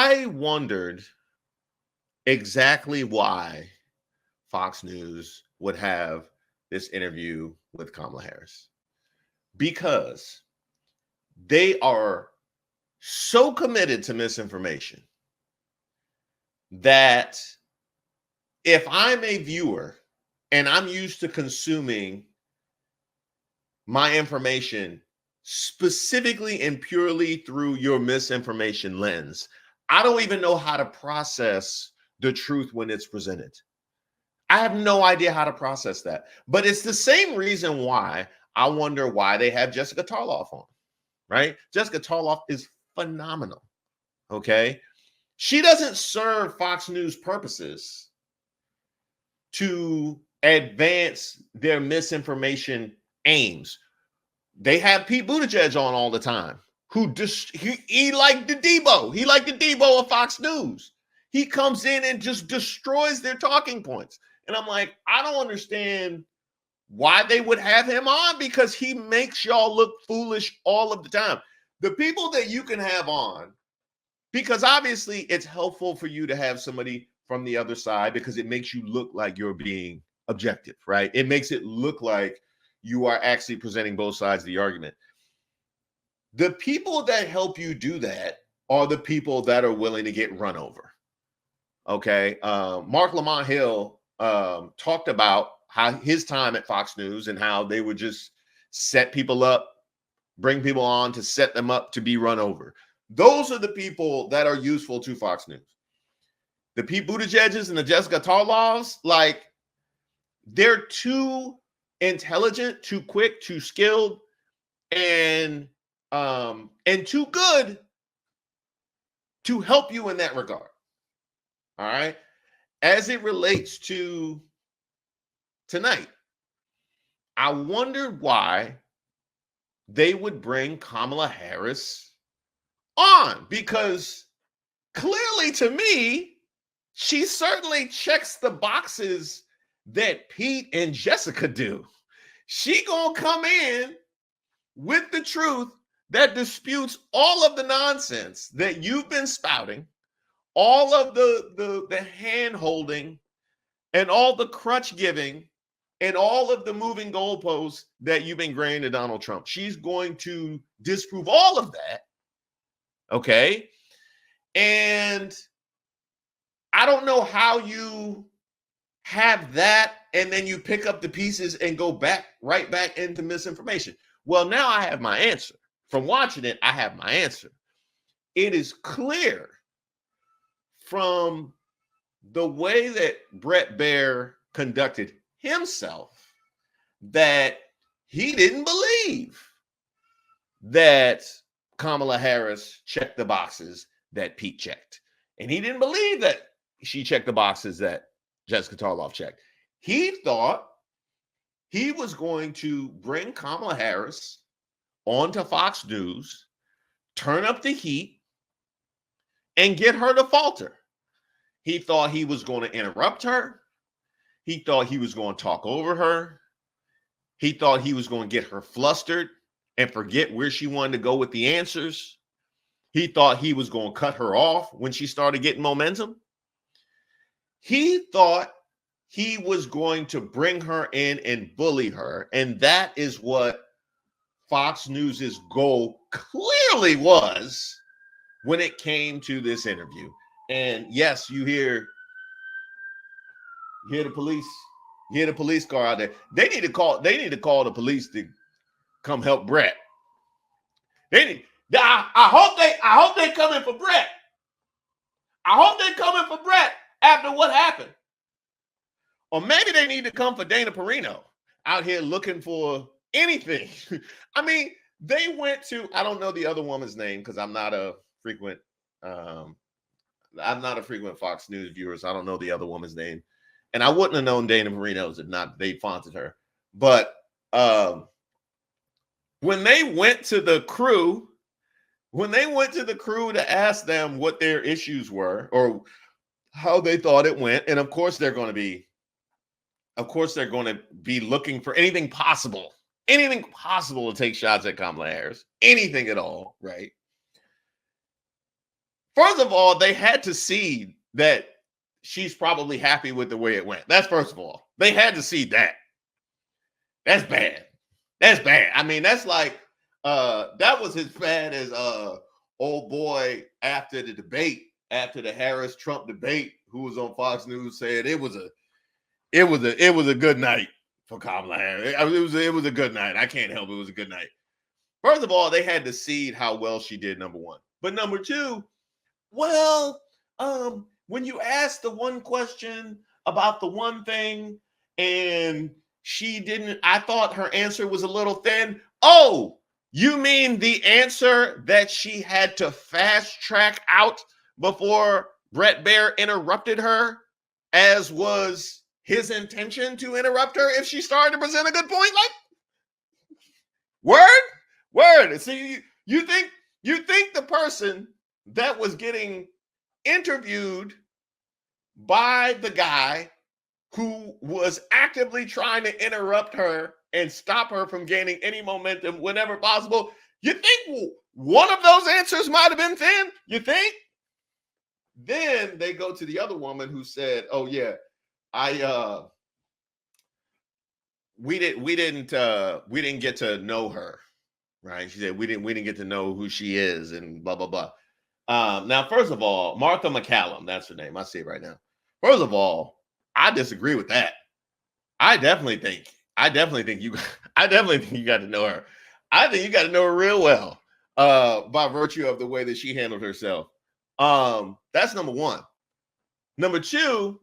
I wondered exactly why Fox News would have this interview with Kamala Harris, because they are so committed to misinformation that if I'm a viewer and I'm used to consuming my information specifically and purely through your misinformation lens, I don't even know how to process the truth when it's presented. I have no idea how to process that. But it's the same reason why I wonder why they have Jessica Tarloff on, right? Jessica Tarloff is phenomenal. Okay. She doesn't serve Fox News purposes to advance their misinformation aims. They have Pete Buttigieg on all the time, who he liked the Debo. He liked the Debo of Fox News. He comes in and just destroys their talking points. And I'm like, I don't understand why they would have him on, because he makes y'all look foolish all of the time. The people that you can have on, because obviously it's helpful for you to have somebody from the other side because it makes you look like you're being objective, right? It makes it look like you are actually presenting both sides of the argument. The people that help you do that are the people that are willing to get run over. Okay. Mark Lamont Hill talked about how his time at Fox News and how they would just set people up, bring people on to set them up to be run over. Those are the people that are useful to Fox News. The Pete Buttigieg's and the Jessica Tarloffs, like, they're too intelligent, too quick, too skilled, and too good to help you in that regard. All right. As it relates to tonight, I wondered why they would bring Kamala Harris on, because clearly to me, she certainly checks the boxes that Pete and Jessica do. She gonna come in with the truth that disputes all of the nonsense that you've been spouting, all of the hand holding and all the crutch giving and all of the moving goalposts that you've been granting to Donald Trump. She's going to disprove all of that. Okay. And I don't know how you have that and then you pick up the pieces and go right back into misinformation. Well, now I have my answer. From watching it, I have my answer. It is clear from the way that Brett Baier conducted himself that he didn't believe that Kamala Harris checked the boxes that Pete checked. And he didn't believe that she checked the boxes that Jessica Tarloff checked. He thought he was going to bring Kamala Harris onto Fox News, turn up the heat, and get her to falter. He thought he was going to interrupt her. He thought he was going to talk over her. He thought he was going to get her flustered and forget where she wanted to go with the answers. He thought he was going to cut her off when she started getting momentum. He thought he was going to bring her in and bully her. And that is what Fox News's goal clearly was when it came to this interview. And yes, you hear the police, you hear the police car out there. They need to call the police to come help Brett. I hope they coming for Brett. I hope they coming for Brett after what happened. Or maybe they need to come for Dana Perino out here looking for anything. I mean, they went to, I don't know the other woman's name because I'm not a frequent Fox News viewer, so I don't know the other woman's name. And I wouldn't have known Dana Perino's if not they fonted her. But when they went to the crew to ask them what their issues were or how they thought it went, and of course they're going to be looking for anything possible to take shots at Kamala Harris, anything at all, right? First of all, they had to see that she's probably happy with the way it went. That's first of all. They had to see that. That's bad. That's bad. I mean, that's like that was as bad as old boy after the debate, after the Harris Trump debate, who was on Fox News, said it was a good night for Kamala Harris. It was a good night. I can't help it. It was a good night. First of all, they had to see how well she did, number one. But number two, well, when you asked the one question about the one thing and she didn't, I thought her answer was a little thin. Oh, you mean the answer that she had to fast track out before Brett Baer interrupted her, as was his intention to interrupt her if she started to present a good point? Like, word. See, you think the person that was getting interviewed by the guy who was actively trying to interrupt her and stop her from gaining any momentum whenever possible, you think one of those answers might have been thin? You think? Then they go to the other woman who said, "Oh yeah, we didn't get to know her." Right? She said we didn't get to know who she is and blah blah blah. Now, first of all, Martha McCallum, that's her name. I see it right now. First of all, I disagree with that. I definitely think you got to know her. I think you got to know her real well, by virtue of the way that she handled herself. That's number one. Number two,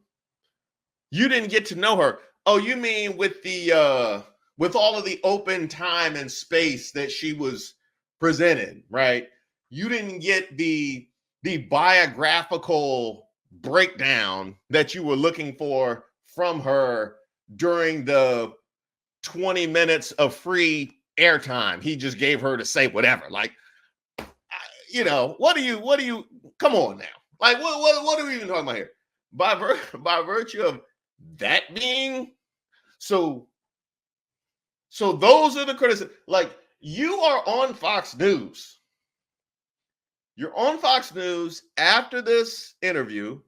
you didn't get to know her. Oh, you mean with all of the open time and space that she was presented, right? You didn't get the biographical breakdown that you were looking for from her during the 20 minutes of free airtime he just gave her to say whatever. Like, what do you come on now? Like, what are we even talking about here? By virtue of that being so those are the criticisms. Like, you are on Fox News. You're on Fox News after this interview.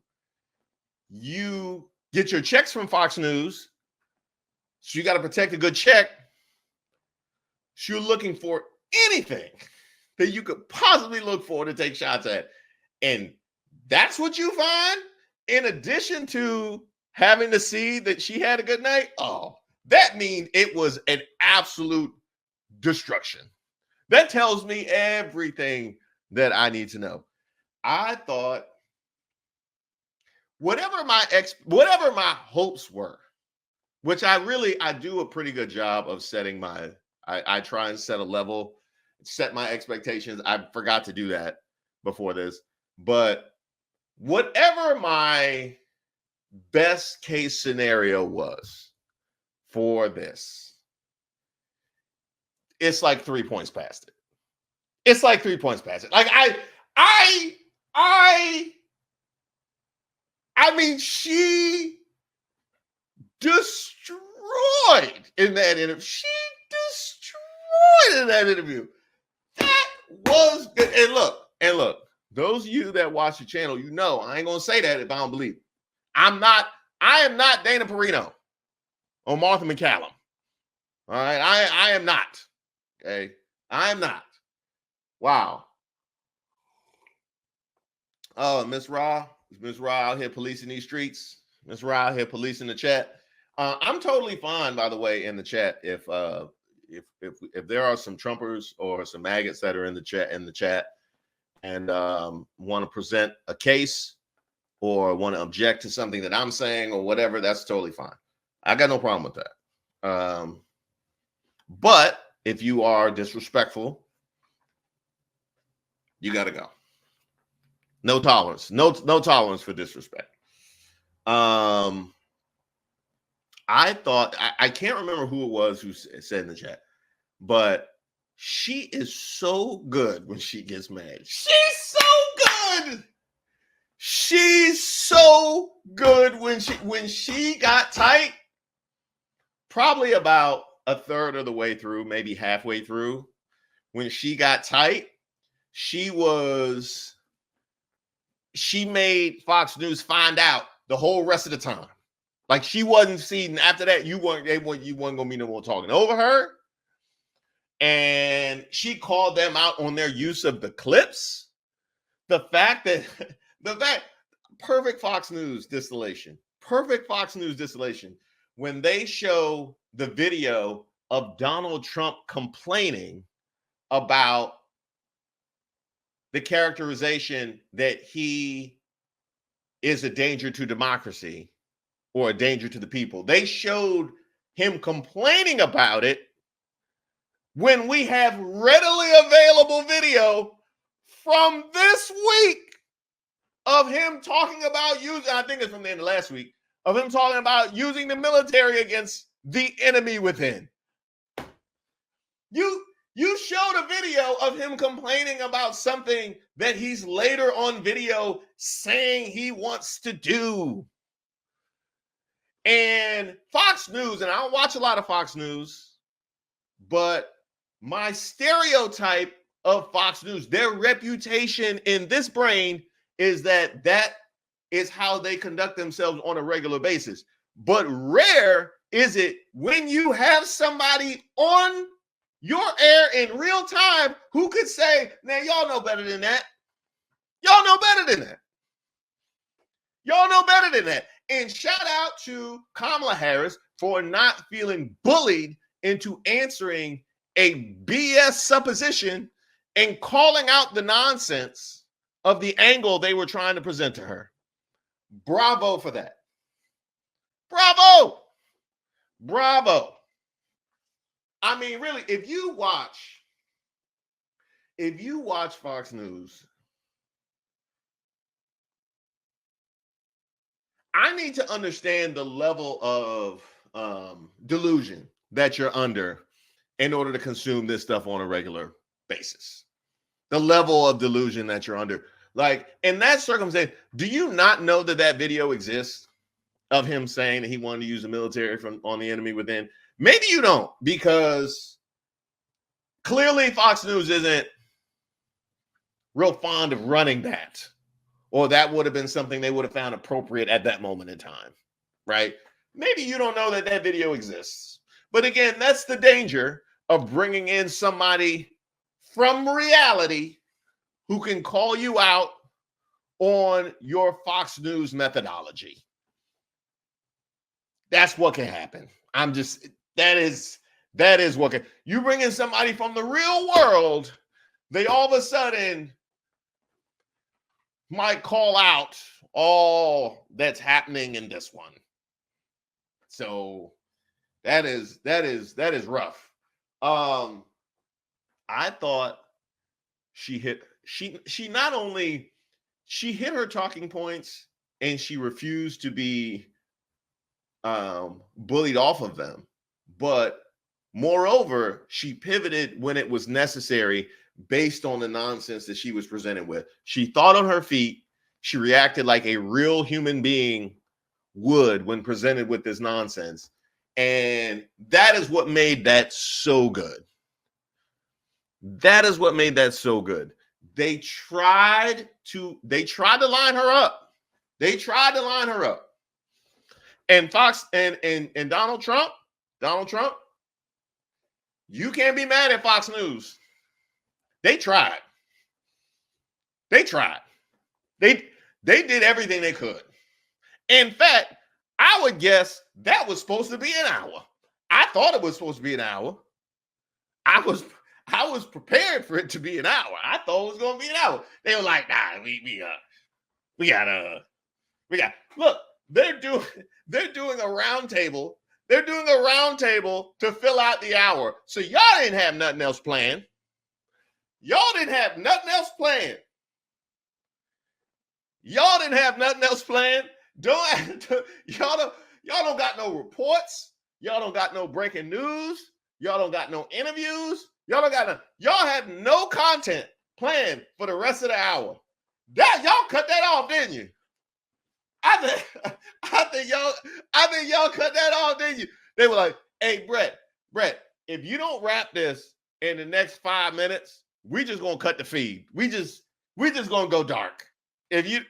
You get your checks from Fox News. So you got to protect a good check. So you're looking for anything that you could possibly look for to take shots at. And that's what you find in addition to having to see that she had a good night. Oh, that means it was an absolute destruction. That tells me everything that I need to know. I thought whatever my hopes were, which I do a pretty good job of setting I try and set my expectations. I forgot to do that before this, but whatever my best case scenario was for this, it's like 3 points past it. It's like 3 points past it. Like I mean, she destroyed in that interview. She destroyed in that interview. That was good. And look, those of you that watch the channel, I ain't gonna say that if I don't believe it. I am not Dana Perino or Martha McCallum. All right. I am not. Okay. I am not. Wow. Oh, Miss Ra out here policing these streets. Miss Ra out here policing the chat. I'm totally fine, by the way, in the chat if there are some Trumpers or some maggots that are in the chat and want to present a case or want to object to something that I'm saying or whatever, that's totally fine. I got no problem with that. But if you are disrespectful, you got to go. No tolerance. No tolerance for disrespect. I thought, I can't remember who it was who said in the chat, but she is so good when she gets mad. She's so good. She's so good when she got tight, probably about a third of the way through, maybe halfway through. When she got tight, she was she made Fox News find out the whole rest of the time. Like she wasn't seen after that. You weren't gonna be no more talking over her. And she called them out on their use of the clips. The fact perfect Fox News distillation. Perfect Fox News distillation. When they show the video of Donald Trump complaining about the characterization that he is a danger to democracy or a danger to the people. They showed him complaining about it when we have readily available video from this week of him talking about using, I think it's from the end of last week, of him talking about using the military against the enemy within. You showed a video of him complaining about something that he's later on video saying he wants to do. And Fox News, and I don't watch a lot of Fox News, but my stereotype of Fox News, their reputation in this brain is that is how they conduct themselves on a regular basis. But rare is it when you have somebody on your air in real time who could say, now y'all know better than that. Y'all know better than that. Y'all know better than that. And shout out to Kamala Harris for not feeling bullied into answering a BS supposition and calling out the nonsense of the angle they were trying to present to her. Bravo for that. Bravo. Bravo. I mean, really, if you watch Fox News, I need to understand the level of delusion that you're under in order to consume this stuff on a regular basis. The level of delusion that you're under. Like, in that circumstance, do you not know that video exists of him saying that he wanted to use the military on the enemy within? Maybe you don't, because clearly Fox News isn't real fond of running that, or that would have been something they would have found appropriate at that moment in time, right? Maybe you don't know that video exists. But again, that's the danger of bringing in somebody from reality who can call you out on your Fox News methodology. That's what can happen. That is what can. You bring in somebody from the real world, they all of a sudden might call out all that's happening in this one. So that is rough. I thought she hit her talking points, and she refused to be bullied off of them. But moreover, she pivoted when it was necessary based on the nonsense that she was presented with. She thought on her feet. She reacted like a real human being would when presented with this nonsense. And that is what made that so good. That is what made that so good. They tried to line her up. They tried to line her up. And Fox and Donald Trump, you can't be mad at Fox News. They tried. They did everything they could. In fact, I would guess that was supposed to be an hour. I thought it was supposed to be an hour. I was prepared for it to be an hour. I thought it was going to be an hour. They were like, nah, we got look, they're doing a roundtable. They're doing a roundtable to fill out the hour. So y'all didn't have nothing else planned. Y'all didn't have nothing else planned. Y'all don't got no reports. Y'all don't got no breaking news. Y'all don't got no interviews. Y'all had no content planned for the rest of the hour. That y'all cut that off, didn't you? I think y'all cut that off, didn't you? They were like, hey, Brett, if you don't wrap this in the next 5 minutes, we just gonna cut the feed. We just gonna go dark. if you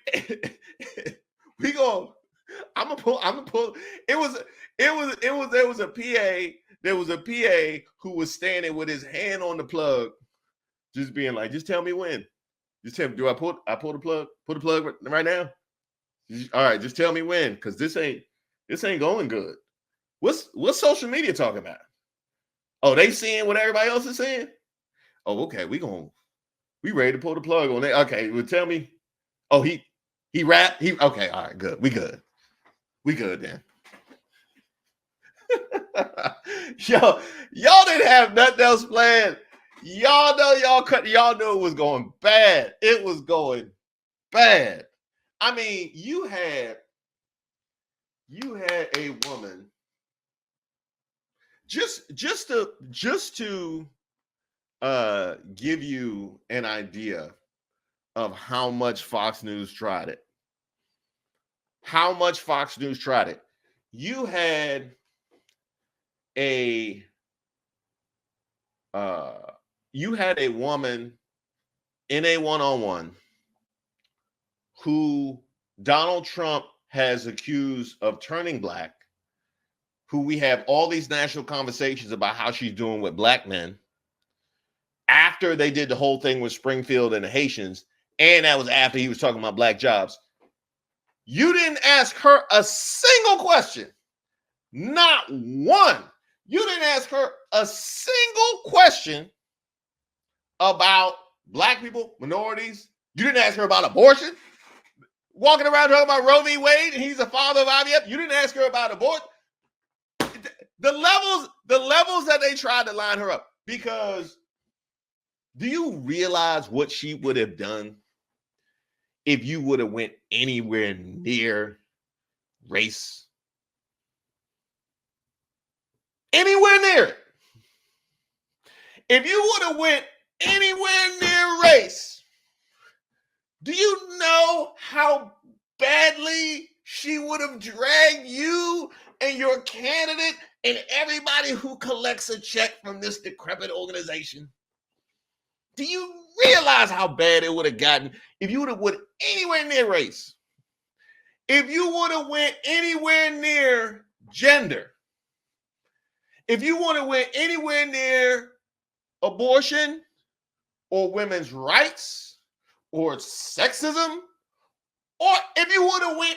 we go, I'm gonna pull. It was there was a PA. There was a PA who was standing with his hand on the plug, just being like, just tell me when. Just tell me, do I pull the plug? Pull the plug right now? All right, just tell me when, because this ain't going good. What's social media talking about? Oh, they seeing what everybody else is saying? Oh, okay, we ready to pull the plug on that. Okay, well, tell me. Oh, he rapped. Okay, all right, good. We good then. y'all didn't have nothing else planned. Y'all know it was going bad. It was going bad. I mean, you had a woman just to give you an idea of how much Fox News tried it. How much Fox News tried it. You had a woman in a one-on-one who Donald Trump has accused of turning black, who we have all these national conversations about how she's doing with black men after they did the whole thing with Springfield and the Haitians, and that was after he was talking about black jobs. You didn't ask her a single question. Not one. You didn't ask her a single question about black people, minorities. You didn't ask her about abortion. Walking around talking about Roe v. Wade and he's a father of IVF. You didn't ask her about abortion. The levels that they tried to line her up. Because do you realize what she would have done if you would have went anywhere near race? Anywhere near it. If you would have went anywhere near race, do you know how badly she would have dragged you and your candidate and everybody who collects a check from this decrepit organization? Do you realize how bad it would have gotten if you would have went anywhere near race? If you would have went anywhere near gender? If you would have went anywhere near abortion or women's rights or sexism, or if you would have went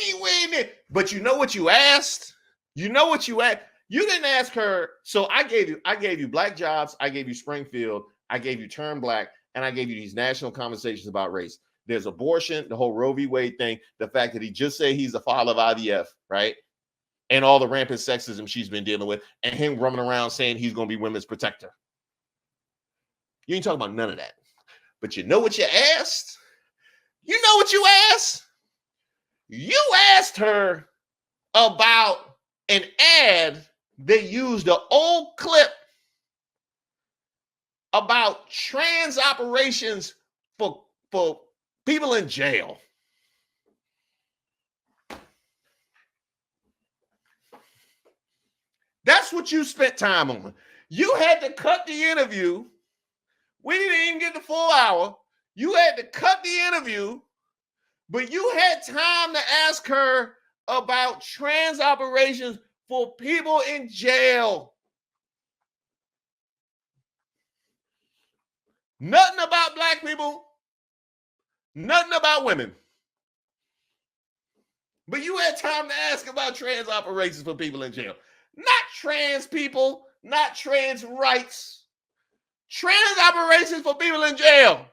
anywhere near, but you know what you asked? You know what you asked? You didn't ask her. So I gave you black jobs. I gave you Springfield. I gave you Turn Black, and I gave you these national conversations about race. There's abortion, the whole Roe v. Wade thing, the fact that he just said he's the father of IVF, right? And all the rampant sexism she's been dealing with, and him running around saying he's going to be women's protector. You ain't talking about none of that. But you know what you asked? You know what you asked? You asked her about an ad that used an old clip about trans operations for people in jail. That's what you spent time on. You had to cut the interview. We didn't even get the full hour. You had to cut the interview, but you had time to ask her about trans operations for people in jail. Nothing about black people. Nothing about women. But you had time to ask about trans operations for people in jail. Not trans people, not trans rights. Trans operations for people in jail.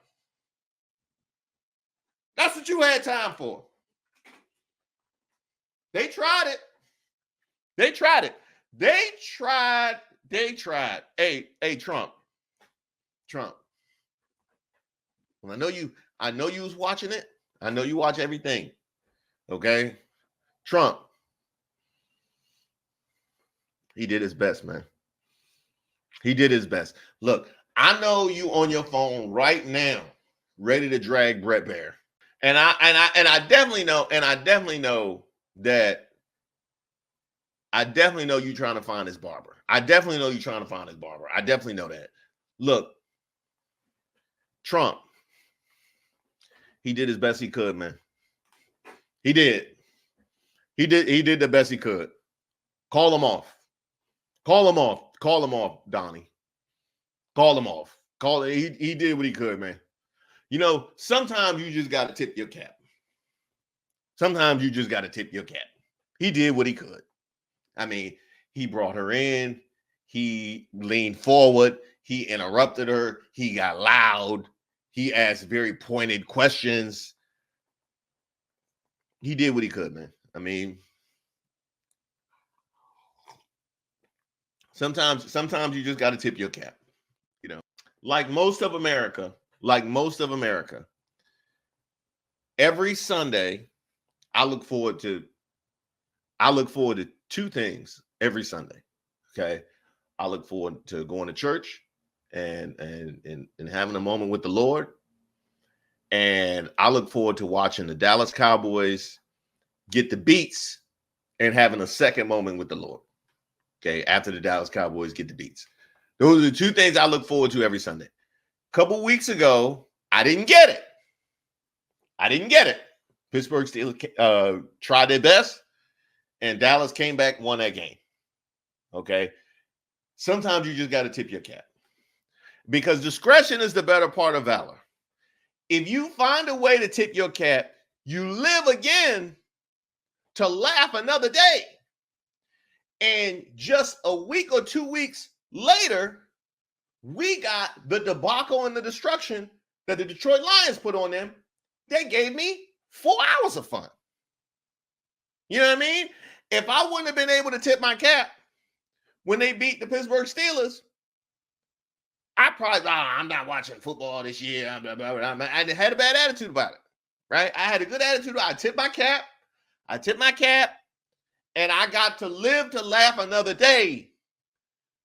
That's what you had time for. They tried it. They tried it. They tried. Hey, Trump. Well, I know you was watching it. I know you watch everything. Okay? Trump. He did his best, man. He did his best. Look, I know you on your phone right now, ready to drag Brett Baer. And I definitely know you trying to find his barber. I definitely know that. Look, Trump, He did his best he could, man. He did. He did the best he could. Call him off. Call him off. Call him off, Donnie. Call him off. He did what he could, man. You know, sometimes you just got to tip your cap. Sometimes you just got to tip your cap. He did what he could. I mean, he brought her in. He leaned forward. He interrupted her. He got loud. He asked very pointed questions. He did what he could, man. I mean, sometimes you just got to tip your cap. You know, like most of America, every Sunday, I look forward to two things every Sunday. Okay. I look forward to going to church and having a moment with the Lord. And I look forward to watching the Dallas Cowboys get the beats and having a second moment with the Lord. Okay. After the Dallas Cowboys get the beats. Those are the two things I look forward to every Sunday. A couple weeks ago, I didn't get it. Pittsburgh Steelers tried their best, and Dallas came back, won that game. Okay. Sometimes you just got to tip your cap because discretion is the better part of valor. If you find a way to tip your cap, you live again to laugh another day. And just a week or 2 weeks later, we got the debacle and the destruction that the Detroit Lions put on them. They gave me 4 hours of fun. You know what I mean? If I wouldn't have been able to tip my cap when they beat the Pittsburgh Steelers, I probably, I'm not watching football this year. I had a bad attitude about it, right? I had a good attitude. I tipped my cap, and I got to live to laugh another day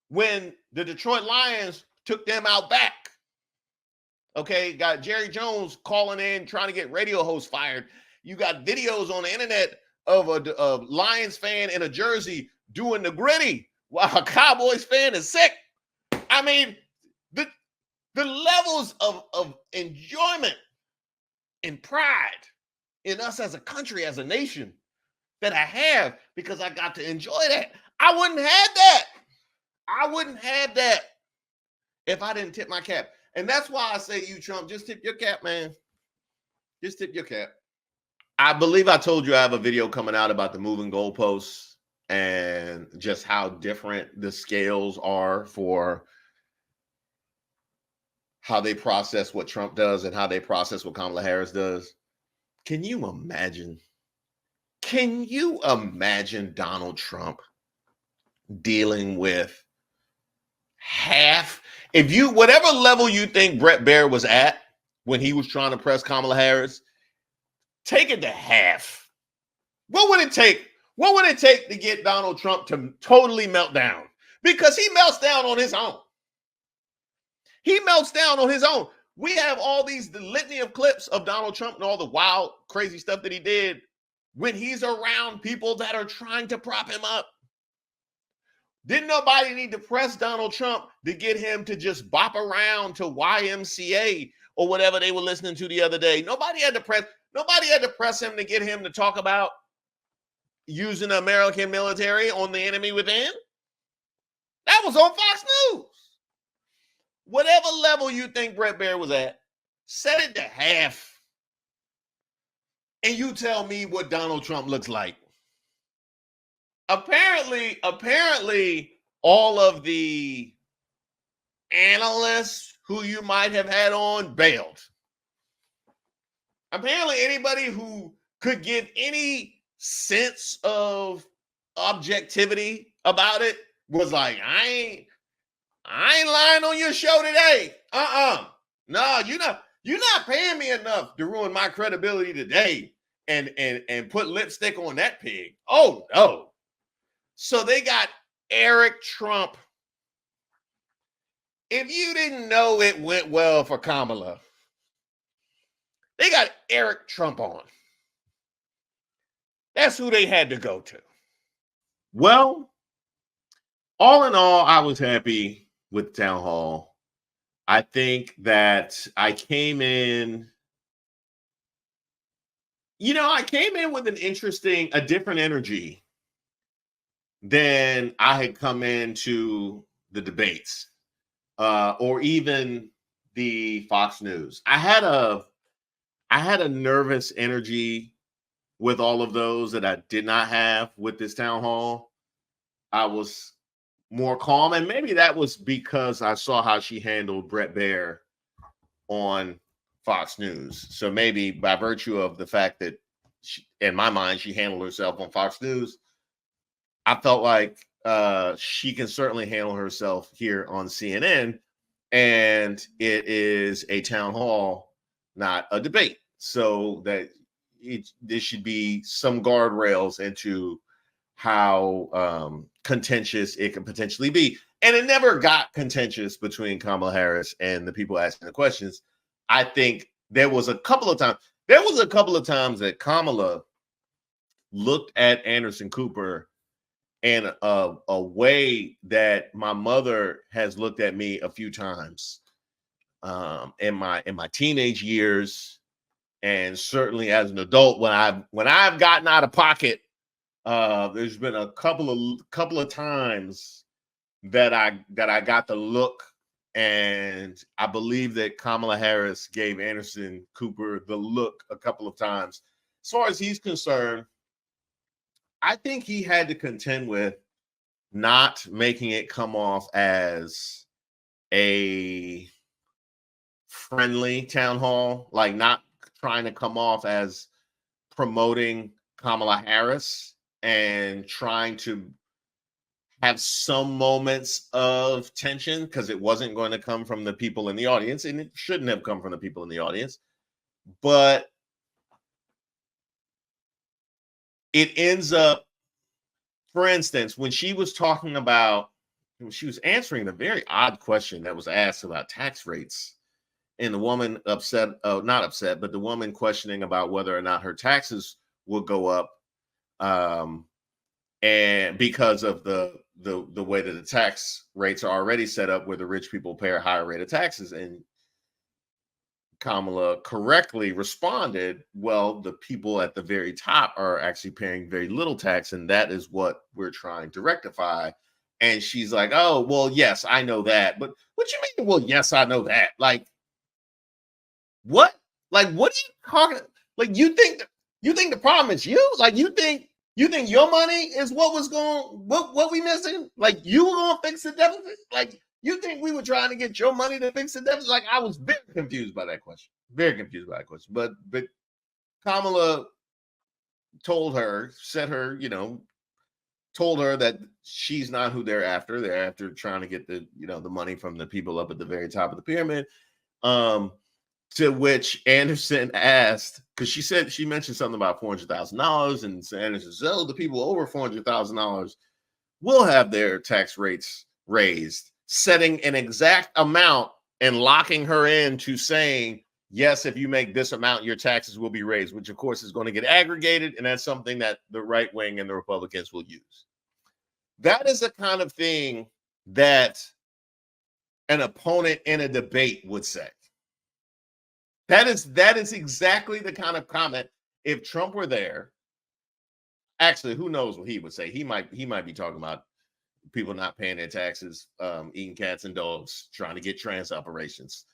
when the Detroit Lions took them out back. Okay, got Jerry Jones calling in, trying to get radio hosts fired. You got videos on the internet of a Lions fan in a jersey doing the gritty while a Cowboys fan is sick. I mean, the levels of enjoyment and pride in us as a country, as a nation, that I have because I got to enjoy that. I wouldn't have that if I didn't tip my cap. And that's why I say to you, Trump, just tip your cap, man. Just tip your cap. I believe I told you I have a video coming out about the moving goalposts and just how different the scales are for how they process what Trump does and how they process what Kamala Harris does. Can you imagine Donald Trump dealing with half? Whatever level you think Brett Baer was at when he was trying to press Kamala Harris, take it to half. What would it take? What would it take to get Donald Trump to totally melt down? Because he melts down on his own. We have the litany of clips of Donald Trump and all the wild, crazy stuff that he did when he's around people that are trying to prop him up. Didn't nobody need to press Donald Trump to get him to just bop around to YMCA or whatever they were listening to the other day. Nobody had to press him to get him to talk about using the American military on the enemy within. That was on Fox News. Whatever level you think Brett Baer was at, set it to half. And you tell me what Donald Trump looks like. Apparently, all of the analysts who you might have had on bailed. Apparently, anybody who could give any sense of objectivity about it was like, I ain't lying on your show today. No, you're not paying me enough to ruin my credibility today and put lipstick on that pig. Oh no. So they got Eric Trump. If you didn't know it went well for Kamala, they got Eric Trump on. That's who they had to go to. Well, all in all, I was happy with the town hall. I think that I came in I came in with a different energy than I had come into the debates, or even the Fox News. I had a nervous energy with all of those that I did not have with this town hall. I was more calm, and maybe that was because I saw how she handled Brett Baer on Fox News. So maybe by virtue of the fact that in my mind, she handled herself on Fox News, I felt like she can certainly handle herself here on CNN. And it is a town hall, not a debate. So that there should be some guardrails into how contentious it can potentially be. And it never got contentious between Kamala Harris and the people asking the questions. I think there was a couple of times that Kamala looked at Anderson Cooper in a way that my mother has looked at me a few times in my teenage years, and certainly as an adult when I've gotten out of pocket. There's been a couple of times that I got the look, and I believe that Kamala Harris gave Anderson Cooper the look a couple of times. As far as he's concerned, I think he had to contend with not making it come off as a friendly town hall, like not trying to come off as promoting Kamala Harris and trying to have some moments of tension, because it wasn't going to come from the people in the audience, and it shouldn't have come from the people in the audience. But it ends up, for instance, when she was answering the very odd question that was asked about tax rates, and the woman not upset, but the woman questioning about whether or not her taxes will go up, and because of the way that the tax rates are already set up, where the rich people pay a higher rate of taxes. And Kamala correctly responded, well, the people at the very top are actually paying very little tax, and that is what we're trying to rectify. And she's like, oh, well, yes, I know that. But what you mean, well, yes, I know that? Like, what? Like, what are you talking? Like, you think the problem is you? Like, you think your money is what we missing? Like, you were gonna fix the deficit? Like, you think we were trying to get your money to fix the deficit? Like, I was very confused by that question. Very confused by that question. But Kamala told her that she's not who they're after. They're after trying to get the money from the people up at the very top of the pyramid. To which Anderson asked, because she mentioned something about $400,000, and Anderson said, oh, the people over $400,000 will have their tax rates raised, setting an exact amount and locking her into saying, yes, if you make this amount, your taxes will be raised, which of course is going to get aggregated, and that's something that the right wing and the Republicans will use. That is the kind of thing that an opponent in a debate would say. That is exactly the kind of comment, if Trump were there. Actually, who knows what he would say? He might be talking about people not paying their taxes, eating cats and dogs, trying to get trans operations.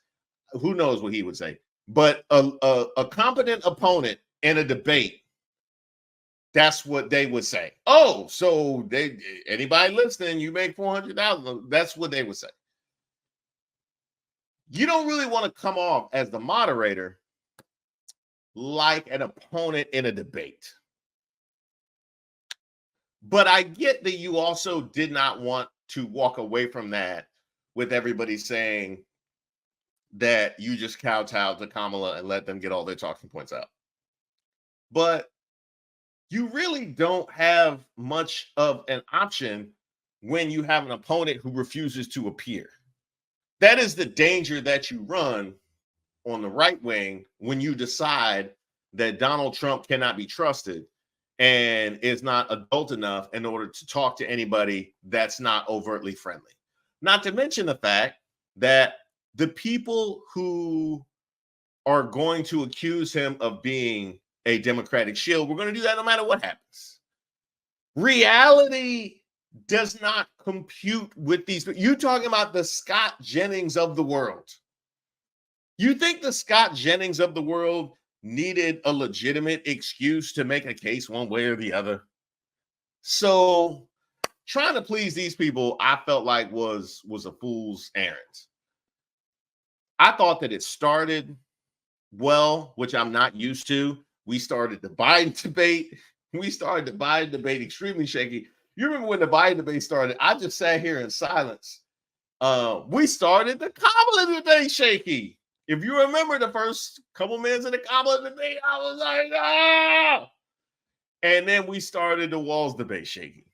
Who knows what he would say? But a competent opponent in a debate, that's what they would say. Oh, so anybody listening, you make 400,000. That's what they would say. You don't really want to come off as the moderator like an opponent in a debate. But I get that you also did not want to walk away from that with everybody saying that you just kowtowed to Kamala and let them get all their talking points out. But you really don't have much of an option when you have an opponent who refuses to appear. That is the danger that you run on the right wing when you decide that Donald Trump cannot be trusted and is not adult enough in order to talk to anybody that's not overtly friendly. Not to mention the fact that the people who are going to accuse him of being a Democratic shield. We're going to do that no matter what happens. Reality does not compute with these. You talking about the Scott Jennings of the world. You think the Scott Jennings of the world needed a legitimate excuse to make a case one way or the other? So trying to please these people, I felt like was a fool's errand. I thought that it started well, which I'm not used to. We started the Biden debate. We started the Biden debate extremely shaky. You remember when the Biden debate started? I just sat here in silence. We started the Kamala debate shaky. If you remember the first couple minutes of the Kamala debate, I was like, ah! And then we started the Walz debate shaky.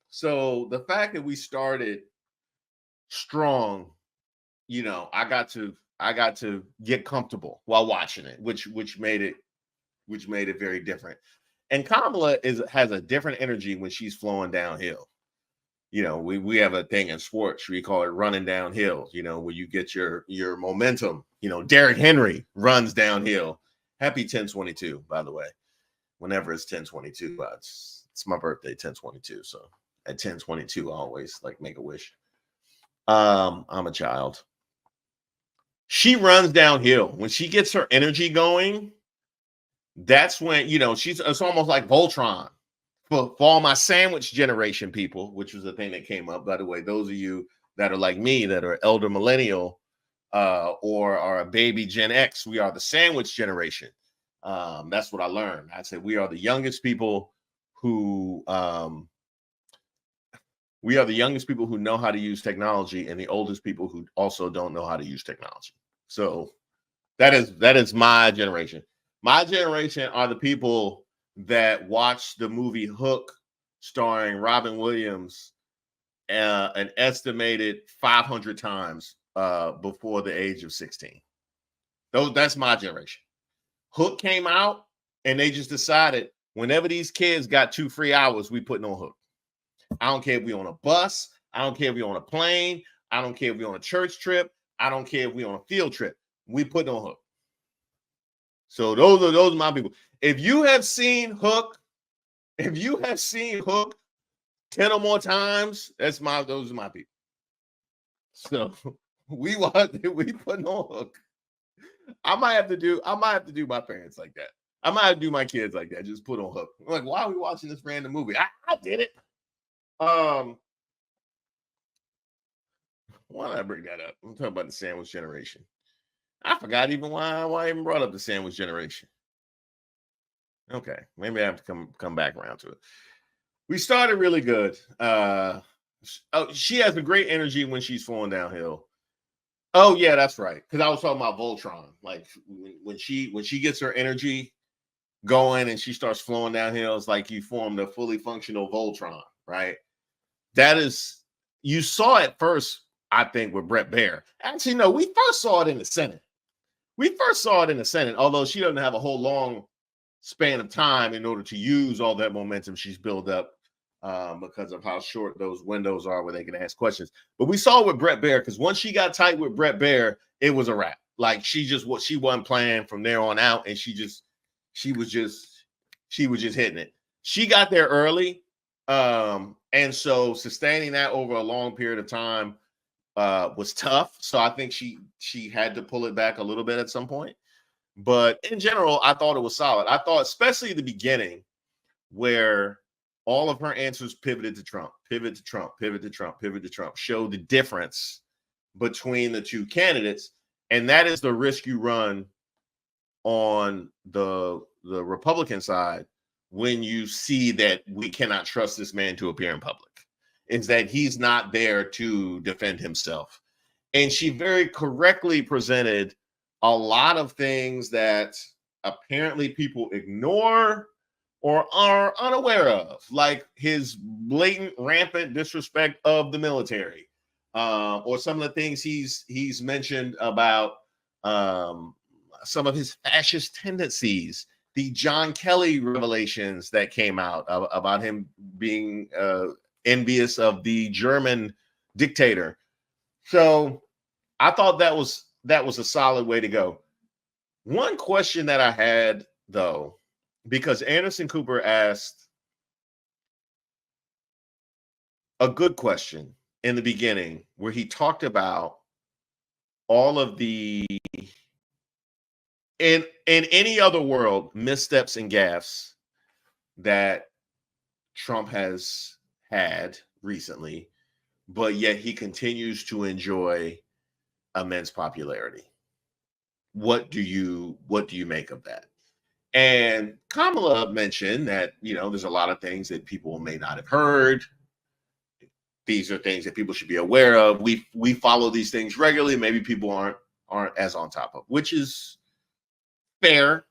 So the fact that we started strong, you know, I got to get comfortable while watching it, which made it very different. And Kamala has a different energy when she's flowing downhill. You know, we have a thing in sports, we call it running downhill, you know, where you get your momentum. You know, Derrick Henry runs downhill. Happy 1022, by the way. Whenever it's 1022, it's my birthday, 1022. So at 1022, I always like make a wish. I'm a child. She runs downhill. When she gets her energy going, that's when, you know, it's almost like Voltron. For all my sandwich generation people, which was the thing that came up, by the way, those of you that are like me, that are elder millennial or are a baby Gen X, we are the sandwich generation. That's what I learned. I said we are the youngest people who know how to use technology, and the oldest people who also don't know how to use technology. So that is my generation. My generation are the people that watched the movie Hook starring Robin Williams an estimated 500 times before the age of 16. That's my generation. Hook came out and they just decided whenever these kids got 2 free hours, we putting on Hook. I don't care if we on a bus. I don't care if we on a plane. I don't care if we on a church trip. I don't care if we on a field trip. We putting on Hook. So those are my people. If you have seen Hook 10 or more times, those are my people. So we putting on Hook. I might have to do my parents like that. I might have to do my kids like that. Just put on Hook. I'm like, why are we watching this random movie? I did it. Why did I bring that up? I'm talking about the sandwich generation. I forgot even why I even brought up the sandwich generation. Okay, maybe I have to come back around to it. We started really good. She has a great energy when she's falling downhill. Oh yeah, that's right. Because I was talking about Voltron. Like when she gets her energy going and she starts flowing downhill, it's like you formed a fully functional Voltron, right? That is, you saw it first, I think, with Bret Baier. Actually, no, we first saw it in the Senate. Although she doesn't have a whole long span of time in order to use all that momentum she's built up because of how short those windows are where they can ask questions. But we saw it with Bret Baier, because once she got tight with Bret Baier, it was a wrap. Like she wasn't playing from there on out, and she was just hitting it. She got there early, and so sustaining that over a long period of time was tough. So I think she had to pull it back a little bit at some point. But in general, I thought it was solid. I thought, especially the beginning, where all of her answers pivoted to Trump, pivot to Trump, pivot to Trump, pivot to Trump, showed the difference between the two candidates. And that is the risk you run on the Republican side when you see that we cannot trust this man to appear in public, is that he's not there to defend himself. And she very correctly presented a lot of things that apparently people ignore or are unaware of, like his blatant, rampant disrespect of the military, or some of the things he's mentioned about some of his fascist tendencies, the John Kelly revelations that came out about him being envious of the German dictator. So I thought that was a solid way to go. One question that I had, though, because Anderson Cooper asked a good question in the beginning where he talked about all of the in any other world missteps and gaffes that Trump has had recently, but yet he continues to enjoy immense popularity. What do you make of that? And Kamala mentioned that, there's a lot of things that people may not have heard. These are things that people should be aware of. We follow these things regularly. Maybe people aren't as on top of, which is fair.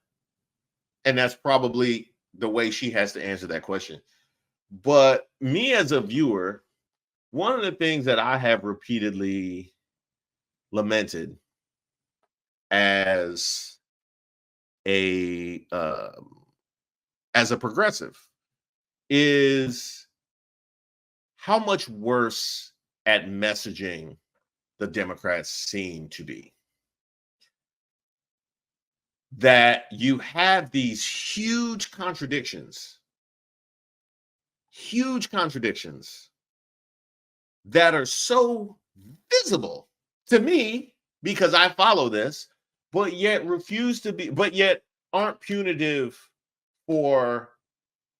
And that's probably the way she has to answer that question. But me as a viewer, one of the things that I have repeatedly lamented as a progressive is how much worse at messaging the Democrats seem to be. That you have these huge contradictions that are so visible to me because I follow this, but yet aren't punitive for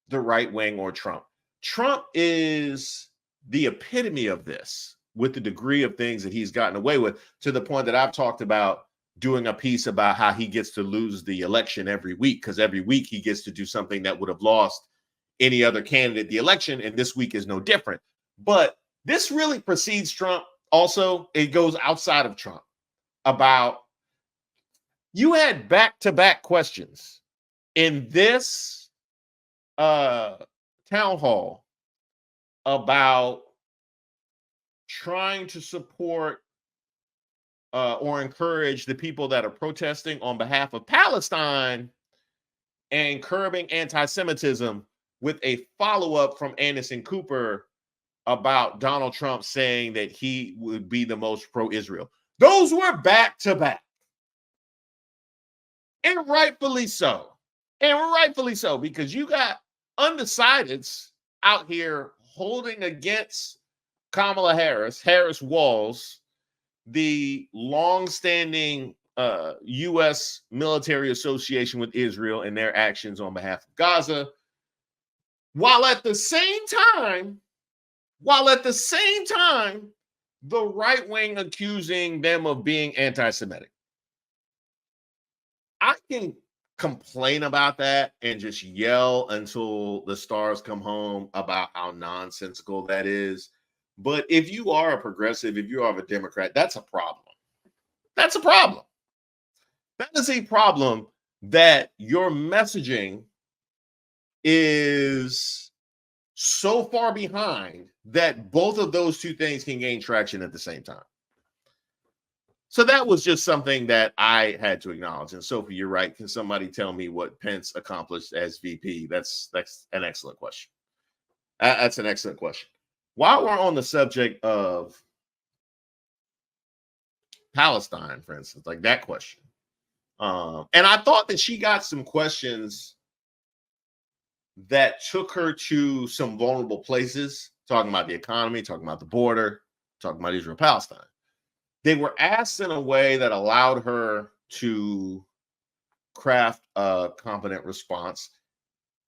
the right wing or Trump. Trump is the epitome of this with the degree of things that he's gotten away with, to the point that I've talked about doing a piece about how he gets to lose the election every week, because every week he gets to do something that would have lost any other candidate the election, and this week is no different. But this really precedes Trump. Also, it goes outside of Trump. About, you had back-to-back questions in this town hall about trying to support or encourage the people that are protesting on behalf of Palestine and curbing anti-Semitism, with a follow-up from Anderson Cooper about Donald Trump saying that he would be the most pro-Israel. Those were back-to-back. And rightfully so. Because you got undecideds out here holding against Kamala Harris Walls, the long-standing U.S. military association with Israel and their actions on behalf of Gaza, while at the same time, the right wing accusing them of being anti-Semitic. I can complain about that and just yell until the stars come home about how nonsensical that is. But if you are a progressive, if you are a Democrat, that's a problem. That's a problem. That is a problem, that your messaging is so far behind that both of those two things can gain traction at the same time. So that was just something that I had to acknowledge. And Sophie, you're right. Can somebody tell me what Pence accomplished as VP? That's an excellent question. That's an excellent question. While we're on the subject of Palestine, for instance, like that question, and I thought that she got some questions that took her to some vulnerable places, talking about the economy, talking about the border, talking about Israel-Palestine. They were asked in a way that allowed her to craft a competent response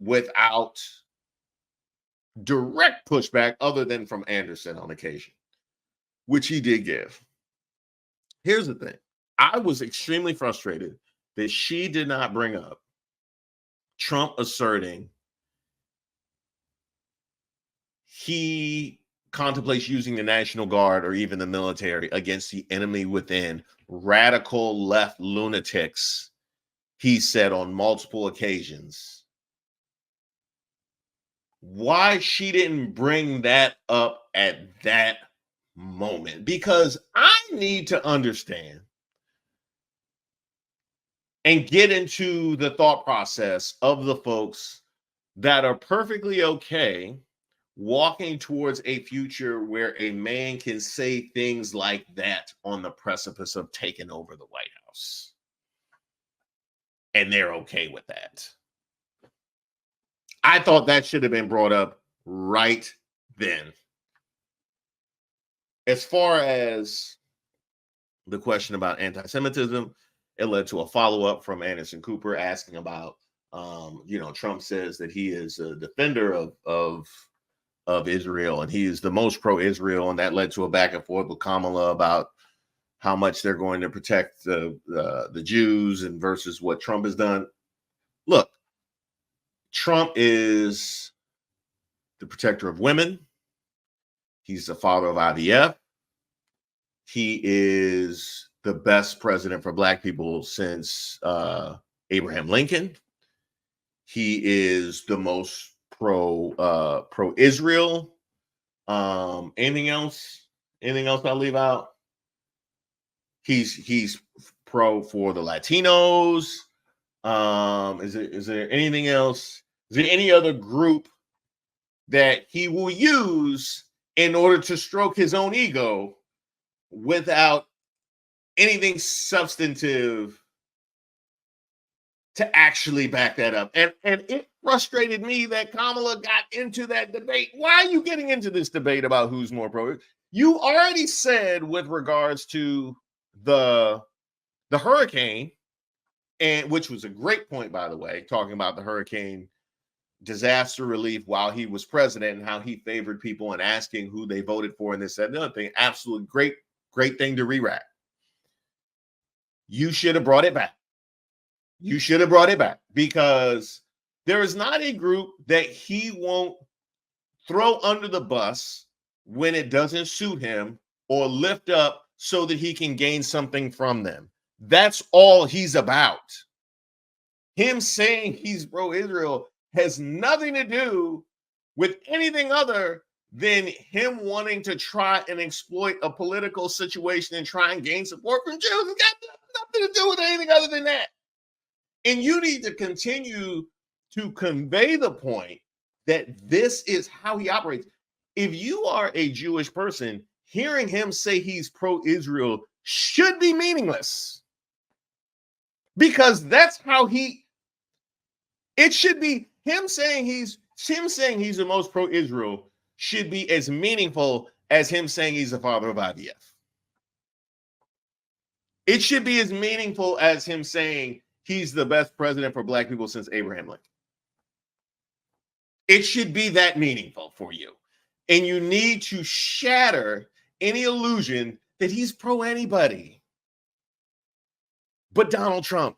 without direct pushback, other than from Anderson on occasion, which he did give. Here's the thing. I was extremely frustrated that she did not bring up Trump asserting he contemplates using the National Guard or even the military against the enemy within, radical left lunatics, he said on multiple occasions. Why she didn't bring that up at that moment? Because I need to understand and get into the thought process of the folks that are perfectly okay walking towards a future where a man can say things like that on the precipice of taking over the White House. And they're okay with that. I thought that should have been brought up right then. As far as the question about anti-Semitism, it led to a follow-up from Anderson Cooper asking about, Trump says that he is a defender of Israel and he is the most pro-Israel, and that led to a back and forth with Kamala about how much they're going to protect the Jews and versus what Trump has done. Look, Trump is the protector of women. He's the father of IVF. He is the best president for Black people since Abraham Lincoln. He is the most pro-Israel. Anything else? Anything else I'll leave out? He's pro for the Latinos. Is there anything else? Is there any other group that he will use in order to stroke his own ego without anything substantive to actually back that up? And it frustrated me that Kamala got into that debate. Why are you getting into this debate about who's more pro? You already said with regards to the hurricane, and which was a great point, by the way, talking about the hurricane disaster relief while he was president and how he favored people and asking who they voted for and this, that, and the other thing. Absolutely great thing to re-rack. You should have brought it back. You should have brought it back, because there is not a group that he won't throw under the bus when it doesn't suit him or lift up so that he can gain something from them. That's all he's about. Him saying he's pro-Israel has nothing to do with anything other than him wanting to try and exploit a political situation and try and gain support from Jews. It's got nothing to do with anything other than that. And you need to continue to convey the point that this is how he operates. If you are a Jewish person, hearing him say he's pro-Israel should be meaningless, because that's how it should be. Him saying he's the most pro-Israel should be as meaningful as him saying he's the father of IVF. It should be as meaningful as him saying he's the best president for Black people since Abraham Lincoln. It should be that meaningful for you. And you need to shatter any illusion that he's pro anybody but Donald Trump.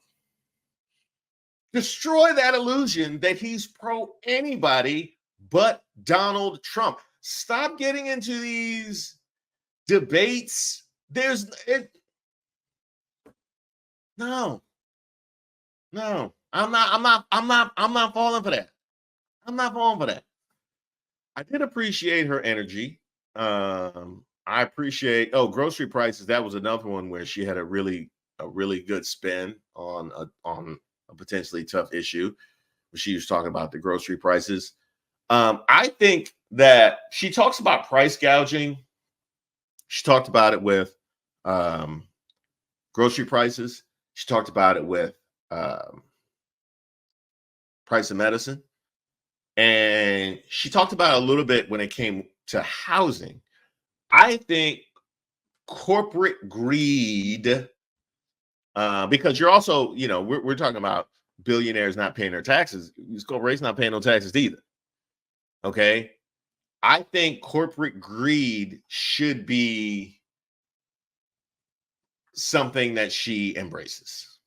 Destroy that illusion that he's pro anybody but Donald Trump. Stop getting into these debates. No, I'm not falling for that. I'm not falling for that. I did appreciate her energy. I appreciate grocery prices. That was another one where she had a really good spin on a potentially tough issue. She was talking about the grocery prices. I think that she talks about price gouging. She talked about it with grocery prices. She talked about it with price of medicine. And she talked about it a little bit when it came to housing. I think corporate greed, because you're also, we're talking about billionaires not paying their taxes. These corporations not paying no taxes either. Okay. I think corporate greed should be something that she embraces.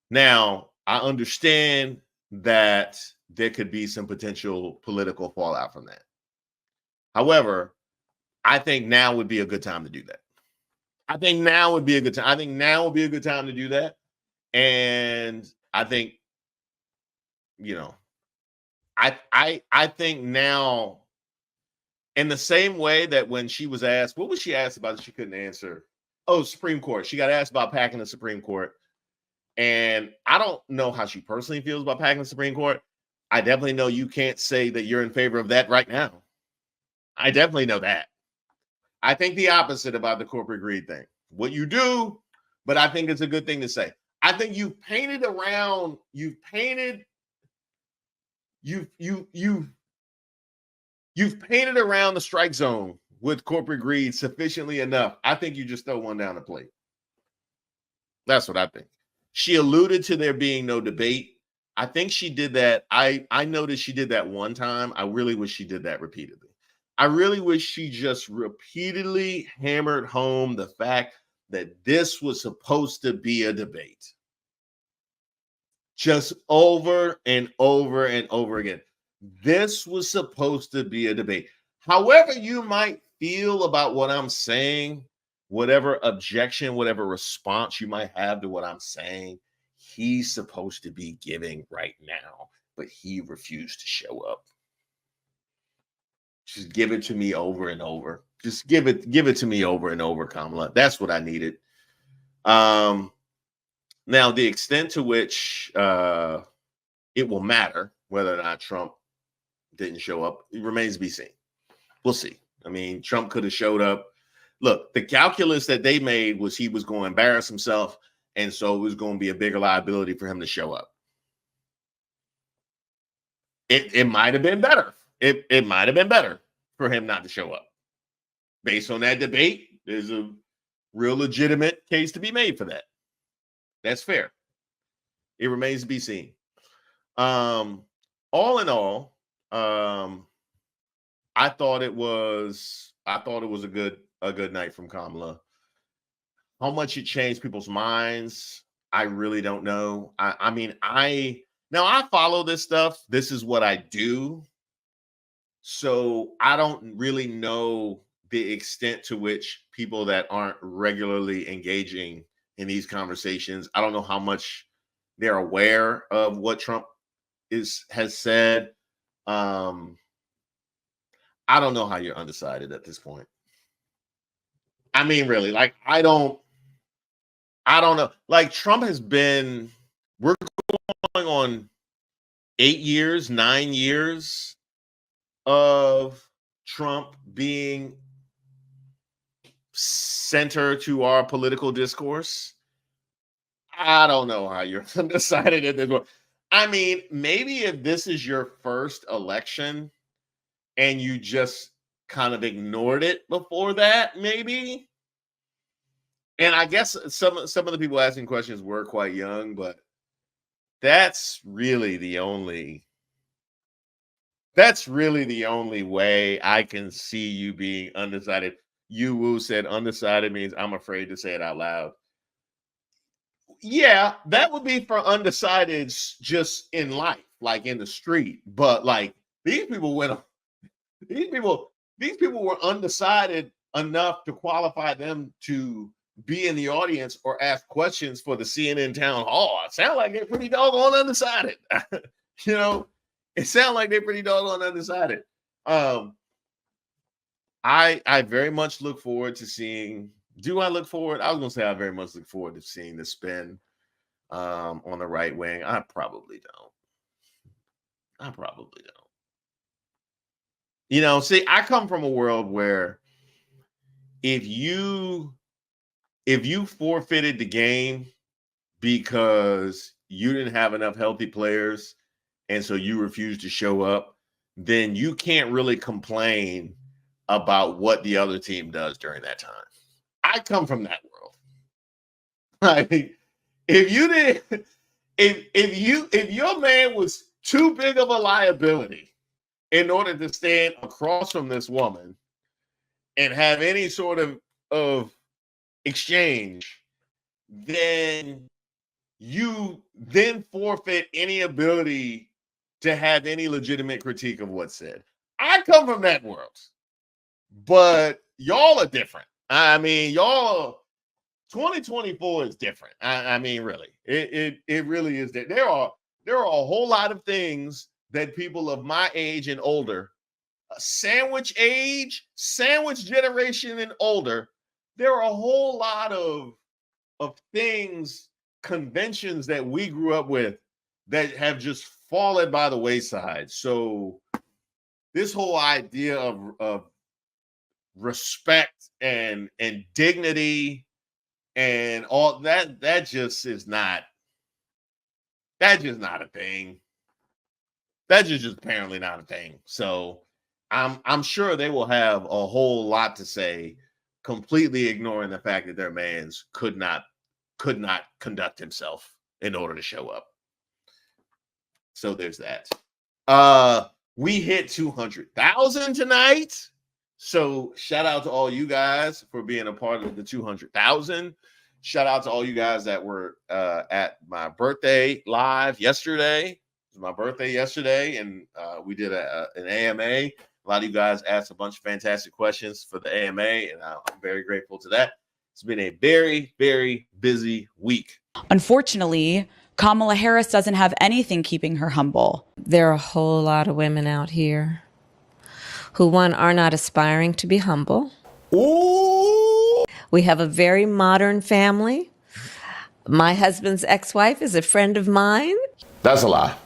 Now, I understand that there could be some potential political fallout from that. However, I think now would be a good time to do that. I think now would be a good time to do that. And I think, I think now, in the same way that when she was asked, what was she asked about that she couldn't answer? Oh, Supreme Court. She got asked about packing the Supreme Court. And I don't know how she personally feels about packing the Supreme Court. I definitely know you can't say that you're in favor of that right now. I definitely know that. I think the opposite about the corporate greed thing. What you do, but I think it's a good thing to say. I think you've painted you've painted around the strike zone with corporate greed sufficiently enough. I think you just throw one down the plate. That's what I think. She alluded to there being no debate. I think she did that. I noticed she did that one time. I really wish she did that repeatedly. I really wish she just repeatedly hammered home the fact that this was supposed to be a debate. Just over and over and over again. This was supposed to be a debate. However, you might feel about what I'm saying, whatever objection, whatever response you might have to what I'm saying, he's supposed to be giving right now, but he refused to show up. Just give it to me over and over. Just give it to me over and over, Kamala. That's what I needed. Now, the extent to which it will matter whether or not Trump didn't show up, it remains to be seen. We'll see. I mean, Trump could have showed up. Look, the calculus that they made was he was going to embarrass himself, and so it was going to be a bigger liability for him to show up. It might have been better. It might have been better for him not to show up. Based on that debate, there's a real legitimate case to be made for that. That's fair. It remains to be seen. All in all, I thought it was a good night from Kamala. How much it changed people's minds, I really don't know. I mean, I follow this stuff. This is what I do. So I don't really know the extent to which people that aren't regularly engaging in these conversations, I don't know how much they're aware of what Trump has said. I don't know how you're undecided at this point. I mean, really, like, I don't know. Like, Trump has been, we're going on 8 years, 9 years of Trump being center to our political discourse. I don't know how you're undecided at this point. I mean, maybe if this is your first election and you just kind of ignored it before that, maybe. And I guess some of the people asking questions were quite young, but that's really the only way I can see you being undecided. Yu Wu said undecided means I'm afraid to say it out loud. Yeah, that would be for undecideds just in life, like in the street. But like these people were undecided enough to qualify them to be in the audience or ask questions for the CNN town hall. It sounds like they're pretty doggone undecided. You know, it sounds like they're pretty doggone undecided. I very much look forward to seeing. Do I look forward? I was going to say I very much look forward to seeing the spin on the right wing. I probably don't. You know, see, I come from a world where if you forfeited the game because you didn't have enough healthy players and so you refused to show up, then you can't really complain about what the other team does during that time. I come from that world. Like, if your man was too big of a liability in order to stand across from this woman and have any sort of exchange, then you then forfeit any ability to have any legitimate critique of what's said. I come from that world, but y'all are different. I mean, y'all 2024 is different. I mean, really, it really is. There are a whole lot of things that people of my age and older, sandwich generation and older, there are a whole lot of things, conventions that we grew up with that have just fallen by the wayside. So this whole idea of respect and dignity and all that just is not a thing. That's just apparently not a thing. So I'm sure they will have a whole lot to say, completely ignoring the fact that their mans could not conduct himself in order to show up. So there's that. We hit 200,000 tonight. So shout out to all you guys for being a part of the 200,000. Shout out to all you guys that were at my birthday live yesterday. It was my birthday yesterday, and we did an AMA. A lot of you guys asked a bunch of fantastic questions for the AMA, and I'm very grateful to that. It's been a very, very busy week. Unfortunately, Kamala Harris doesn't have anything keeping her humble. There are a whole lot of women out here who, one, are not aspiring to be humble. Ooh! We have a very modern family. My husband's ex-wife is a friend of mine. That's a lie.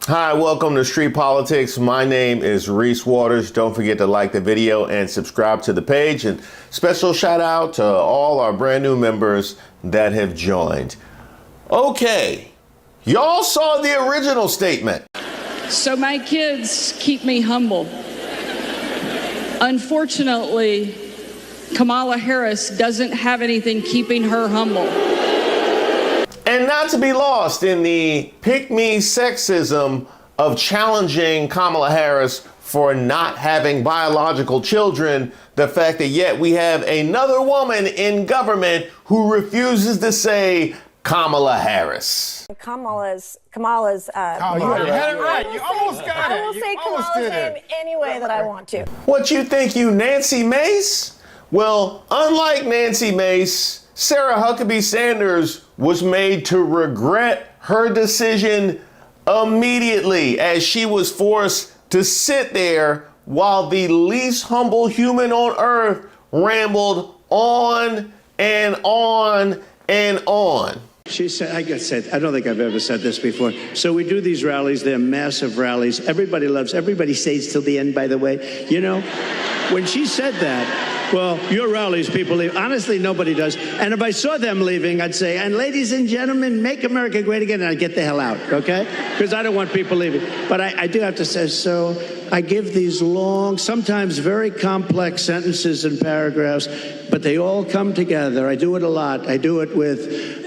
Hi, welcome to Street Politics. My name is Reese Waters. Don't forget to like the video and subscribe to the page. And special shout out to all our brand new members that have joined. Okay, y'all saw the original statement. So my kids keep me humble. Unfortunately, Kamala Harris doesn't have anything keeping her humble. And not to be lost in the pick-me sexism of challenging Kamala Harris for not having biological children, the fact that yet we have another woman in government who refuses to say Kamala Harris. Kamala's. You had it right. You almost got it. I will say Kamala's name any way that I want to. What you think, you Nancy Mace? Well, unlike Nancy Mace, Sarah Huckabee Sanders was made to regret her decision immediately as she was forced to sit there while the least humble human on earth rambled on and on and on. She said, I don't think I've ever said this before. So we do these rallies, they're massive rallies. Everybody stays till the end, by the way. You know, when she said that, well, your rallies, people leave. Honestly, nobody does. And if I saw them leaving, I'd say, and ladies and gentlemen, make America great again, and I'd get the hell out, okay? Because I don't want people leaving. But I do have to say, so I give these long, sometimes very complex sentences and paragraphs, but they all come together. I do it a lot. I do it with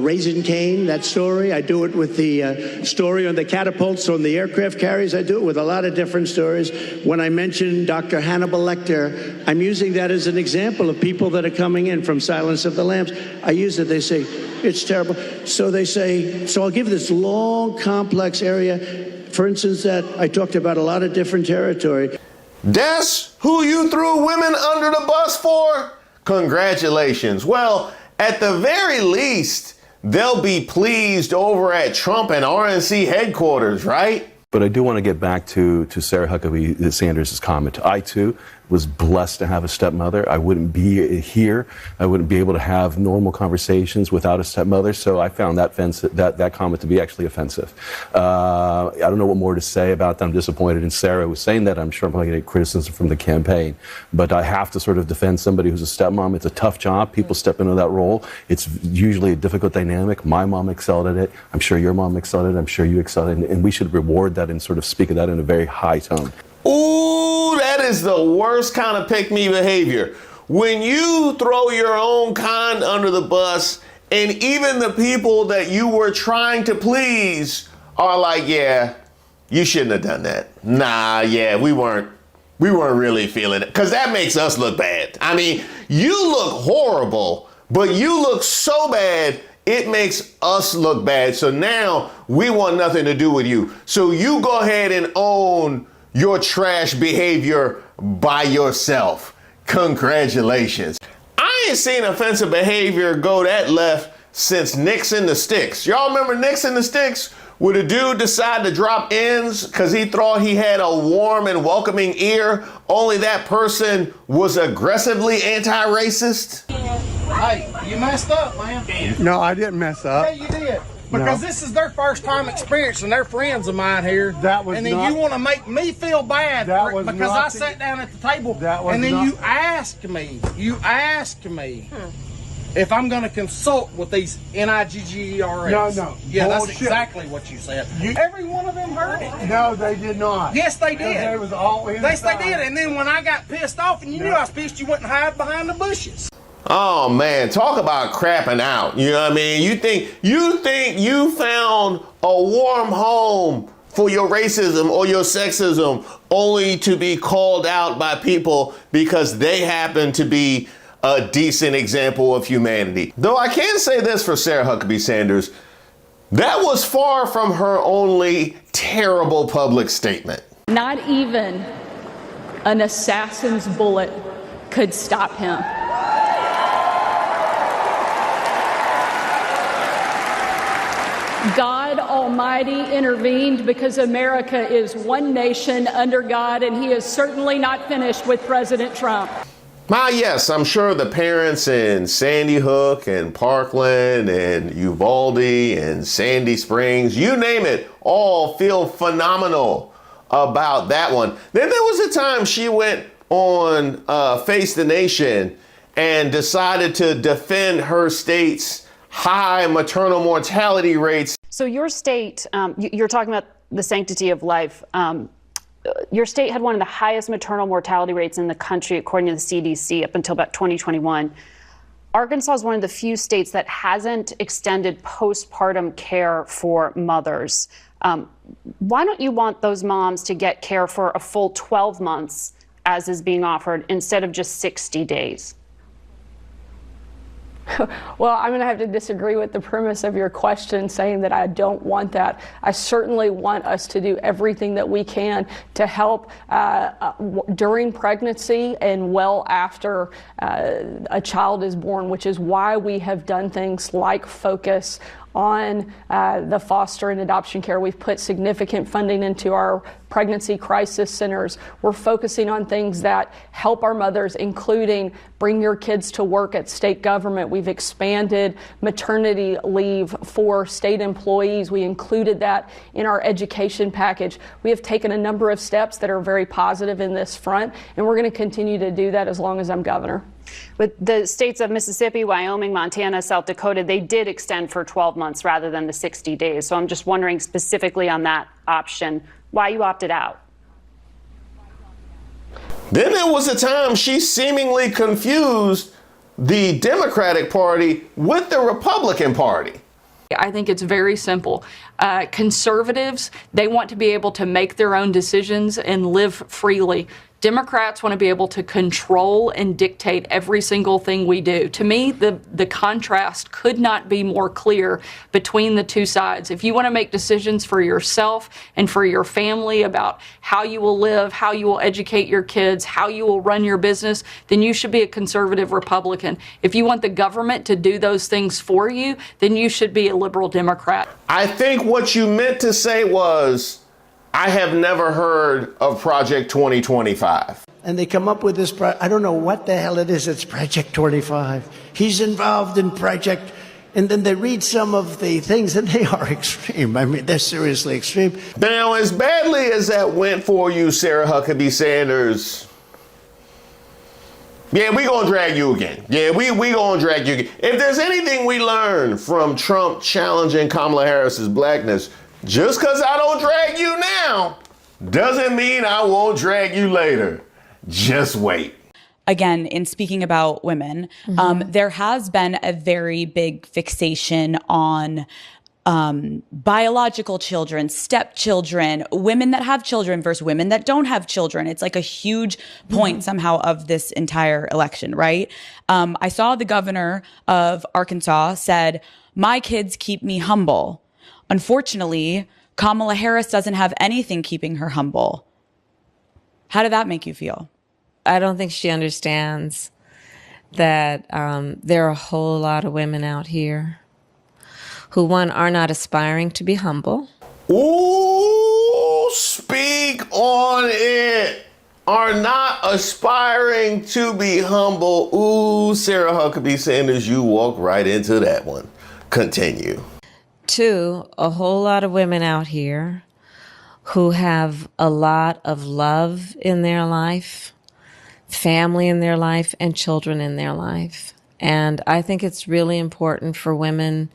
Raising Cane, that story. I do it with the story on the catapults on the aircraft carriers. I do it with a lot of different stories. When I mention Dr. Hannibal Lecter, I'm using that as an example of people that are coming in from Silence of the Lambs. I use it. They say, it's terrible. So they say, so I'll give this long, complex area. For instance, that I talked about a lot of different territory. That's who you threw women under the bus for? Congratulations. Well, at the very least, they'll be pleased over at Trump and RNC headquarters, right? But I do want to get back to Sarah Huckabee Sanders' comment. I, too, was blessed to have a stepmother. I wouldn't be here. I wouldn't be able to have normal conversations without a stepmother. So I found that comment to be actually offensive. I don't know what more to say about that. I'm disappointed in Sarah who was saying that. I'm sure I'm probably going to get criticism from the campaign. But I have to sort of defend somebody who's a stepmom. It's a tough job. People step into that role. It's usually a difficult dynamic. My mom excelled at it. I'm sure your mom excelled at it. I'm sure you excelled at it. And we should reward that and sort of speak of that in a very high tone. Ooh, that is the worst kind of pick-me behavior. When you throw your own kind under the bus and even the people that you were trying to please are like, yeah, you shouldn't have done that. Nah, yeah, we weren't really feeling it. Because that makes us look bad. I mean, you look horrible, but you look so bad, it makes us look bad. So now we want nothing to do with you. So you go ahead and own your trash behavior by yourself. Congratulations. I ain't seen offensive behavior go that left since Nixon the Sticks. Y'all remember Nixon the Sticks? Where the dude decided to drop ends because he thought he had a warm and welcoming ear, only that person was aggressively anti-racist? Hey, you messed up, man. No, I didn't mess up. Yeah, you did. Because this is their first time experiencing. They're friends of mine here. And then you want to make me feel bad because I sat down at the table and then you asked me if I'm going to consult with these NIGGERs. No. Yeah, Bullshit. that's exactly what you said. Every one of them heard it. No, they did not. Yes, they did. They was all inside. Yes, they did. And then when I got pissed off and you knew I was pissed, you went and hide behind the bushes. Oh man, talk about crapping out. You know what I mean? You think you found a warm home for your racism or your sexism only to be called out by people because they happen to be a decent example of humanity. Though I can say this for Sarah Huckabee Sanders, that was far from her only terrible public statement. Not even an assassin's bullet could stop him. God Almighty intervened because America is one nation under God, and he is certainly not finished with President Trump. Yes, I'm sure the parents in Sandy Hook and Parkland and Uvalde and Sandy Springs, you name it, all feel phenomenal about that one. Then there was a time she went on Face the Nation and decided to defend her state's high maternal mortality rates. So your state, you're talking about the sanctity of life. Your state had one of the highest maternal mortality rates in the country, according to the CDC, up until about 2021. Arkansas is one of the few states that hasn't extended postpartum care for mothers. Why don't you want those moms to get care for a full 12 months, as is being offered, instead of just 60 days? Well, I'm going to have to disagree with the premise of your question, saying that I don't want that. I certainly want us to do everything that we can to help during pregnancy and well after a child is born, which is why we have done things like focus on the foster and adoption care. We've put significant funding into our pregnancy crisis centers. We're focusing on things that help our mothers, including bring your kids to work at state government. We've expanded maternity leave for state employees. We included that in our education package. We have taken a number of steps that are very positive in this front, and we're going to continue to do that as long as I'm governor. With the states of Mississippi, Wyoming, Montana, South Dakota, they did extend for 12 months rather than the 60 days. So I'm just wondering specifically on that option, why you opted out. Then there was a time she seemingly confused the Democratic Party with the Republican Party. I think it's very simple. Conservatives, they want to be able to make their own decisions and live freely. Democrats want to be able to control and dictate every single thing we do. To me, the contrast could not be more clear between the two sides. If you want to make decisions for yourself and for your family about how you will live, how you will educate your kids, how you will run your business, then you should be a conservative Republican. If you want the government to do those things for you, then you should be a liberal Democrat. I think what you meant to say was, I have never heard of Project 2025. And they come up with this, I don't know what the hell it is, it's Project 25. He's involved in Project, and then they read some of the things and they are extreme. I mean, they're seriously extreme. Now, as badly as that went for you, Sarah Huckabee Sanders, yeah, we gonna drag you again. Yeah, we gonna drag you again. If there's anything we learned from Trump challenging Kamala Harris's blackness, just because I don't drag you now doesn't mean I won't drag you later. Just wait. Again, in speaking about women, there has been a very big fixation on biological children, stepchildren, women that have children versus women that don't have children. It's like a huge point somehow of this entire election, right? I saw the governor of Arkansas said, "My kids keep me humble." Unfortunately, Kamala Harris doesn't have anything keeping her humble. How did that make you feel? I don't think she understands that there are a whole lot of women out here who, one, are not aspiring to be humble. Ooh, speak on it. Are not aspiring to be humble. Ooh, Sarah Huckabee Sanders, you walk right into that one. Continue. Two, a whole lot of women out here who have a lot of love in their life, family in their life, and children in their life. And I think it's really important for women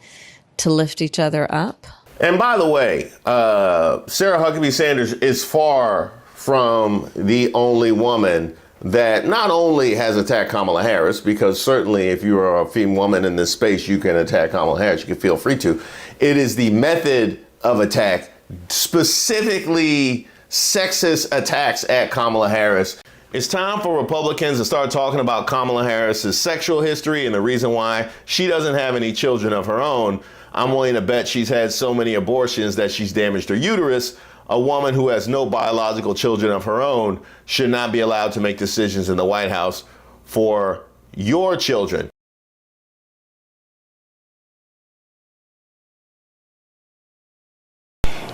to lift each other up. And by the way, Sarah Huckabee Sanders is far from the only woman that not only has attacked Kamala Harris, because certainly if you are a female woman in this space, you can attack Kamala Harris, you can feel free to. It is the method of attack, specifically sexist attacks at Kamala Harris. It's time for Republicans to start talking about Kamala Harris's sexual history and the reason why she doesn't have any children of her own. I'm willing to bet she's had so many abortions that she's damaged her uterus. A woman who has no biological children of her own should not be allowed to make decisions in the White House for your children.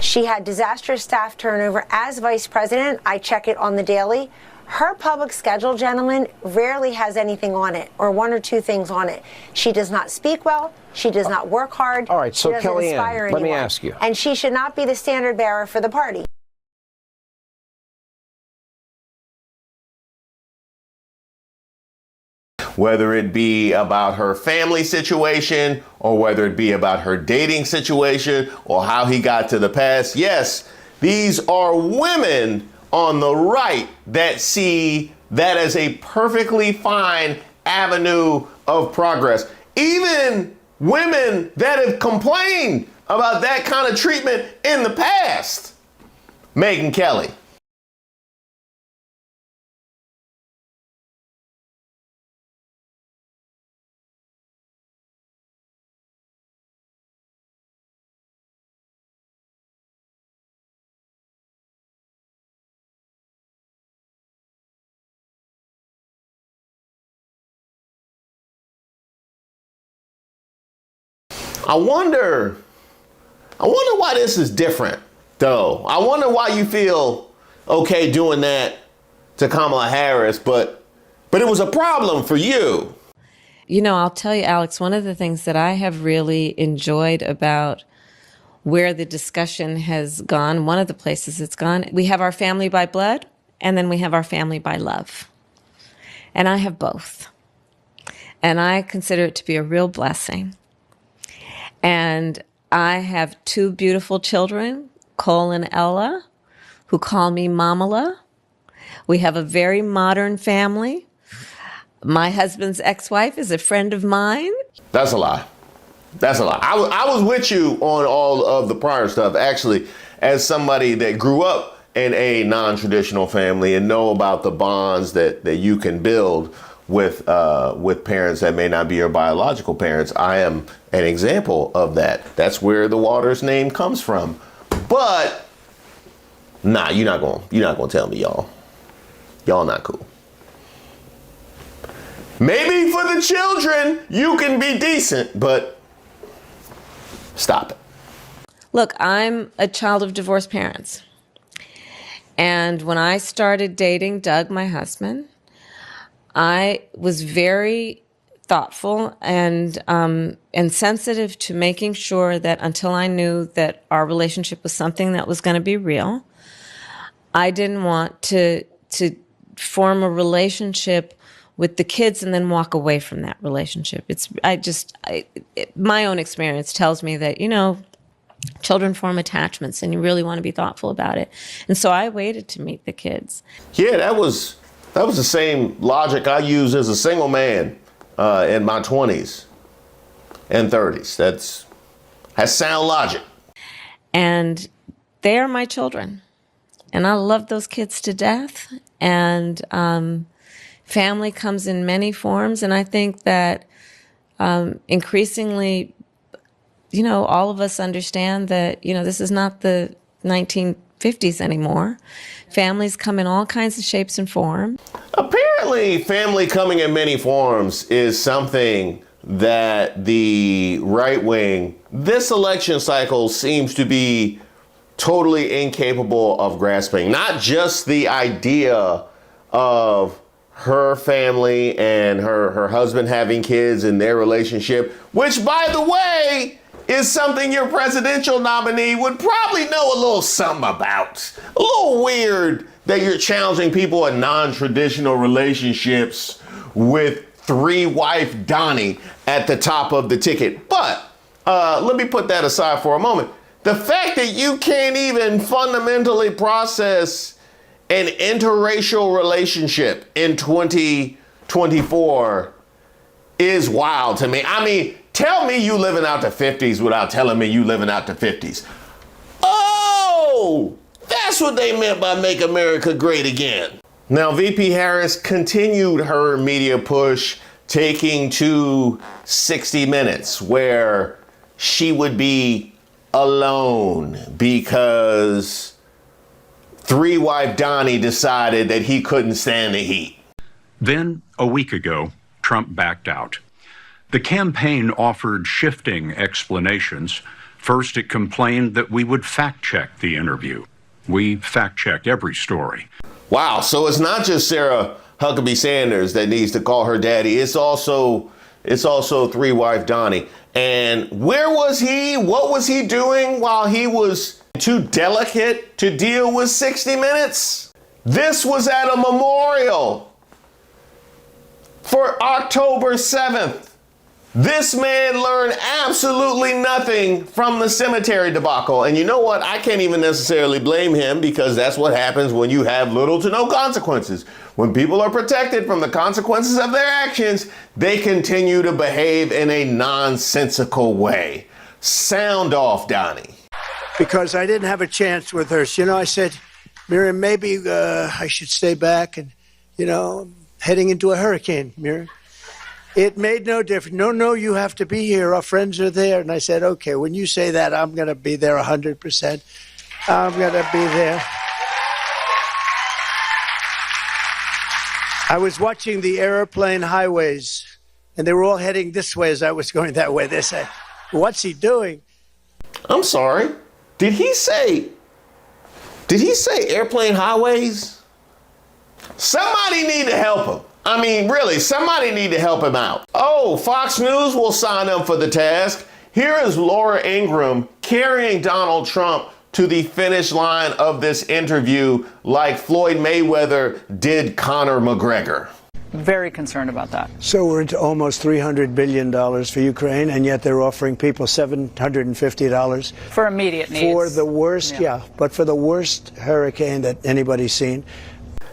She had disastrous staff turnover as vice president. I check it on the daily. Her public schedule, gentlemen, rarely has anything on it, or one or two things on it. She does not speak well. She does not work hard. All right, so she doesn't Kellyanne, inspire let me anyone. ask you. And she should not be the standard bearer for the party. Whether it be about her family situation or whether it be about her dating situation or how he got to the past. Yes, these are women on the right that see that as a perfectly fine avenue of progress. Even women that have complained about that kind of treatment in the past. Megyn Kelly. I wonder why this is different, though. I wonder why you feel okay doing that to Kamala Harris, but it was a problem for you. You know, I'll tell you, Alex, one of the things that I have really enjoyed about where the discussion has gone, one of the places it's gone, we have our family by blood, and then we have our family by love. And I have both. And I consider it to be a real blessing. And I have two beautiful children, Cole and Ella, who call me Mamala. We have a very modern family. My husband's ex-wife is a friend of mine. That's a lie. That's a lie. I was with you on all of the prior stuff, actually, as somebody that grew up in a non-traditional family and know about the bonds that you can build with parents that may not be your biological parents. I am an example of that. That's where the Waters name comes from. But nah, you're not gonna tell me y'all not cool. Maybe for the children you can be decent, but stop it. Look, I'm a child of divorced parents. And when I started dating Doug, my husband, I was very thoughtful and sensitive to making sure that until I knew that our relationship was something that was going to be real, I didn't want to form a relationship with the kids and then walk away from that relationship. My own experience tells me that, you know, children form attachments and you really want to be thoughtful about it. And so I waited to meet the kids. Yeah, that was the same logic I used as a single man in my 20s and 30s. That's sound logic. And they are my children. And I love those kids to death. And family comes in many forms. And I think that increasingly, you know, all of us understand that, you know, this is not the 1950s anymore. Families come in all kinds of shapes and forms. Apparently, family coming in many forms is something that the right wing, this election cycle, seems to be totally incapable of grasping. Not just the idea of her family and her husband having kids and their relationship, which, by the way, is something your presidential nominee would probably know a little something about. A little weird that you're challenging people in non-traditional relationships with three-wife Donnie at the top of the ticket. But let me put that aside for a moment. The fact that you can't even fundamentally process an interracial relationship in 2024 is wild to me. I mean, tell me you living out the 50s without telling me you living out the 50s. Oh, that's what they meant by Make America Great Again. Now, VP Harris continued her media push, taking to 60 Minutes, where she would be alone because three-wife Donnie decided that he couldn't stand the heat. Then, a week ago, Trump backed out. The campaign offered shifting explanations. First, it complained that we would fact-check the interview. We fact-check every story. Wow, so it's not just Sarah Huckabee Sanders that needs to call her daddy. It's also three-wife Donnie. And where was he? What was he doing while he was too delicate to deal with 60 Minutes? This was at a memorial for October 7th. This man learned absolutely nothing from the cemetery debacle. And you know what? I can't even necessarily blame him, because that's what happens when you have little to no consequences. When people are protected from the consequences of their actions, they continue to behave in a nonsensical way. Sound off, Donnie. Because I didn't have a chance with her. You know, I said, Miriam, maybe I should stay back and, heading into a hurricane, Miriam. It made no difference. No, you have to be here. Our friends are there. And I said, okay, when you say that, I'm going to be there 100%. I'm going to be there. I was watching the airplane highways, and they were all heading this way as I was going that way. They said, what's he doing? I'm sorry. Did he say airplane highways? Somebody need to help him. I mean, really, somebody need to help him out. Oh, Fox News will sign him for the task. Here is Laura Ingraham carrying Donald Trump to the finish line of this interview like Floyd Mayweather did Conor McGregor. Very concerned about that. So we're into almost $300 billion for Ukraine, and yet they're offering people $750 for immediate needs. For the worst, but for the worst hurricane that anybody's seen.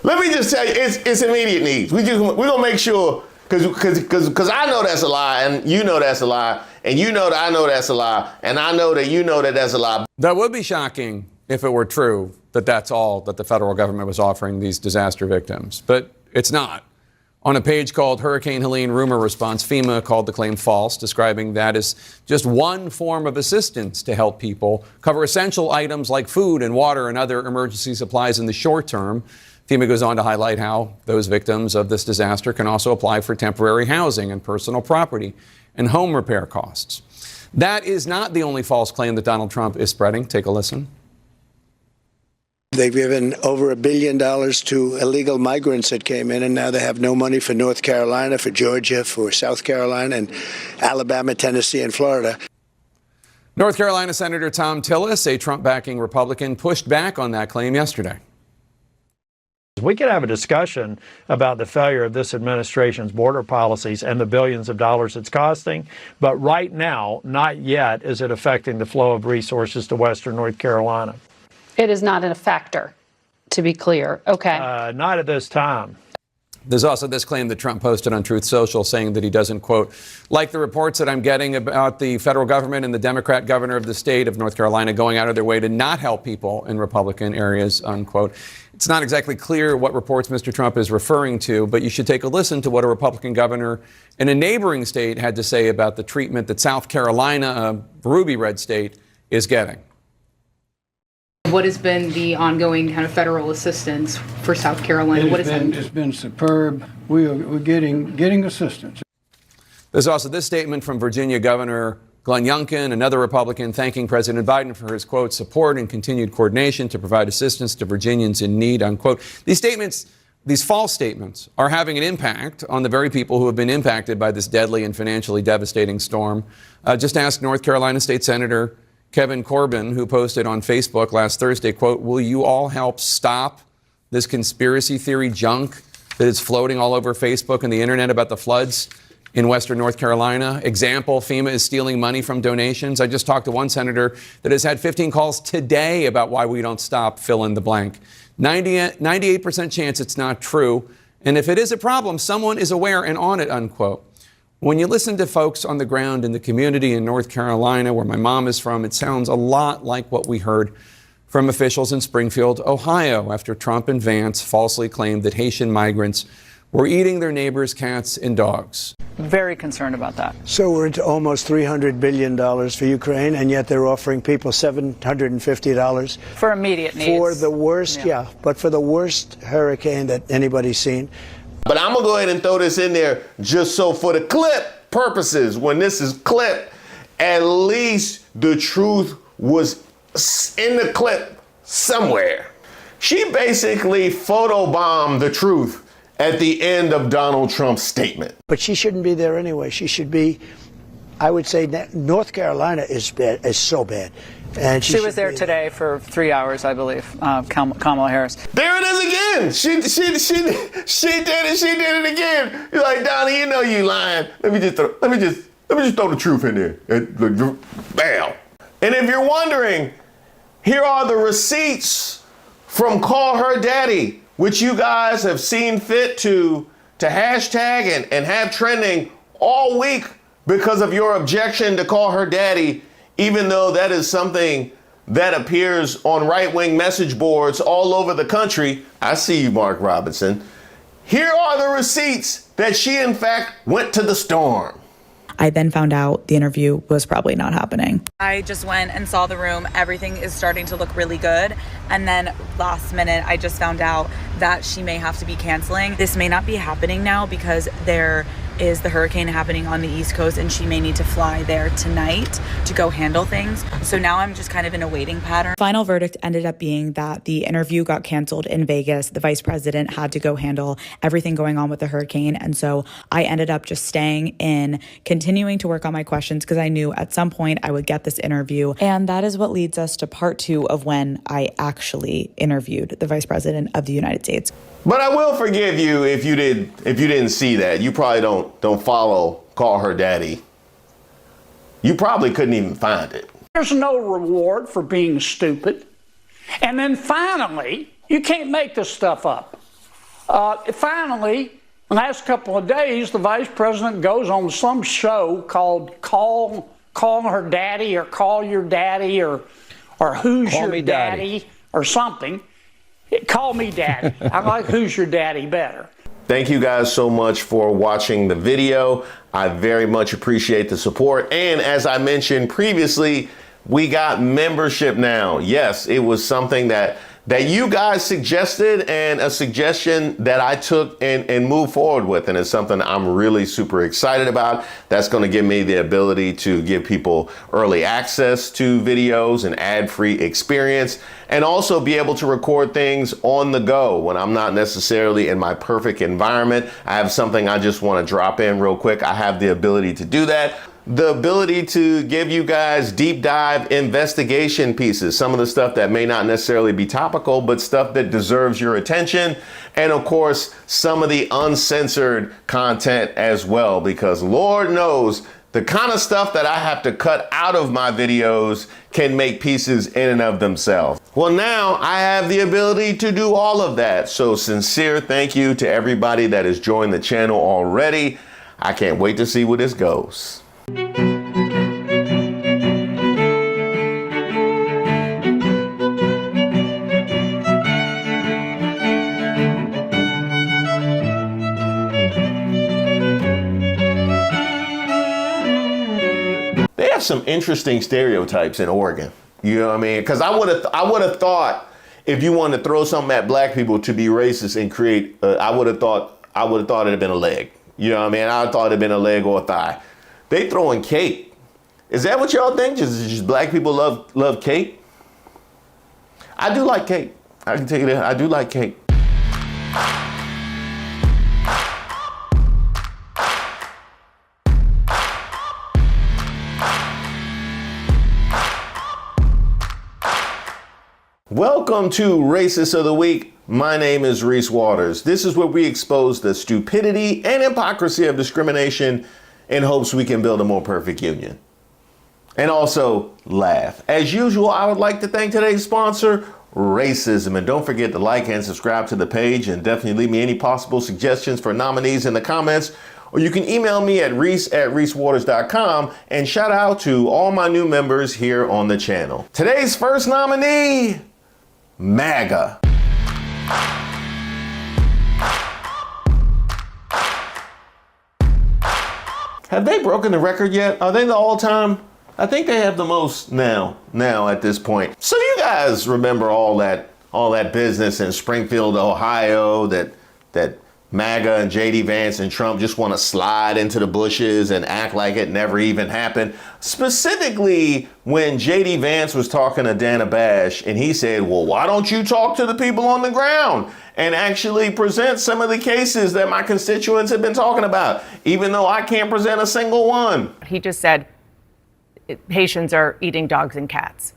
Let me just tell you, it's immediate needs. We're gonna make sure, because I know that's a lie, and you know that's a lie, and you know that I know that's a lie, and I know that you know that that's a lie. That would be shocking if it were true that that's all that the federal government was offering these disaster victims, but it's not. On a page called Hurricane Helene Rumor Response, FEMA called the claim false, describing that as just one form of assistance to help people cover essential items like food and water and other emergency supplies in the short term. FEMA goes on to highlight how those victims of this disaster can also apply for temporary housing and personal property and home repair costs. That is not the only false claim that Donald Trump is spreading. Take a listen. They've given over $1 billion to illegal migrants that came in, and now they have no money for North Carolina, for Georgia, for South Carolina, and Alabama, Tennessee, and Florida. North Carolina Senator Tom Tillis, a Trump-backing Republican, pushed back on that claim yesterday. We could have a discussion about the failure of this administration's border policies and the billions of dollars it's costing, but right now, not yet is it affecting the flow of resources to Western North Carolina. It is not a factor, to be clear. Okay. Not at this time. There's also this claim that Trump posted on Truth Social saying that he doesn't, quote, like the reports that I'm getting about the federal government and the Democrat governor of the state of North Carolina going out of their way to not help people in Republican areas, unquote. It's not exactly clear what reports Mr. Trump is referring to, but you should take a listen to what a Republican governor in a neighboring state had to say about the treatment that South Carolina, a ruby red state, is getting. What has been the ongoing kind of federal assistance for South Carolina? It's been superb. We're getting assistance. There's also this statement from Virginia Governor Glenn Youngkin, another Republican, thanking President Biden for his, quote, support and continued coordination to provide assistance to Virginians in need, unquote. These statements these false statements are having an impact on the very people who have been impacted by this deadly and financially devastating storm. Just ask North Carolina State Senator Kevin Corbin, who posted on Facebook last Thursday, quote, "Will you all help stop this conspiracy theory junk that is floating all over Facebook and the internet about the floods in Western North Carolina? Example, FEMA is stealing money from donations." I just talked to one senator that has had 15 calls today about why we don't stop fill in the blank. 98% chance it's not true. And if it is a problem, someone is aware and on it, unquote. When you listen to folks on the ground in the community in North Carolina, where my mom is from, it sounds a lot like what we heard from officials in Springfield, Ohio, after Trump and Vance falsely claimed that Haitian migrants were eating their neighbors' cats and dogs. Very concerned about that. So we're into almost $300 billion for Ukraine, and yet they're offering people $750 for immediate needs. For the worst, but for the worst hurricane that anybody's seen. But I'm going to go ahead and throw this in there just so for the clip purposes, when this is clipped, at least the truth was in the clip somewhere. She basically photobombed the truth at the end of Donald Trump's statement. But she shouldn't be there anyway. She should be, I would say, North Carolina is bad, is so bad. And she was there today for 3 hours, I believe, Kamala Harris. There it is again. She did it. She did it again. You're like, Donnie, you know you lying. Let me just throw the truth in there. Bam. And if you're wondering, here are the receipts from Call Her Daddy, which you guys have seen fit to hashtag and have trending all week because of your objection to Call Her Daddy, even though that is something that appears on right-wing message boards all over the country. I see you, Mark Robinson. Here are the receipts that she, in fact, went to the storm. I then found out the interview was probably not happening. I just went and saw the room. Everything is starting to look really good. And then last minute, I just found out that she may have to be canceling. This may not be happening now because there is the hurricane happening on the East Coast and she may need to fly there tonight to go handle things. So now I'm just kind of in a waiting pattern. Final verdict ended up being that the interview got canceled in Vegas. The vice president had to go handle everything going on with the hurricane. And so I ended up just staying in, continuing to work on my questions because I knew at some point I would get this interview. And that is what leads us to part 2 of when I actually interviewed the vice president of the United States. But I will forgive you if you didn't see that. You probably don't follow Call Her Daddy. You probably couldn't even find it. There's no reward for being stupid. And then finally, you can't make this stuff up. Finally, the last couple of days, the vice president goes on some show called Call Her Daddy or Call Your Daddy or Who's Call Your Daddy or something. Call me Daddy. I like Who's Your Daddy better. Thank you guys so much for watching the video. I very much appreciate the support. And as I mentioned previously, we got membership now. Yes, it was something that you guys suggested and a suggestion that I took and moved forward with. And it's something I'm really super excited about. That's going to give me the ability to give people early access to videos and ad-free experience, and also be able to record things on the go when I'm not necessarily in my perfect environment. I have something I just want to drop in real quick. I have the ability to do that. The ability to give you guys deep dive investigation pieces, some of the stuff that may not necessarily be topical, but stuff that deserves your attention. And of course, some of the uncensored content as well, because Lord knows the kind of stuff that I have to cut out of my videos can make pieces in and of themselves. Well, now I have the ability to do all of that. So sincere thank you to everybody that has joined the channel already. I can't wait to see where this goes. They have some interesting stereotypes in Oregon. You know what I mean? Because I would have thought if you wanted to throw something at black people to be racist and create, I would have thought it'd have been a leg. You know what I mean? I thought it'd been a leg or a thigh. They throwing cake. Is that what y'all think? Just black people love cake? I do like cake. I can tell you that. I do like cake. Welcome to Racist of the Week. My name is Reese Waters. This is where we expose the stupidity and hypocrisy of discrimination in hopes we can build a more perfect union. And also laugh. As usual, I would like to thank today's sponsor, Racism. And don't forget to like and subscribe to the page, and definitely leave me any possible suggestions for nominees in the comments. Or you can email me at reese@reesewaters.com, and shout out to all my new members here on the channel. Today's first nominee, MAGA. Have they broken the record yet? Are they the all-time? I think they have the most now at this point. So you guys remember all that business in Springfield, Ohio, that MAGA and JD Vance and Trump just want to slide into the bushes and act like it never even happened. Specifically, when JD Vance was talking to Dana Bash and he said, well, why don't you talk to the people on the ground and actually present some of the cases that my constituents have been talking about, even though I can't present a single one. He just said Haitians are eating dogs and cats.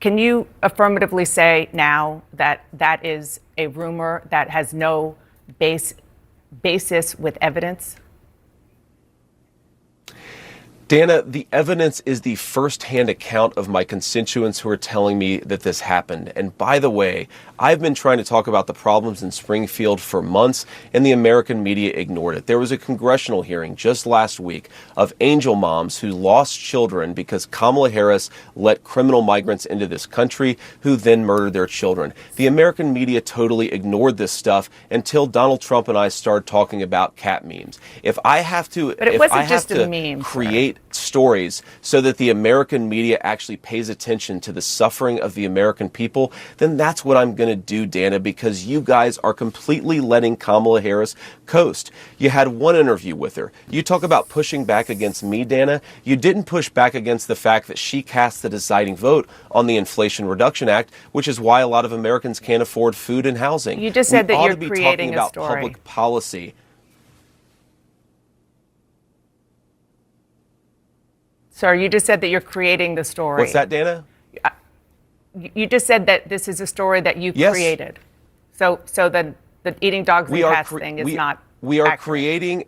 Can you affirmatively say now that that is a rumor that has no basis with evidence? Dana, the evidence is the first-hand account of my constituents who are telling me that this happened. And by the way, I've been trying to talk about the problems in Springfield for months, and the American media ignored it. There was a congressional hearing just last week of angel moms who lost children because Kamala Harris let criminal migrants into this country who then murdered their children. The American media totally ignored this stuff until Donald Trump and I started talking about cat memes. If I have to, but it wasn't just a meme, create stories so that the American media actually pays attention to the suffering of the American people, then that's what I'm going to do, Dana, because you guys are completely letting Kamala Harris coast. You had one interview with her. You talk about pushing back against me, Dana. You didn't push back against the fact that she cast the deciding vote on the Inflation Reduction Act, which is why a lot of Americans can't afford food and housing. You just said that you're creating a story. Public policy. Sir, you just said that you're creating the story. What's that, Dana? You just said that this is a story that you created. So the eating dogs and cats thing is not accurate.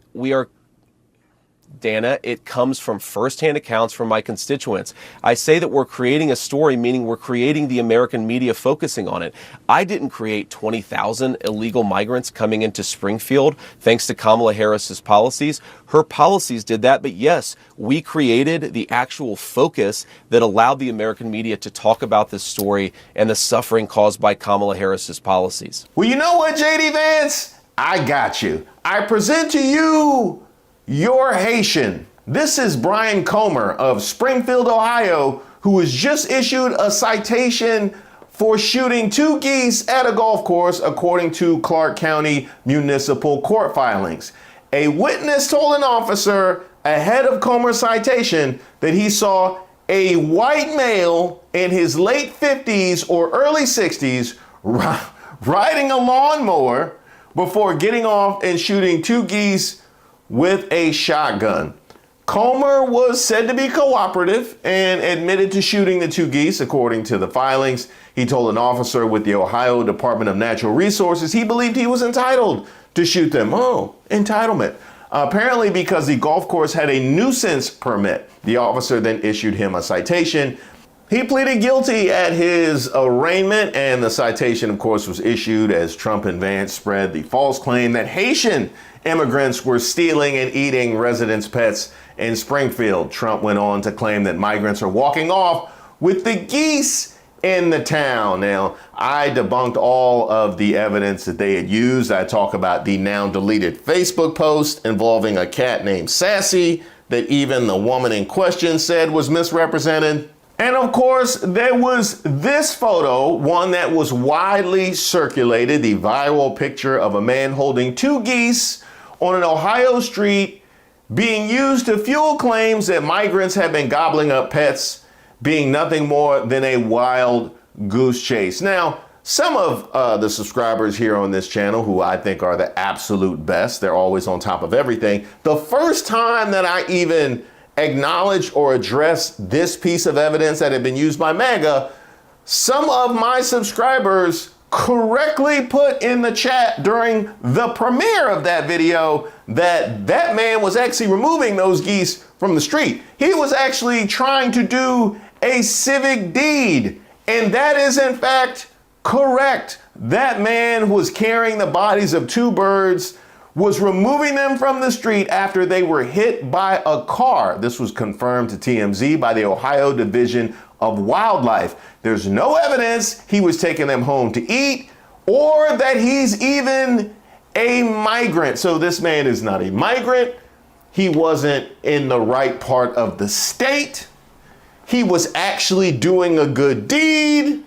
Dana, it comes from firsthand accounts from my constituents. I say that we're creating a story, meaning we're creating the American media focusing on it. I didn't create 20,000 illegal migrants coming into Springfield thanks to Kamala Harris's policies. Her policies did that, but yes, we created the actual focus that allowed the American media to talk about this story and the suffering caused by Kamala Harris's policies. Well, you know what, JD Vance? I got you. I present to you your Haitian. This is Brian Comer of Springfield, Ohio, who was just issued a citation for shooting 2 geese at a golf course, according to Clark County Municipal Court filings. A witness told an officer ahead of Comer's citation that he saw a white male in his late 50s or early 60s riding a lawnmower before getting off and shooting 2 geese with a shotgun. Comer was said to be cooperative and admitted to shooting the 2 geese, according to the filings. He told an officer with the Ohio Department of Natural Resources he believed he was entitled to shoot them. Oh, entitlement. Apparently because the golf course had a nuisance permit. The officer then issued him a citation. He pleaded guilty at his arraignment, and the citation, of course, was issued as Trump and Vance spread the false claim that Haitian immigrants were stealing and eating residents' pets in Springfield. Trump went on to claim that migrants are walking off with the geese in the town. Now, I debunked all of the evidence that they had used. I talk about the now deleted Facebook post involving a cat named Sassy that even the woman in question said was misrepresented. And of course, there was this photo, one that was widely circulated, the viral picture of a man holding 2 geese on an Ohio street being used to fuel claims that migrants have been gobbling up pets, being nothing more than a wild goose chase. Now, some of the subscribers here on this channel, who I think are the absolute best, they're always on top of everything. The first time that I even acknowledged or addressed this piece of evidence that had been used by MAGA, some of my subscribers correctly put in the chat during the premiere of that video that that man was actually removing those geese from the street. He was actually trying to do a civic deed. And that is in fact correct. That man who was carrying the bodies of two birds was removing them from the street after they were hit by a car. This was confirmed to TMZ by the Ohio Division of Wildlife. There's no evidence he was taking them home to eat or that he's even a migrant. So this man is not a migrant. He wasn't in the right part of the state. He was actually doing a good deed.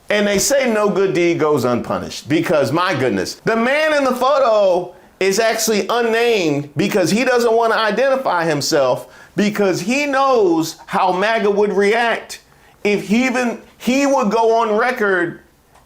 And they say no good deed goes unpunished because, my goodness, the man in the photo is actually unnamed because he doesn't want to identify himself because he knows how MAGA would react if he would go on record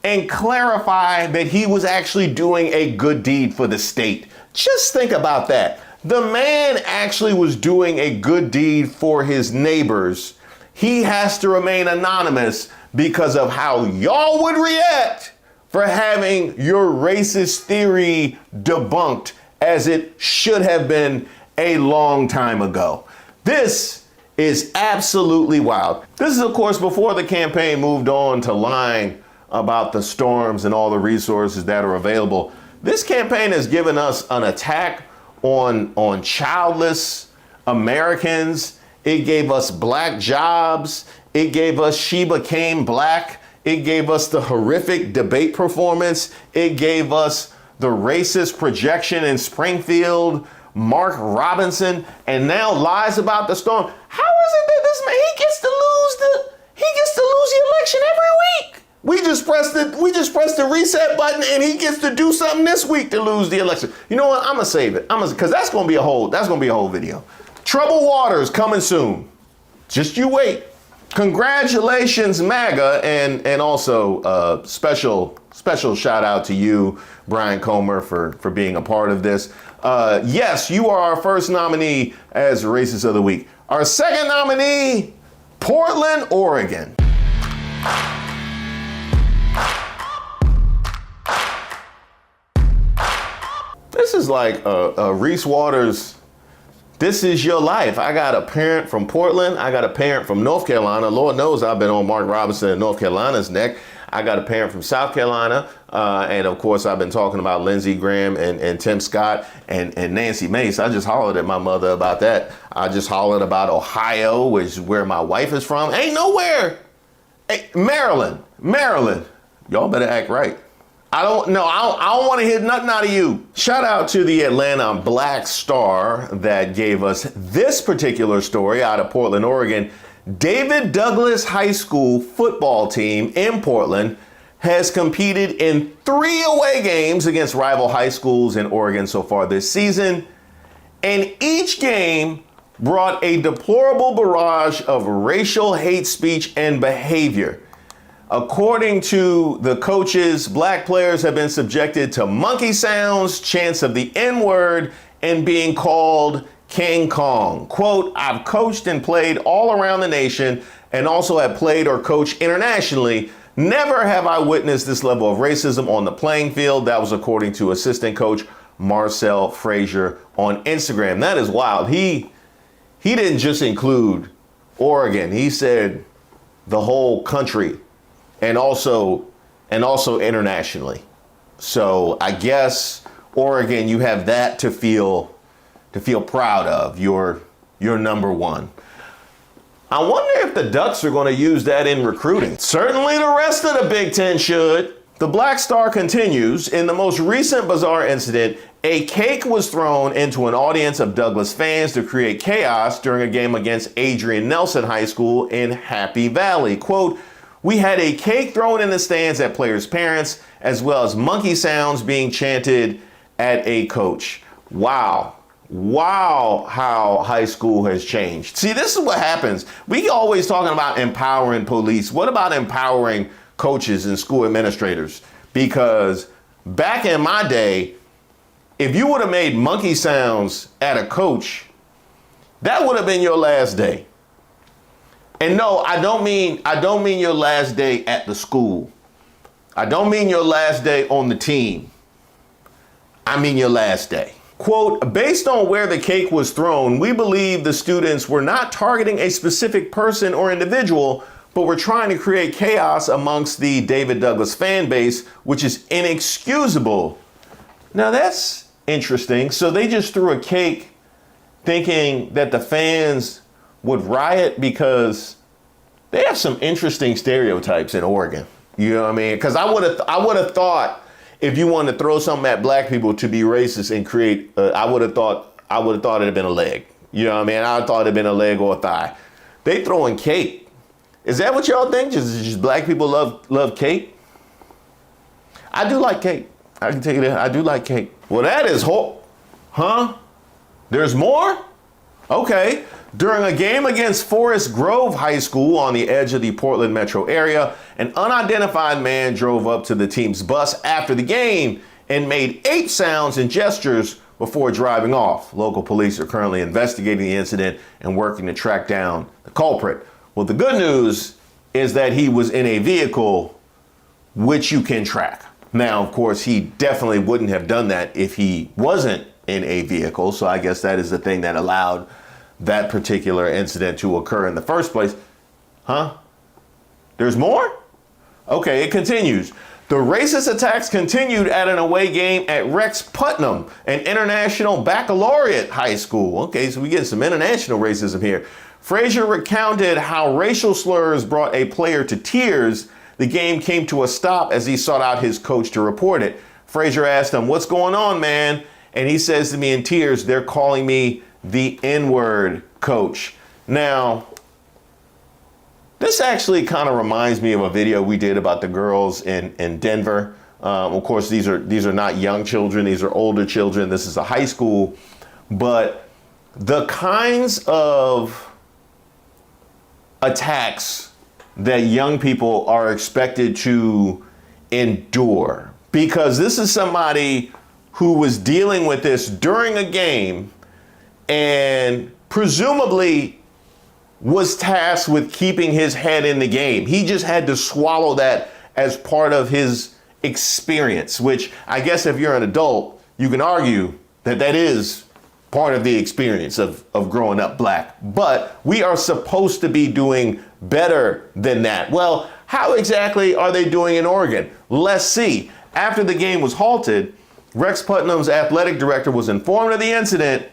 and clarify that he was actually doing a good deed for the state. Just think about that. The man actually was doing a good deed for his neighbors. He has to remain anonymous because of how y'all would react for having your racist theory debunked as it should have been a long time ago. This is absolutely wild. This is, of course, before the campaign moved on to lying about the storms and all the resources that are available. This campaign has given us an attack on childless Americans. It gave us black jobs. It gave us She Became Black. It gave us the horrific debate performance. It gave us the racist projection in Springfield, Mark Robinson, and now lies about the storm. How is it that this man, he gets to lose the election every week? We just pressed the reset button and he gets to do something this week to lose the election. You know what? I'm gonna save it. Cause that's gonna be a whole video. Troubled waters coming soon. Just you wait. Congratulations, MAGA, and also special shout out to you, Brian Comer, for being a part of this. Yes, you are our first nominee as Racist of the Week. Our second nominee, Portland, Oregon. This is like a Reese Waters. This is your life. I got a parent from Portland. I got a parent from North Carolina. Lord knows I've been on Mark Robinson and North Carolina's neck. I got a parent from South Carolina. And of course, I've been talking about Lindsey Graham and Tim Scott and Nancy Mace. I just hollered at my mother about that. I just hollered about Ohio, which is where my wife is from. Ain't nowhere. Hey, Maryland. Y'all better act right. I don't want to hear nothing out of you. Shout out to the Atlanta Black Star that gave us this particular story out of Portland, Oregon. David Douglas High School football team in Portland has competed in 3 away games against rival high schools in Oregon so far this season. And each game brought a deplorable barrage of racial hate speech and behavior. According to the coaches, black players have been subjected to monkey sounds, chants of the N-word, and being called King Kong. Quote, I've coached and played all around the nation and also have played or coached internationally. Never have I witnessed this level of racism on the playing field. That was according to assistant coach Marcel Frazier on Instagram. That is wild. He didn't just include Oregon. He said the whole country. And also internationally. So I guess Oregon, you have that to feel proud of. You're number one. I wonder if the Ducks are going to use that in recruiting. Certainly the rest of the Big Ten should. The Black Star continues. In the most recent bizarre incident, a cake was thrown into an audience of Douglas fans to create chaos during a game against Adrian Nelson High School in Happy Valley. Quote, we had a cake thrown in the stands at players' parents, as well as monkey sounds being chanted at a coach. Wow, how high school has changed. See, this is what happens. We always talking about empowering police. What about empowering coaches and school administrators? Because back in my day, if you would have made monkey sounds at a coach, that would have been your last day. And no, I don't mean your last day at the school. I don't mean your last day on the team. I mean your last day. Quote, based on where the cake was thrown, we believe the students were not targeting a specific person or individual, but were trying to create chaos amongst the David Douglas fan base, which is inexcusable. Now that's interesting. So they just threw a cake thinking that the fans would riot because they have some interesting stereotypes in Oregon. You know what I mean? Because I would have thought if you wanted to throw something at black people to be racist and create, I would have thought it'd have been a leg. You know what I mean? I thought it'd been a leg or a thigh. They throwing cake. Is that what y'all think? Just black people love cake? I do like cake. I can tell you that. I do like cake. Well, that is huh? There's more? Okay. During a game against Forest Grove High School on the edge of the Portland metro area, an unidentified man drove up to the team's bus after the game and made 8 sounds and gestures before driving off. Local police are currently investigating the incident and working to track down the culprit. Well, the good news is that he was in a vehicle which you can track. Now, of course, he definitely wouldn't have done that if he wasn't in a vehicle. So I guess that is the thing that allowed that particular incident to occur in the first place. Huh? There's more? Okay, it continues. The racist attacks continued at an away game at Rex Putnam, an international baccalaureate high school. Okay, so we get some international racism here. Frazier recounted how racial slurs brought a player to tears. The game came to a stop as he sought out his coach to report it. Frazier asked him, "What's going on, man?" And he says to me in tears, "They're calling me the N-word, coach." Now, this actually kind of reminds me of a video we did about the girls in Denver. Of course, these are not young children. These are older children. This is a high school. But the kinds of attacks that young people are expected to endure, because this is somebody who was dealing with this during a game and presumably was tasked with keeping his head in the game. He just had to swallow that as part of his experience, which I guess if you're an adult, you can argue that that is part of the experience of growing up black. But we are supposed to be doing better than that. Well, how exactly are they doing in Oregon? Let's see. After the game was halted, Rex Putnam's athletic director was informed of the incident,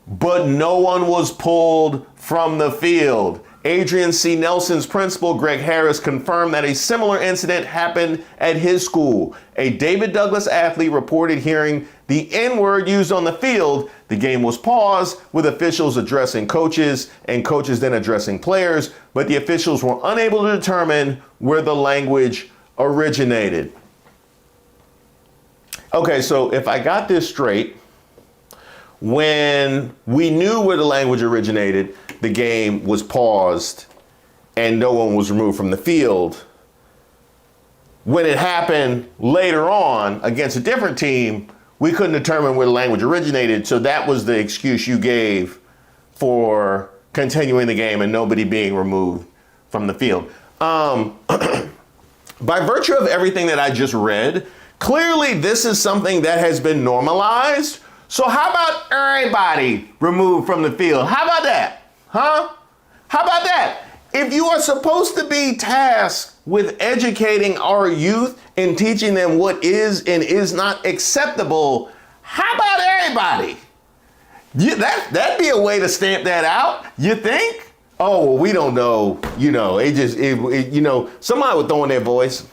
but no one was pulled from the field. Adrian C. Nelson's principal, Greg Harris, confirmed that a similar incident happened at his school. A David Douglas athlete reported hearing the N-word used on the field. The game was paused, with officials addressing coaches and coaches then addressing players, but the officials were unable to determine where the language originated. Okay, so if I got this straight, when we knew where the language originated, the game was paused and no one was removed from the field. When it happened later on against a different team, we couldn't determine where the language originated. So that was the excuse you gave for continuing the game and nobody being removed from the field. By virtue of everything that I just read, clearly this is something that has been normalized. So how about everybody removed from the field? How about that? Huh? How about that? If you are supposed to be tasked with educating our youth and teaching them what is and is not acceptable, how about everybody? That'd be a way to stamp that out, you think? Oh, well, we don't know. You know, somebody would throw in their voice.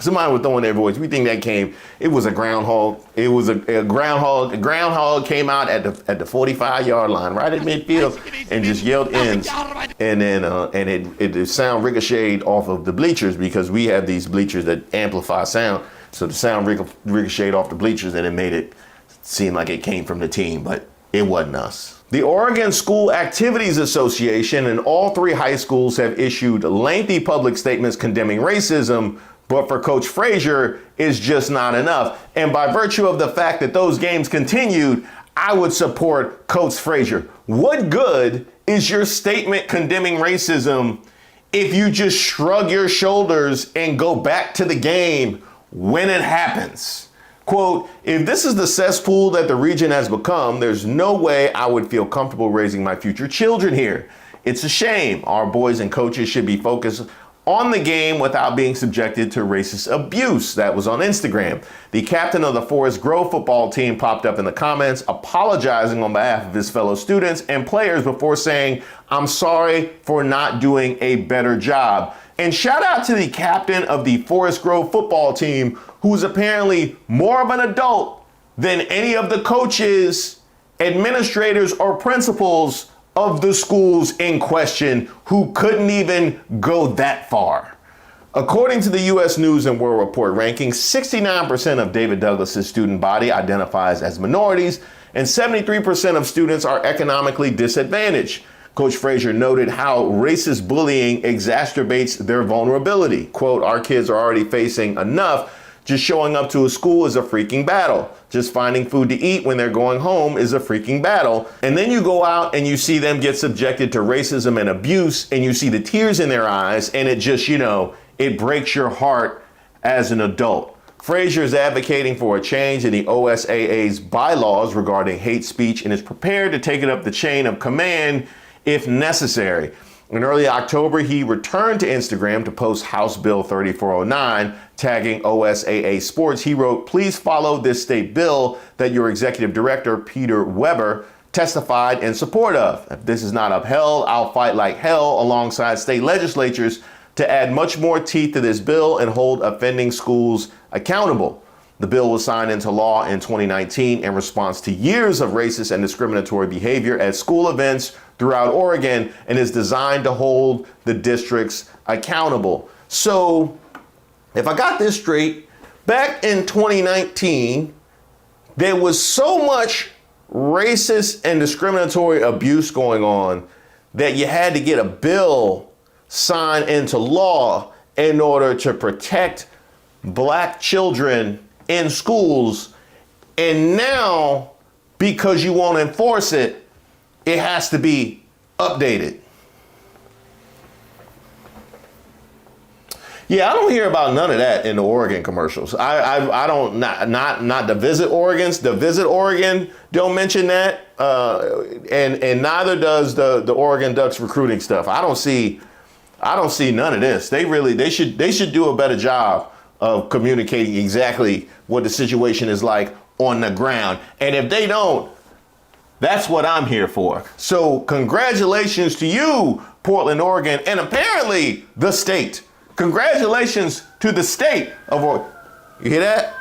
We think that came. It was a groundhog. It was a groundhog. A groundhog came out at the 45-yard line, right at midfield, and just yelled ends. And then the sound ricocheted off of the bleachers, because we have these bleachers that amplify sound. So the sound ricocheted off the bleachers, and it made it seem like it came from the team, but it wasn't us. The Oregon School Activities Association and all 3 high schools have issued lengthy public statements condemning racism. But for Coach Frazier, it's just not enough. And by virtue of the fact that those games continued, I would support Coach Frazier. What good is your statement condemning racism if you just shrug your shoulders and go back to the game when it happens. Quote, if this is the cesspool that the region has become, there's no way I would feel comfortable raising my future children here. It's a shame. Our boys and coaches should be focused on the game without being subjected to racist abuse. That was on Instagram. The captain of the Forest Grove football team popped up in the comments, apologizing on behalf of his fellow students and players before saying, I'm sorry for not doing a better job. And shout out to the captain of the Forest Grove football team, who's apparently more of an adult than any of the coaches, administrators, or principals of the schools in question, who couldn't even go that far. According to the U.S. News and World Report rankings, 69% of David Douglas's student body identifies as minorities, and 73% of students are economically disadvantaged. Coach Frazier noted how racist bullying exacerbates their vulnerability. Quote, our kids are already facing enough. Just showing up to a school is a freaking battle. Just finding food to eat when they're going home is a freaking battle. And then you go out and you see them get subjected to racism and abuse, and you see the tears in their eyes, and it just, it breaks your heart as an adult. Frazier is advocating for a change in the OSAA's bylaws regarding hate speech and is prepared to take it up the chain of command if necessary. In early October, he returned to Instagram to post House Bill 3409, tagging OSAA Sports. He wrote, please follow this state bill that your executive director, Peter Weber, testified in support of. If this is not upheld, I'll fight like hell alongside state legislatures to add much more teeth to this bill and hold offending schools accountable. The bill was signed into law in 2019 in response to years of racist and discriminatory behavior at school events throughout Oregon and is designed to hold the districts accountable. So if I got this straight, back in 2019, there was so much racist and discriminatory abuse going on that you had to get a bill signed into law in order to protect black children in schools. And now, because you won't enforce it, it has to be updated. Yeah, I don't hear about none of that in the Oregon commercials. I don't, not the Visit Oregons. The Visit Oregon don't mention that, and neither does the Oregon Ducks recruiting stuff. I don't see none of this. They should do a better job of communicating exactly what the situation is like on the ground. And if they don't, that's what I'm here for. So congratulations to you, Portland, Oregon, and apparently the state. Congratulations to the state of Oregon. You hear that?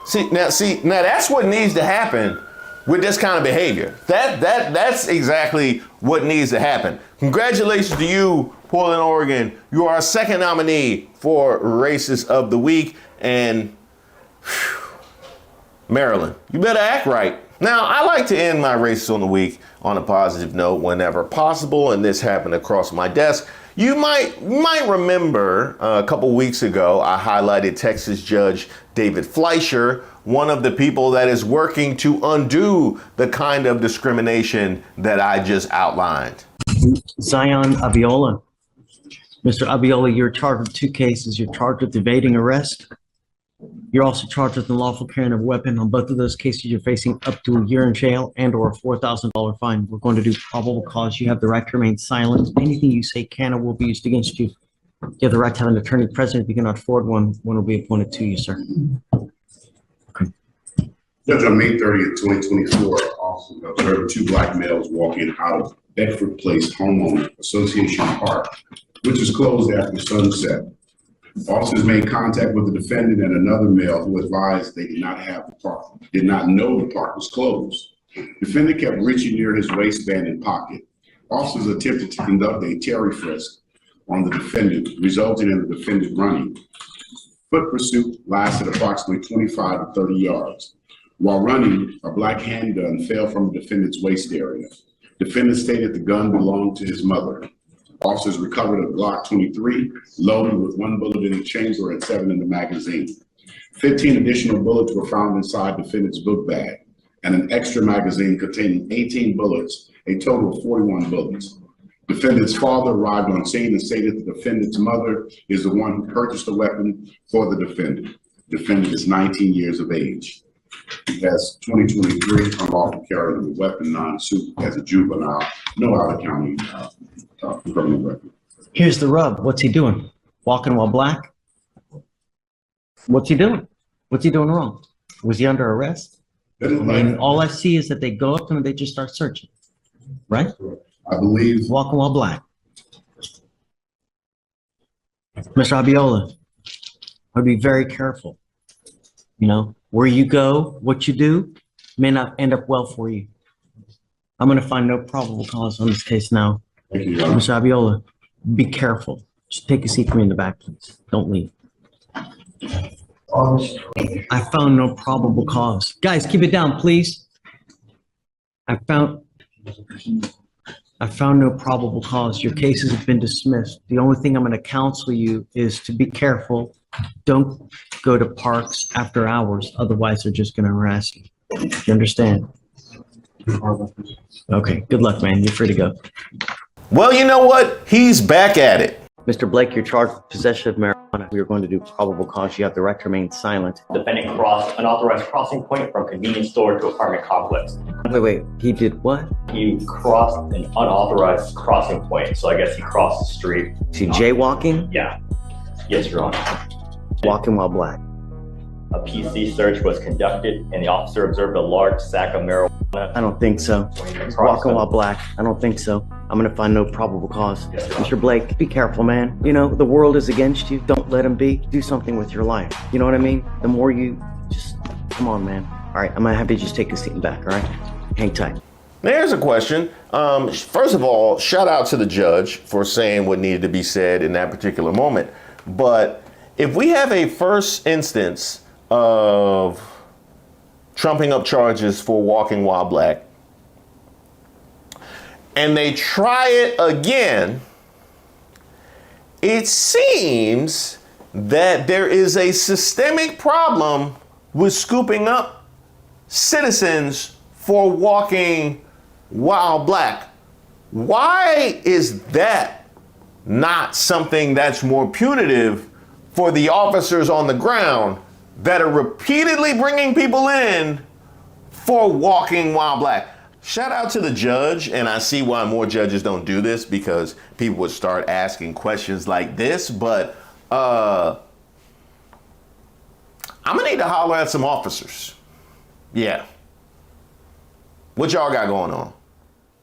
See, now that's what needs to happen with this kind of behavior. That's exactly what needs to happen. Congratulations to you, Portland, Oregon. You are our second nominee for Racist of the Week. And Maryland, you better act right. Now, I like to end my Racist on the Week on a positive note whenever possible, and this happened across my desk. You might remember a couple weeks ago, I highlighted Texas Judge David Fleischer, one of the people that is working to undo the kind of discrimination that I just outlined. Zion Abiola. Mr. Abiola, you're charged with 2 cases. You're charged with evading arrest. You're also charged with unlawful carrying of a weapon. On both of those cases, you're facing up to a year in jail and or a $4,000 fine. We're going to do probable cause. You have the right to remain silent. Anything you say can or will be used against you. You have the right to have an attorney present. If you cannot afford one will be appointed to you, sir. Okay. Judge, on May 30th, 2024, officers observed 2 black males walking out of Bedford Place Homeowner Association Park, which is closed after sunset. Officers made contact with the defendant and another male who advised they did not know the park was closed. Defendant kept reaching near his waistband and pocket. Officers attempted to conduct a Terry frisk on the defendant, resulting in the defendant running. Foot pursuit lasted approximately 25 to 30 yards. While running, a black handgun fell from the defendant's waist area. Defendant stated the gun belonged to his mother. Officers recovered a Glock 23, loaded with 1 bullet in the chamber and 7 in the magazine. 15 additional bullets were found inside defendant's book bag, and an extra magazine containing 18 bullets, a total of 41 bullets. Defendant's father arrived on scene and stated the defendant's mother is the one who purchased the weapon for the defendant. Defendant is 19 years of age. He has 2023 unlawful carry of a weapon, non-suit as a juvenile, no out-of-county criminal record. Here's the rub. What's he doing? Walking while black? What's he doing? What's he doing wrong? Was he under arrest? I mean, all I see is that they go up to him and they just start searching, right? I believe. Walking while black. Mr. Abiola, I'd be very careful. You know, where you go, what you do may not end up well for you. I'm going to find no probable cause on this case now. Thank you, Mr. Abiola, be careful. Just take a seat for me in the back, please. Don't leave. I found no probable cause. Guys, keep it down, please. I found no probable cause. Your cases have been dismissed. The only thing I'm going to counsel you is to be careful. Don't go to parks after hours. Otherwise, they're just going to harass you. You understand? Okay, good luck, man. You're free to go. Well, you know what? He's back at it. Mr. Blake, you're charged with possession of marijuana. We are going to do probable cause. You have the right to remain silent. Defendant crossed unauthorized crossing point from convenience store to apartment complex. Wait. He did what? He crossed an unauthorized crossing point, so I guess he crossed the street. Is he jaywalking? Yeah. Yes, Your Honor. Walking while black. A PC search was conducted, and the officer observed a large sack of marijuana. I don't think so. Walking while black. I don't think so. I'm going to find no probable cause. Mr. Blake, be careful, man. You know, the world is against you. Don't let them be. Do something with your life. You know what I mean? The more you just, come on, man. All right, I'm going to have to just take a seat back, all right? Hang tight. There's a question. First of all, shout out to the judge for saying what needed to be said in that particular moment. But if we have a first instance of trumping up charges for walking while black, and they try it again, it seems that there is a systemic problem with scooping up citizens for walking while black. Why is that not something that's more punitive for the officers on the ground that are repeatedly bringing people in for walking while black? Shout out to the judge, and I see why more judges don't do this, because people would start asking questions like this, but I'm gonna need to holler at some officers. Yeah. What y'all got going on?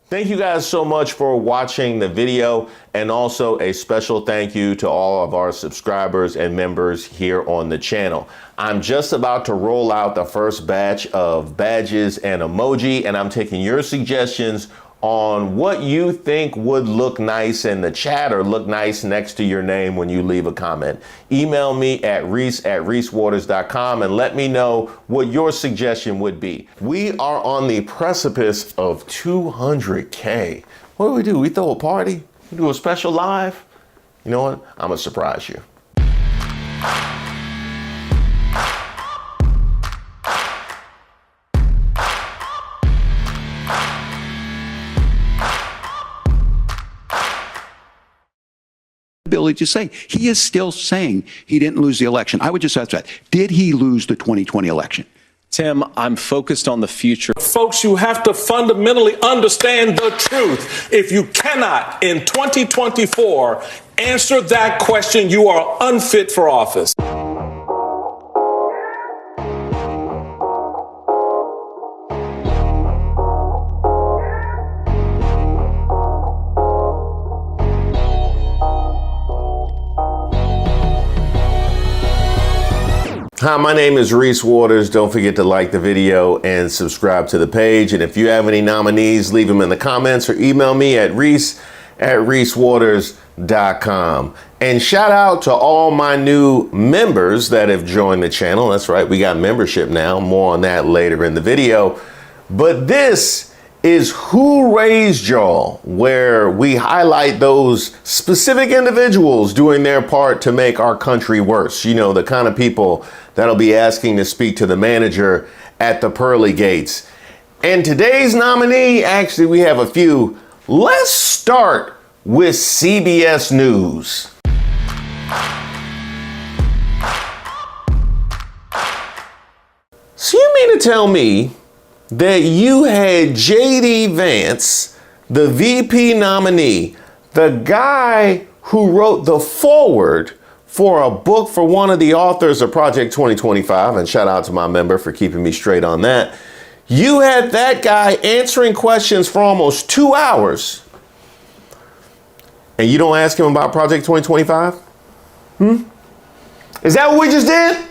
Thank you guys so much for watching the video, and also a special thank you to all of our subscribers and members here on the channel. I'm just about to roll out the first batch of badges and emoji, and I'm taking your suggestions on what you think would look nice in the chat or look nice next to your name when you leave a comment. Email me at reese@reesewaters.com and let me know what your suggestion would be. We are on the precipice of 200K. What do? We throw a party? We do a special live? You know what? I'm gonna surprise you. Ability to say he is still saying he didn't lose the election. I would just ask that. Did he lose the 2020 election? Tim, I'm focused on the future. Folks, you have to fundamentally understand the truth. If you cannot, in 2024, answer that question, you are unfit for office. Hi, my name is Reese Waters. Don't forget to like the video and subscribe to the page. And if you have any nominees, leave them in the comments or email me at reese@reesewaters.com. And shout out to all my new members that have joined the channel. That's right, we got membership now. More on that later in the video. But this is Who Raised Y'all, where we highlight those specific individuals doing their part to make our country worse. You know, the kind of people that'll be asking to speak to the manager at the pearly gates. And today's nominee, actually, we have a few. Let's start with CBS News. So you mean to tell me that you had J.D. Vance, the VP nominee, the guy who wrote the foreword for a book for one of the authors of Project 2025, and shout out to my member for keeping me straight on that. You had that guy answering questions for almost 2 hours, and you don't ask him about Project 2025? Is that what we just did?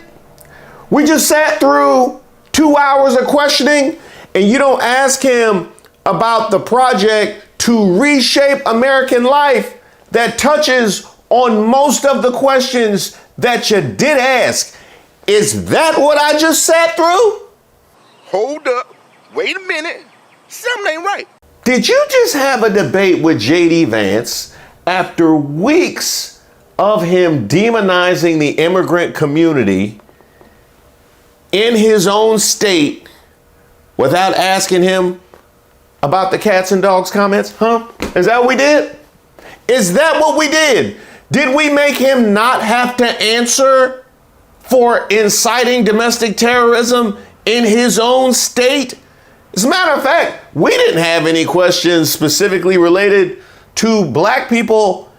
We just sat through 2 hours of questioning, and you don't ask him about the project to reshape American life that touches on most of the questions that you did ask. Is that what I just sat through? Hold up. Wait a minute. Something ain't right. Did you just have a debate with J.D. Vance after weeks of him demonizing the immigrant community in his own state without asking him about the cats and dogs comments? Is that what we did? Is that what we did? Did we make him not have to answer for inciting domestic terrorism in his own state? As a matter of fact, we didn't have any questions specifically related to black people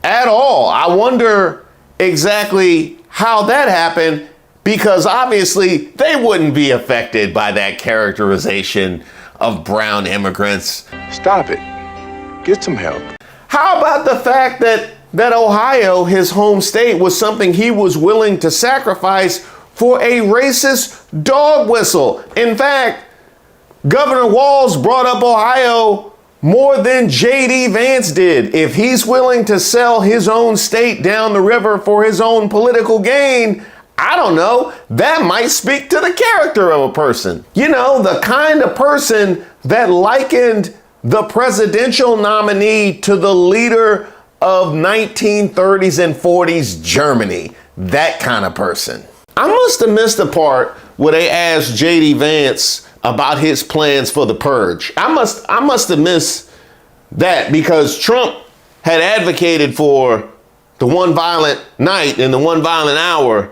at all. I wonder exactly how that happened, because obviously they wouldn't be affected by that characterization of brown immigrants. Stop it. Get some help. How about the fact that Ohio, his home state, was something he was willing to sacrifice for a racist dog whistle? In fact, Governor Walz brought up Ohio more than J.D. Vance did. If he's willing to sell his own state down the river for his own political gain, I don't know, that might speak to the character of a person. You know, the kind of person that likened the presidential nominee to the leader of 1930s and 40s Germany. That kind of person. I must have missed the part where they asked J.D. Vance about his plans for the purge. I must have missed that, because Trump had advocated for the one violent night and the one violent hour,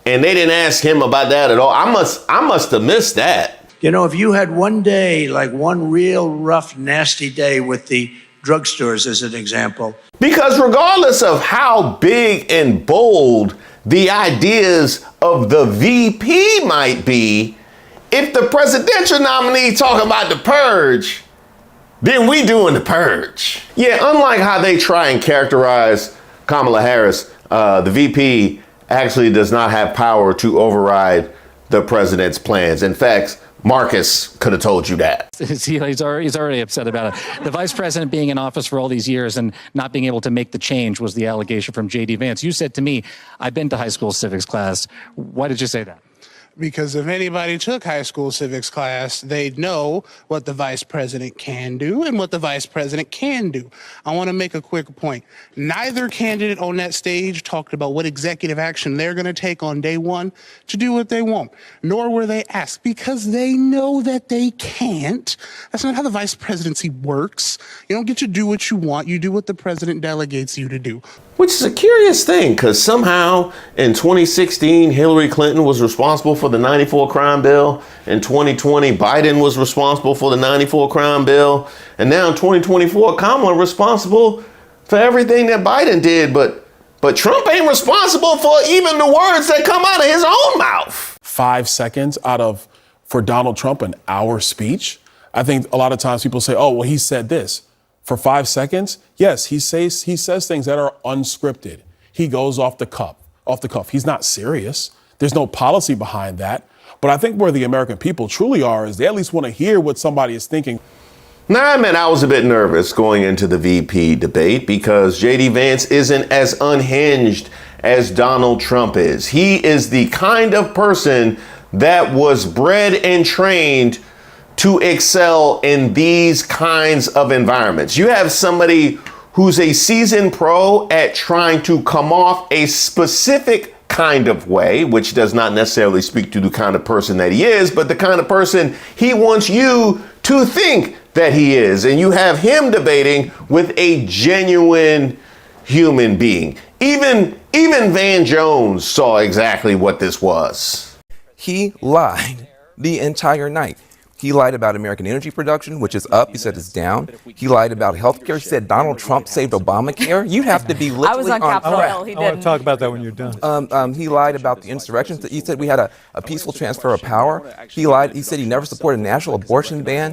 and they didn't ask him about that at all. I must have missed that. You know, if you had one day, like one real rough, nasty day with the drugstores as an example. Because regardless of how big and bold the ideas of the VP might be, if the presidential nominee talking about the purge, then we doing the purge. Yeah, unlike how they try and characterize Kamala Harris, the VP actually does not have power to override the president's plans. In fact, Marcus could have told you that. He's already upset about it. The vice president being in office for all these years and not being able to make the change was the allegation from J.D. Vance. You said to me, I've been to high school civics class. Why did you say that? Because if anybody took high school civics class, they'd know what the vice president can do and what the vice president can do. I want to make a quick point. Neither candidate on that stage talked about what executive action they're going to take on day one to do what they want, nor were they asked, because they know that they can't. That's not how the vice presidency works. You don't get to do what you want. You do what the president delegates you to do. Which is a curious thing, because somehow in 2016, Hillary Clinton was responsible for the 94 crime bill. In 2020, Biden was responsible for the 94 crime bill. And now in 2024, Kamala responsible for everything that Biden did. But Trump ain't responsible for even the words that come out of his own mouth. 5 seconds for Donald Trump, an hour speech. I think a lot of times people say, oh, well, he said this. For 5 seconds, yes, he says things that are unscripted. He goes off the cuff. He's not serious. There's no policy behind that. But I think where the American people truly are is they at least want to hear what somebody is thinking. Now, I admit I was a bit nervous going into the VP debate because J.D. Vance isn't as unhinged as Donald Trump is. He is the kind of person that was bred and trained to excel in these kinds of environments. You have somebody who's a seasoned pro at trying to come off a specific kind of way, which does not necessarily speak to the kind of person that he is, but the kind of person he wants you to think that he is, and you have him debating with a genuine human being. Even Van Jones saw exactly what this was. He lied the entire night. He lied about American energy production, which is up. He said it's down. He lied about healthcare. He said Donald Trump saved Obamacare. You have to be literally I was on Capitol Hill. He I want didn't. to talk about that when you're done. He lied about the insurrection. He said we had a peaceful transfer of power. He lied. He said he never supported a national abortion ban.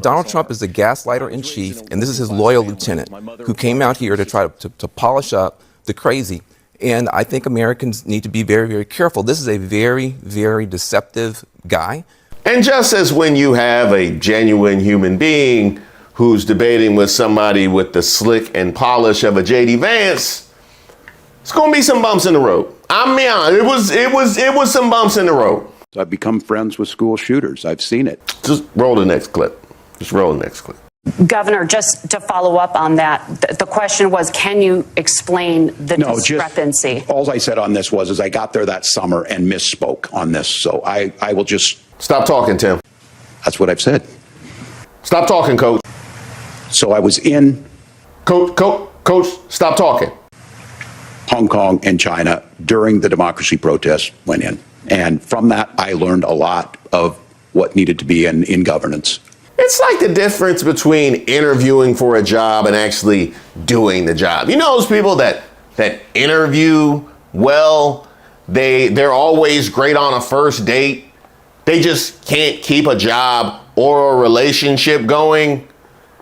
Donald Trump is the gaslighter in chief, and this is his loyal lieutenant who came out here to try to polish up the crazy. And I think Americans need to be very, very careful. This is a very, very deceptive guy. And just as when you have a genuine human being who's debating with somebody with the slick and polish of a J.D. Vance, it's going to be some bumps in the road. I mean, it was some bumps in the road. I've become friends with school shooters. I've seen it. Just roll the next clip. Just roll the next clip. Governor, just to follow up on that, the question was, can you explain the discrepancy? Just, all I said on this is I got there that summer and misspoke on this. So I will just... Stop talking, Tim. That's what I've said. Stop talking, Coach. So I was in... Coach, stop talking. Hong Kong and China during the democracy protests went in. And from that, I learned a lot of what needed to be in governance. It's like the difference between interviewing for a job and actually doing the job. You know those people that interview well, they're always great on a first date. They just can't keep a job or a relationship going.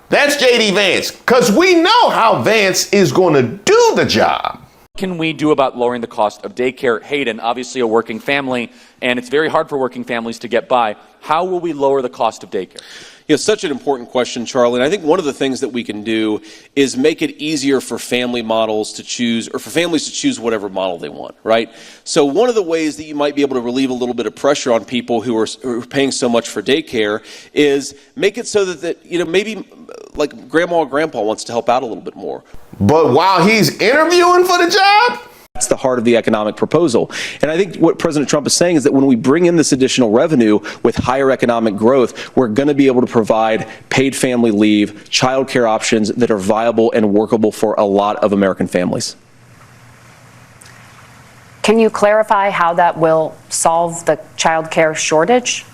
That's J.D. Vance, because we know how Vance is going to do the job. What can we do about lowering the cost of daycare? Hayden, obviously a working family, and it's very hard for working families to get by. How will we lower the cost of daycare? You know, such an important question, Charlie. And I think one of the things that we can do is make it easier for family models to choose, or for families to choose whatever model they want, right? So one of the ways that you might be able to relieve a little bit of pressure on people who are paying so much for daycare is make it so that you know, maybe like grandma or grandpa wants to help out a little bit more. But while he's interviewing for the job? That's the heart of the economic proposal. And I think what President Trump is saying is that when we bring in this additional revenue with higher economic growth, we're going to be able to provide paid family leave, child care options that are viable and workable for a lot of American families. Can you clarify how that will solve the child care shortage?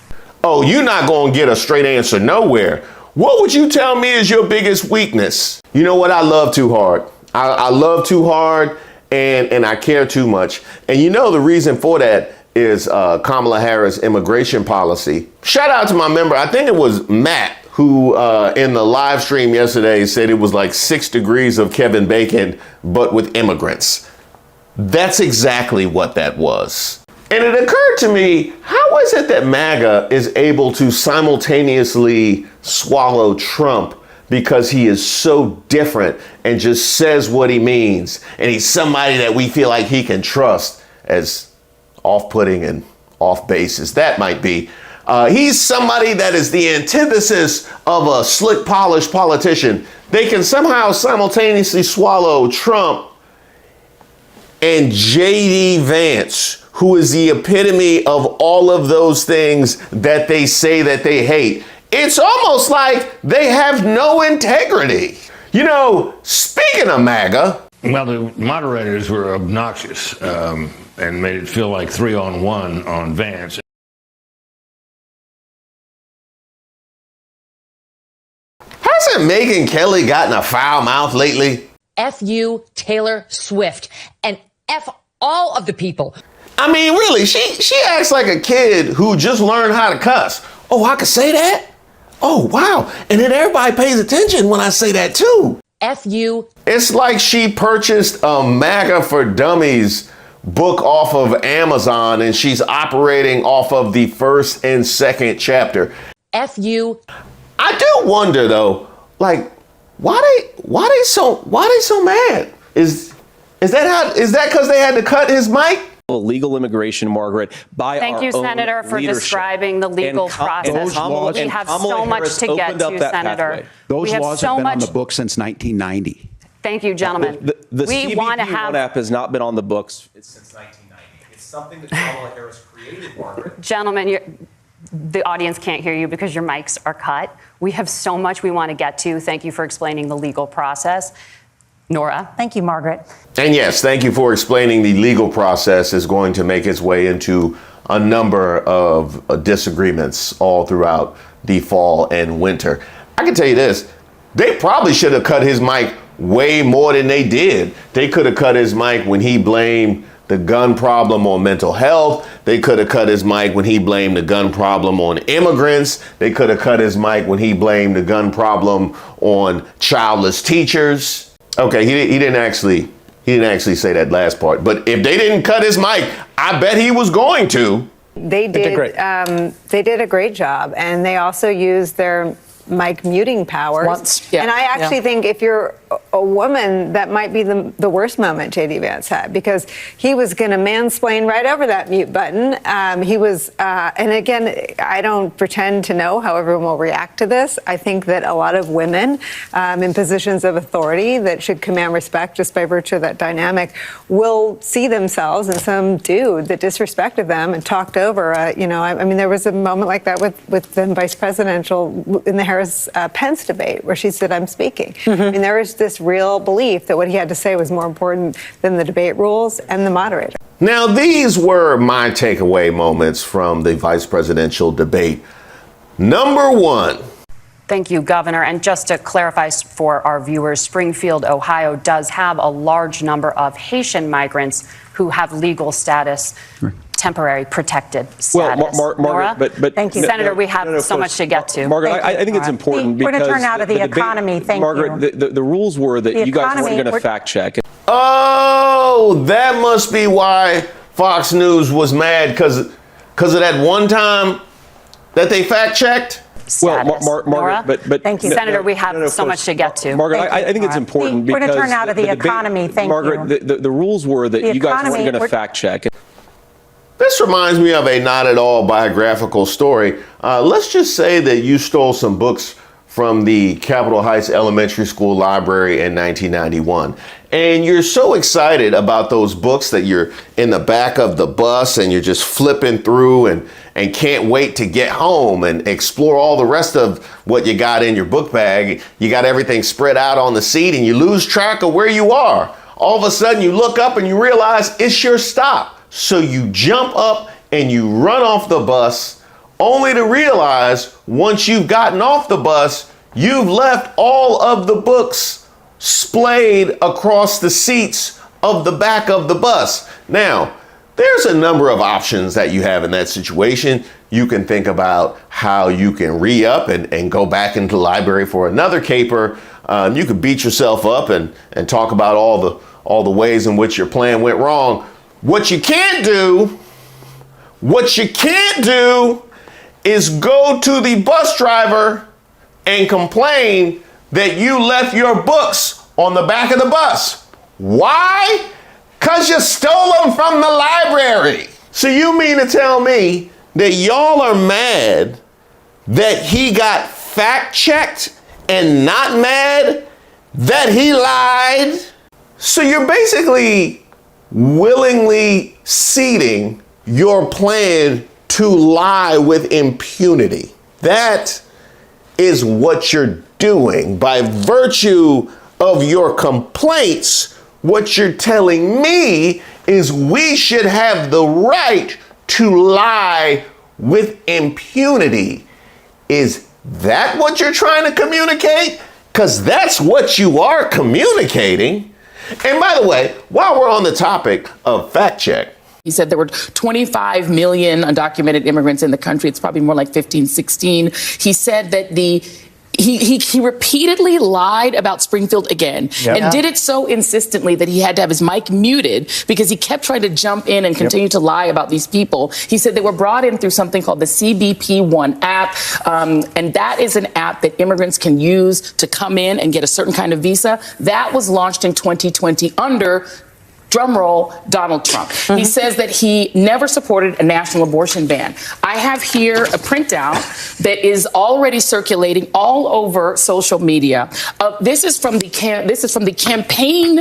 Oh, you're not going to get a straight answer nowhere. What would you tell me is your biggest weakness? You know what? I love too hard. I love too hard. And I care too much. And you know the reason for that is Kamala Harris' immigration policy. Shout out to my member, I think it was Matt, who in the live stream yesterday said it was like 6 degrees of Kevin Bacon, but with immigrants. That's exactly what that was. And it occurred to me, how is it that MAGA is able to simultaneously swallow Trump because he is so different and just says what he means, and he's somebody that we feel like he can trust, as off-putting and off-base as that might be. He's somebody that is the antithesis of a slick, polished politician. They can somehow simultaneously swallow Trump and J.D. Vance, who is the epitome of all of those things that they say that they hate. It's almost like they have no integrity. You know, speaking of MAGA. Well, the moderators were obnoxious and made it feel like 3-on-1 on Vance. Hasn't Megyn Kelly gotten a foul mouth lately? F you, Taylor Swift, and F all of the people. I mean, really, she acts like a kid who just learned how to cuss. Oh, I could say that? Oh, wow. And then everybody pays attention when I say that, too. F you. It's like she purchased a MAGA for Dummies book off of Amazon, and she's operating off of the first and second chapter. F you. I do wonder, though, like, why they so mad? Is that because they had to cut his mic? Illegal immigration, Margaret, by Thank our you, own Senator, for leadership. describing the legal process. We have so much to get to, Senator. Those we have laws so have been on much. the books since 1990. Thank you, gentlemen. The we want to have. app has not been on the books since 1990. It's something that Kamala Harris created, Margaret. Gentlemen, The audience can't hear you because your mics are cut. We have so much we want to get to. Thank you for explaining the legal process. Nora. Thank you, Margaret. And yes, thank you for explaining the legal process is going to make its way into a number of disagreements all throughout the fall and winter. I can tell you this, they probably should have cut his mic way more than they did. They could have cut his mic when he blamed the gun problem on mental health. They could have cut his mic when he blamed the gun problem on immigrants. They could have cut his mic when he blamed the gun problem on childless teachers. Okay, he didn't actually say that last part. But if they didn't cut his mic, I bet he was going to. They did a great job, and they also used their mic muting powers. Once, yeah, and I actually think if you're a woman, that might be the worst moment J.D. Vance had, because he was going to mansplain right over that mute button. He was, and again, I don't pretend to know how everyone will react to this. I think that a lot of women in positions of authority that should command respect just by virtue of that dynamic will see themselves in some dude that disrespected them and talked over. I mean, there was a moment like that with the vice presidential in the Harris-Pence debate where she said, "I'm speaking." Mm-hmm. I mean, there was this real belief that what he had to say was more important than the debate rules and the moderator. Now, these were my takeaway moments from the vice presidential debate. Number one. Thank you, Governor. And just to clarify for our viewers, Springfield, Ohio does have a large number of Haitian migrants who have legal status. Right. Temporary protected status. Well, Margaret, but thank you, Senator. We have so much to get to. Margaret, I think it's important because we're going to turn out of the economy. Thank Margaret, you. the rules were that you guys weren't going to fact check. Oh, that must be why Fox News was mad because of that one time that they fact checked. Well, Margaret, but thank you, Senator. We have so much to get to. Margaret, I think it's important because we're going to turn out of the economy. Thank Margaret, you. The rules were that you guys weren't going to fact check. This reminds me of a not at all biographical story. Let's just say that you stole some books from the Capitol Heights Elementary School library in 1991. And you're so excited about those books that you're in the back of the bus and you're just flipping through and can't wait to get home and explore all the rest of what you got in your book bag. You got everything spread out on the seat and you lose track of where you are. All of a sudden you look up and you realize it's your stop. So you jump up and you run off the bus, only to realize once you've gotten off the bus, you've left all of the books splayed across the seats of the back of the bus. Now, there's a number of options that you have in that situation. You can think about how you can re-up and go back into the library for another caper. You could beat yourself up and talk about all the ways in which your plan went wrong. What you can't do is go to the bus driver and complain that you left your books on the back of the bus. Why? Because you stole them from the library. So you mean to tell me that y'all are mad that he got fact checked and not mad that he lied? So you're basically willingly ceding your plan to lie with impunity. That is what you're doing. By virtue of your complaints, what you're telling me is we should have the right to lie with impunity. Is that what you're trying to communicate? Because that's what you are communicating. And by the way, while we're on the topic of fact check, he said there were 25 million undocumented immigrants in the country. It's probably more like 15, 16. He said that he repeatedly lied about Springfield again, and did it so insistently that he had to have his mic muted because he kept trying to jump in and continue to lie about these people. He said they were brought in through something called the CBP-1 app, and that is an app that immigrants can use to come in and get a certain kind of visa. That was launched in 2020 under drumroll, Donald Trump. He says that he never supported a national abortion ban. I have here a printout that is already circulating all over social media. This is from the campaign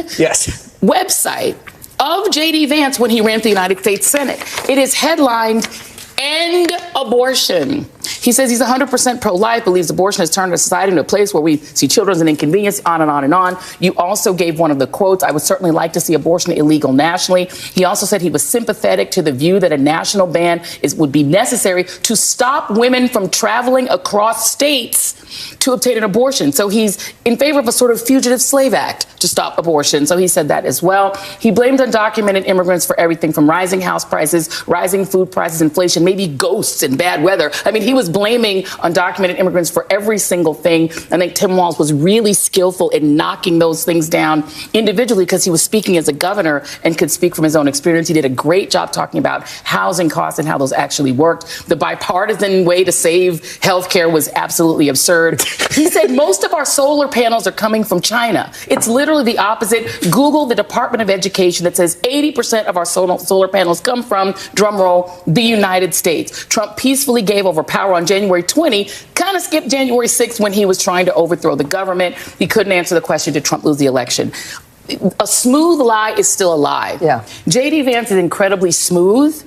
website of J.D. Vance when he ran for the United States Senate. It is headlined, end abortion. He says he's 100% pro-life, believes abortion has turned our society into a place where we see children as an inconvenience, on and on and on. You also gave one of the quotes, I would certainly like to see abortion illegal nationally. He also said he was sympathetic to the view that a national ban would be necessary to stop women from traveling across states to obtain an abortion. So he's in favor of a sort of fugitive slave act to stop abortion. So he said that as well. He blamed undocumented immigrants for everything from rising house prices, rising food prices, inflation, maybe ghosts and bad weather. I mean, he was blaming undocumented immigrants for every single thing. I think Tim Walz was really skillful in knocking those things down individually because he was speaking as a governor and could speak from his own experience. He did a great job talking about housing costs and how those actually worked. The bipartisan way to save health care was absolutely absurd. He said most of our solar panels are coming from China. It's literally the opposite. Google the Department of Education that says 80% of our solar panels come from, drumroll, the United States. Trump peacefully gave over power on January 20, kind of skipped January 6 when he was trying to overthrow the government. He couldn't answer the question, did Trump lose the election? A smooth lie is still a lie. Yeah. J.D. Vance is incredibly smooth,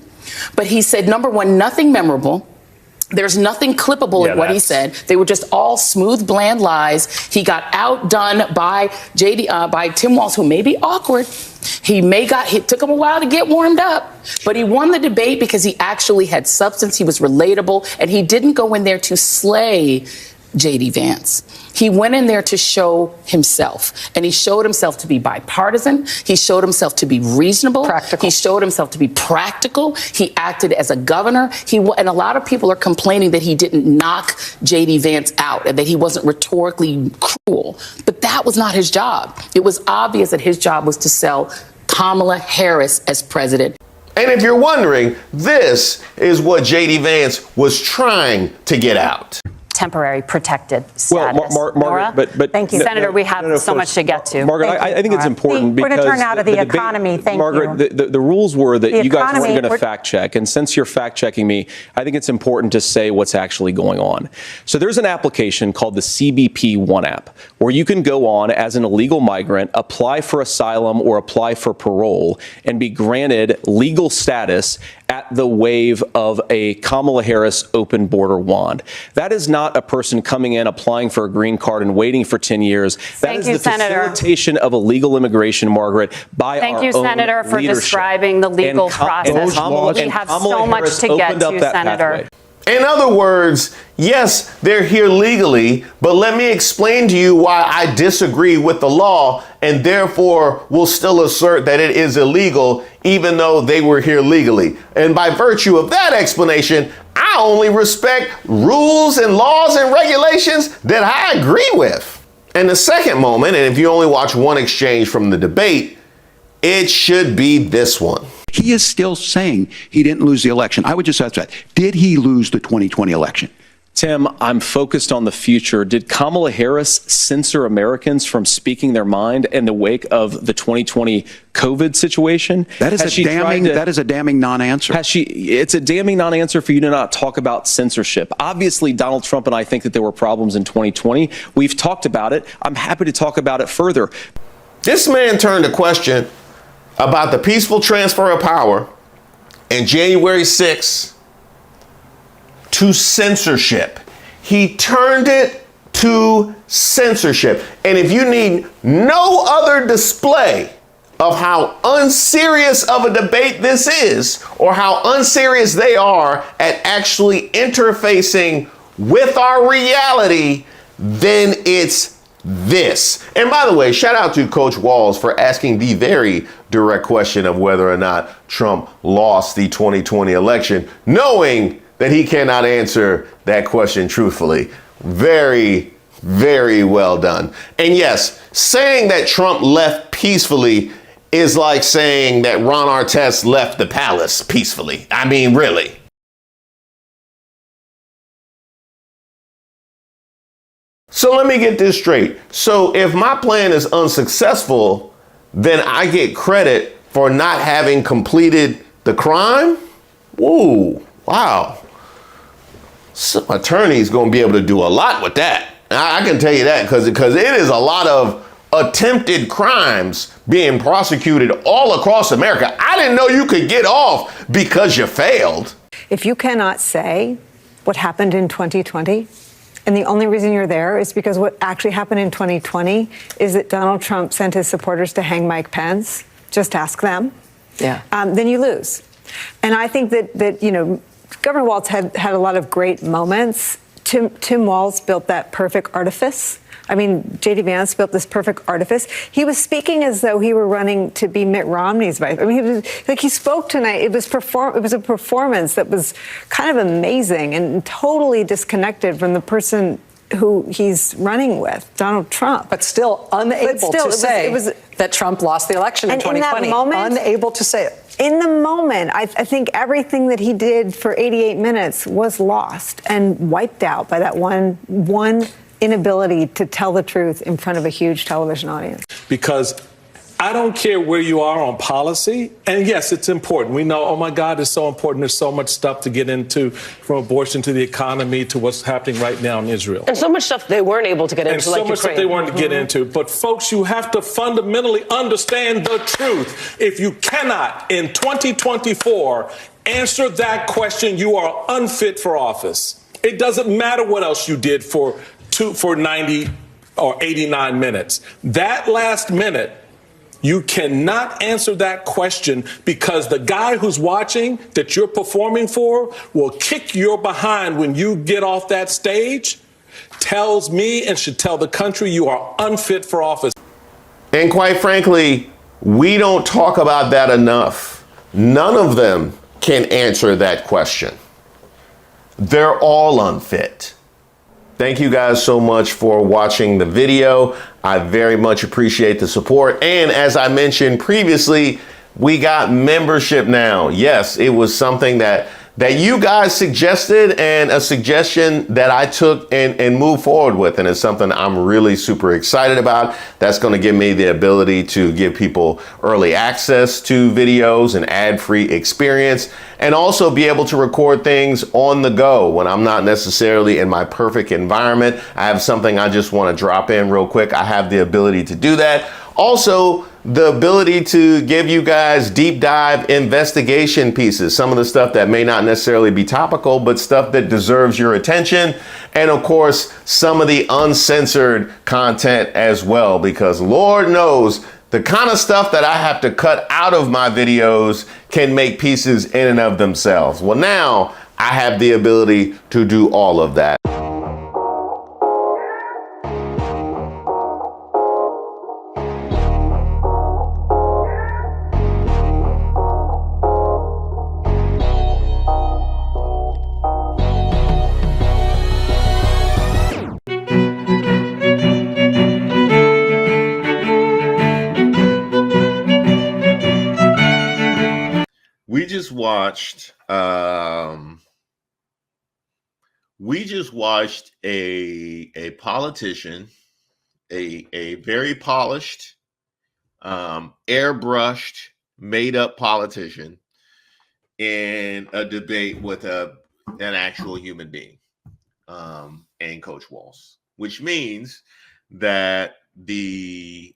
but he said, number one, nothing memorable. There's nothing clippable in what he said. They were just all smooth, bland lies. He got outdone by Tim Walz, who may be awkward. It took him a while to get warmed up, but he won the debate because he actually had substance. He was relatable, and he didn't go in there to slay J.D. Vance. He went in there to show himself, and he showed himself to be bipartisan. He showed himself to be reasonable. Practical. He showed himself to be practical. He acted as a governor. And a lot of people are complaining that he didn't knock J.D. Vance out and that he wasn't rhetorically cruel. But that was not his job. It was obvious that his job was to sell Kamala Harris as president. And if you're wondering, this is what J.D. Vance was trying to get out. Temporary protected status. Well, Margaret, but thank you, Senator. We have so much to get to. Margaret, I think it's important because we're going to turn out of the economy. Thank you, Margaret. The rules were that you guys weren't going to fact check, and since you're fact checking me, I think it's important to say what's actually going on. So there's an application called the CBP One app, where you can go on as an illegal migrant, apply for asylum or apply for parole, and be granted legal status at the wave of a Kamala Harris open border wand. That is not a person coming in, applying for a green card and waiting for 10 years. That is the facilitation of illegal immigration, Margaret, by our own leadership. Thank you, Senator, for describing the legal process. We have so much to get to, Senator. In other words, yes, they're here legally, but let me explain to you why I disagree with the law and therefore will still assert that it is illegal, even though they were here legally. And by virtue of that explanation, I only respect rules and laws and regulations that I agree with. And the second moment, and if you only watch one exchange from the debate, it should be this one. He is still saying he didn't lose the election. I would just ask that. Did he lose the 2020 election? Tim, I'm focused on the future. Did Kamala Harris censor Americans from speaking their mind in the wake of the 2020 COVID situation? That is a damning non-answer. It's a damning non-answer for you to not talk about censorship. Obviously, Donald Trump and I think that there were problems in 2020. We've talked about it. I'm happy to talk about it further. This man turned a question about the peaceful transfer of power and January 6th to censorship. He turned it to censorship. And if you need no other display of how unserious of a debate this is, or how unserious they are at actually interfacing with our reality, then it's this. And by the way, shout out to Coach Walz for asking the very direct question of whether or not Trump lost the 2020 election, knowing that he cannot answer that question truthfully. Very, very well done. And yes, saying that Trump left peacefully is like saying that Ron Artest left the palace peacefully. I mean, really. So let me get this straight. So if my plan is unsuccessful, then I get credit for not having completed the crime? Whoa, wow. Some attorney's gonna be able to do a lot with that. I can tell you that because it is a lot of attempted crimes being prosecuted all across America. I didn't know you could get off because you failed. If you cannot say what happened in 2020, and the only reason you're there is because what actually happened in 2020 is that Donald Trump sent his supporters to hang Mike Pence, just ask them, then you lose. And I think that Governor Walz had a lot of great moments. Tim Walz built that perfect artifice. I mean, J.D. Vance built this perfect artifice. He was speaking as though he were running to be Mitt Romney's vice. I mean, he spoke tonight. It was a performance that was kind of amazing and totally disconnected from the person who he's running with, Donald Trump. But still unable to say that Trump lost the election in 2020. In that moment, unable to say it. In the moment, I think everything that he did for 88 minutes was lost and wiped out by that one inability to tell the truth in front of a huge television audience. Because I don't care where you are on policy. And yes, it's important. We know, oh my God, it's so important. There's so much stuff to get into, from abortion to the economy to what's happening right now in Israel. And so much stuff they weren't able to get into, and so much stuff they weren't to get into. But folks, you have to fundamentally understand the truth. If you cannot, in 2024, answer that question, you are unfit for office. It doesn't matter what else you did for 90 or 89 minutes. That last minute, you cannot answer that question because the guy who's watching that you're performing for will kick your behind when you get off that stage, tells me and should tell the country you are unfit for office. And quite frankly, we don't talk about that enough. None of them can answer that question. They're all unfit. Thank you guys so much for watching the video. I very much appreciate the support. And as I mentioned previously, we got membership now. Yes, it was something that you guys suggested and a suggestion that I took and moved forward with. And it's something I'm really super excited about. That's going to give me the ability to give people early access to videos and ad-free experience, and also be able to record things on the go when I'm not necessarily in my perfect environment. I have something I just want to drop in real quick. I have the ability to do that. Also, the ability to give you guys deep dive investigation pieces, some of the stuff that may not necessarily be topical, but stuff that deserves your attention. And of course, some of the uncensored content as well, because Lord knows the kind of stuff that I have to cut out of my videos can make pieces in and of themselves. Well, now I have the ability to do all of that. We just watched a politician, a very polished, airbrushed, made up politician in a debate with an actual human being, and Coach Walz, which means that the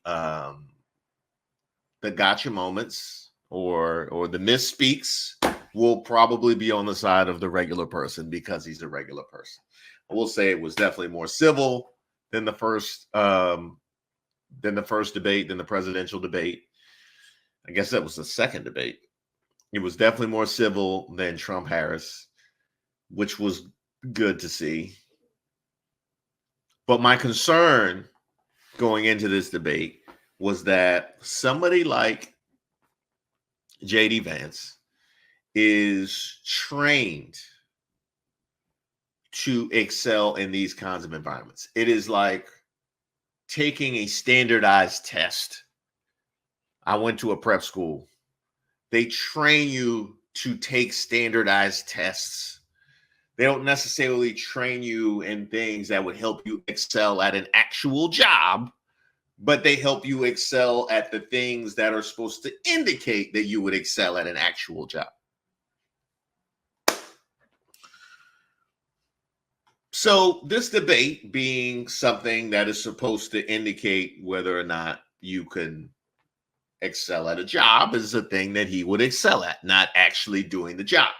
gotcha moments or the misspeaks will probably be on the side of the regular person because he's a regular person. I will say it was definitely more civil than the first debate, than the presidential debate. I guess that was the second debate. It was definitely more civil than Trump-Harris, which was good to see. But my concern going into this debate was that somebody like J.D. Vance is trained to excel in these kinds of environments. It is like taking a standardized test. I went to a prep school. They train you to take standardized tests. They don't necessarily train you in things that would help you excel at an actual job, but they help you excel at the things that are supposed to indicate that you would excel at an actual job. So this debate being something that is supposed to indicate whether or not you can excel at a job is a thing that he would excel at, not actually doing the job.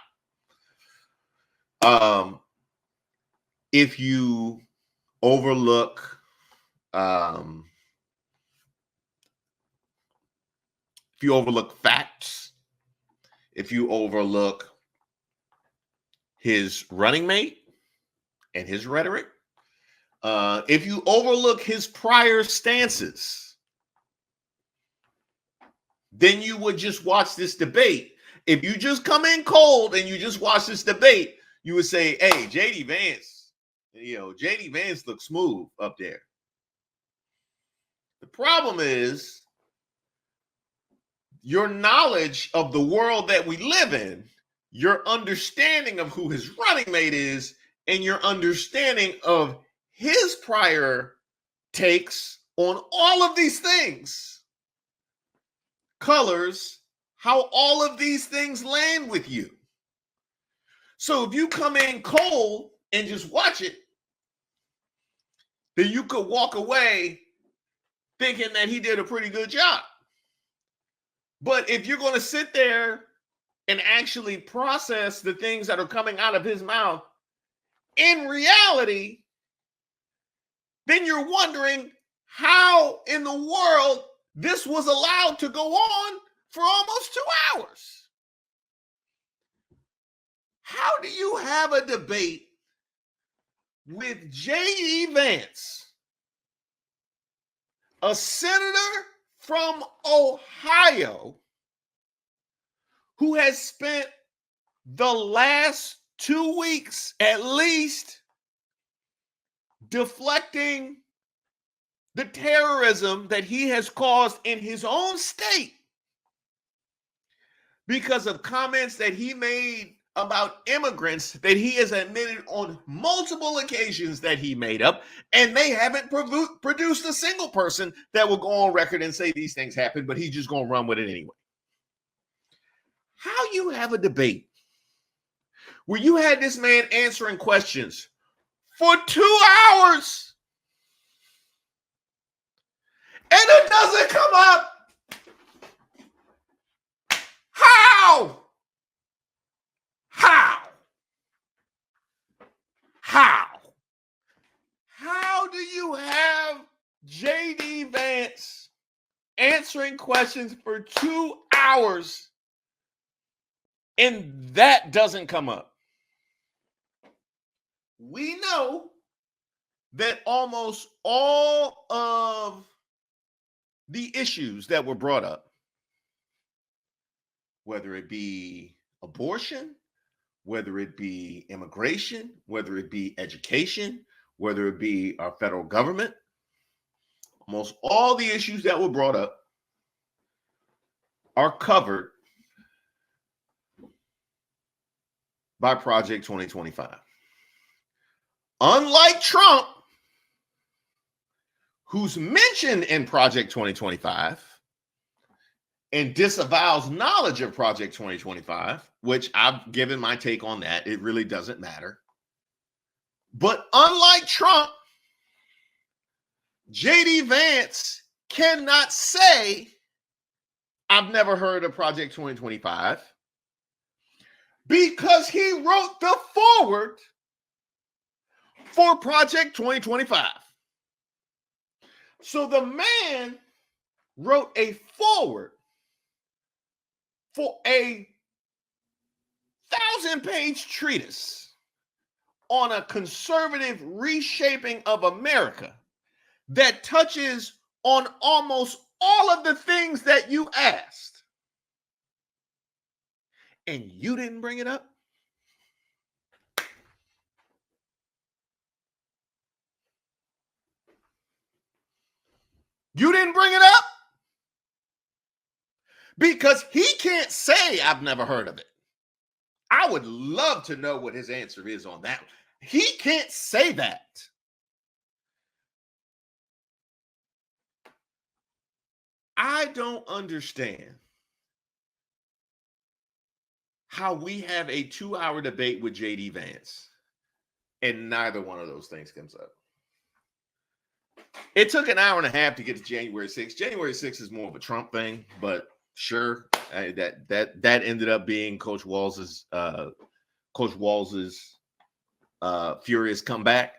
If you overlook facts, if you overlook his running mate and his rhetoric, if you overlook his prior stances, then you would just watch this debate. If you just come in cold and you just watch this debate, you would say, hey, JD Vance, JD Vance looks smooth up there. The problem is your knowledge of the world that we live in, your understanding of who his running mate is, and your understanding of his prior takes on all of these things colors how all of these things land with you. So if you come in cold and just watch it, then you could walk away thinking that he did a pretty good job. But if you're going to sit there and actually process the things that are coming out of his mouth in reality, then you're wondering how in the world this was allowed to go on for almost 2 hours. How do you have a debate with J.D. Vance, a senator from Ohio, who has spent the last 2 weeks at least deflecting the terrorism that he has caused in his own state because of comments that he made about immigrants that he has admitted on multiple occasions that he made up, and they haven't produced a single person that will go on record and say these things happened, but he's just going to run with it anyway. How you have a debate where you had this man answering questions for 2 hours and it doesn't come up? How? How do you have J.D. Vance answering questions for 2 hours and that doesn't come up? We know that almost all of the issues that were brought up, whether it be abortion, whether it be immigration, whether it be education, whether it be our federal government, almost all the issues that were brought up are covered by Project 2025. Unlike Trump, who's mentioned in Project 2025 and disavows knowledge of Project 2025, which I've given my take on that. It really doesn't matter. But unlike Trump, J.D. Vance cannot say, I've never heard of Project 2025, because he wrote the foreword for Project 2025. So the man wrote a foreword for a 1,000-page treatise on a conservative reshaping of America that touches on almost all of the things that you asked. And you didn't bring it up? You didn't bring it up? Because he can't say, I've never heard of it. I would love to know what his answer is on that. He can't say that. I don't understand how we have a 2-hour debate with J.D. Vance and neither one of those things comes up. It took an hour and a half to get to January 6th. January 6th is more of a Trump thing, but sure, that ended up being Coach Walls's furious comeback.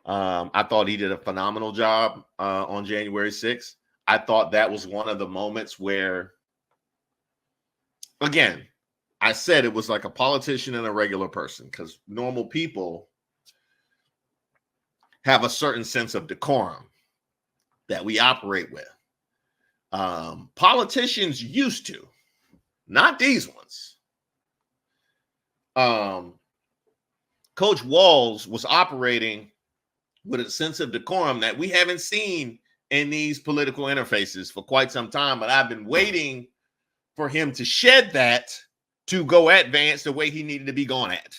I thought he did a phenomenal job on January 6th. I thought that was one of the moments where, again, I said it was like a politician and a regular person, because normal people have a certain sense of decorum that we operate with. Politicians used to, not these ones. Coach Walls was operating with a sense of decorum that we haven't seen in these political interfaces for quite some time, but I've been waiting for him to shed that to go at Vance the way he needed to be gone at.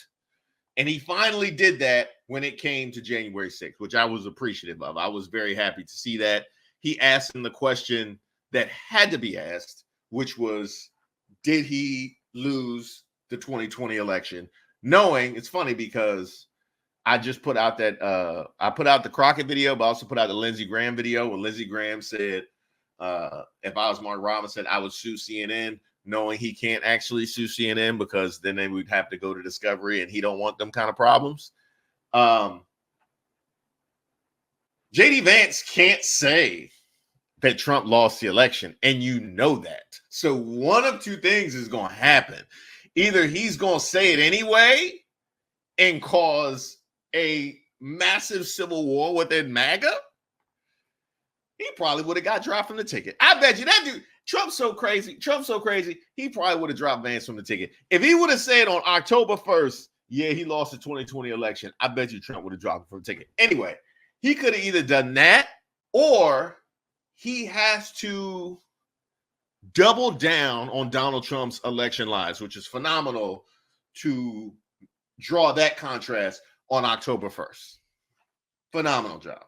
And he finally did that when it came to January 6th, which I was appreciative of. I was very happy to see that. He asked him the question that had to be asked, which was, did he lose the 2020 election? Knowing, it's funny because I just put out that I put out the Crockett video, but also put out the Lindsey Graham video where Lindsey Graham said, if I was Mark Robinson, I would sue CNN, knowing he can't actually sue CNN because then they would have to go to discovery and he don't want them kind of problems. JD Vance can't say that Trump lost the election, and you know that. So one of two things is going to happen. Either he's going to say it anyway and cause a massive civil war within MAGA. He probably would have got dropped from the ticket. I bet you that dude, Trump's so crazy, he probably would have dropped Vance from the ticket. If he would have said on October 1st, yeah, he lost the 2020 election, I bet you Trump would have dropped him from the ticket. Anyway, he could have either done that, or he has to double down on Donald Trump's election lies, which is phenomenal, to draw that contrast on October 1st. Phenomenal job.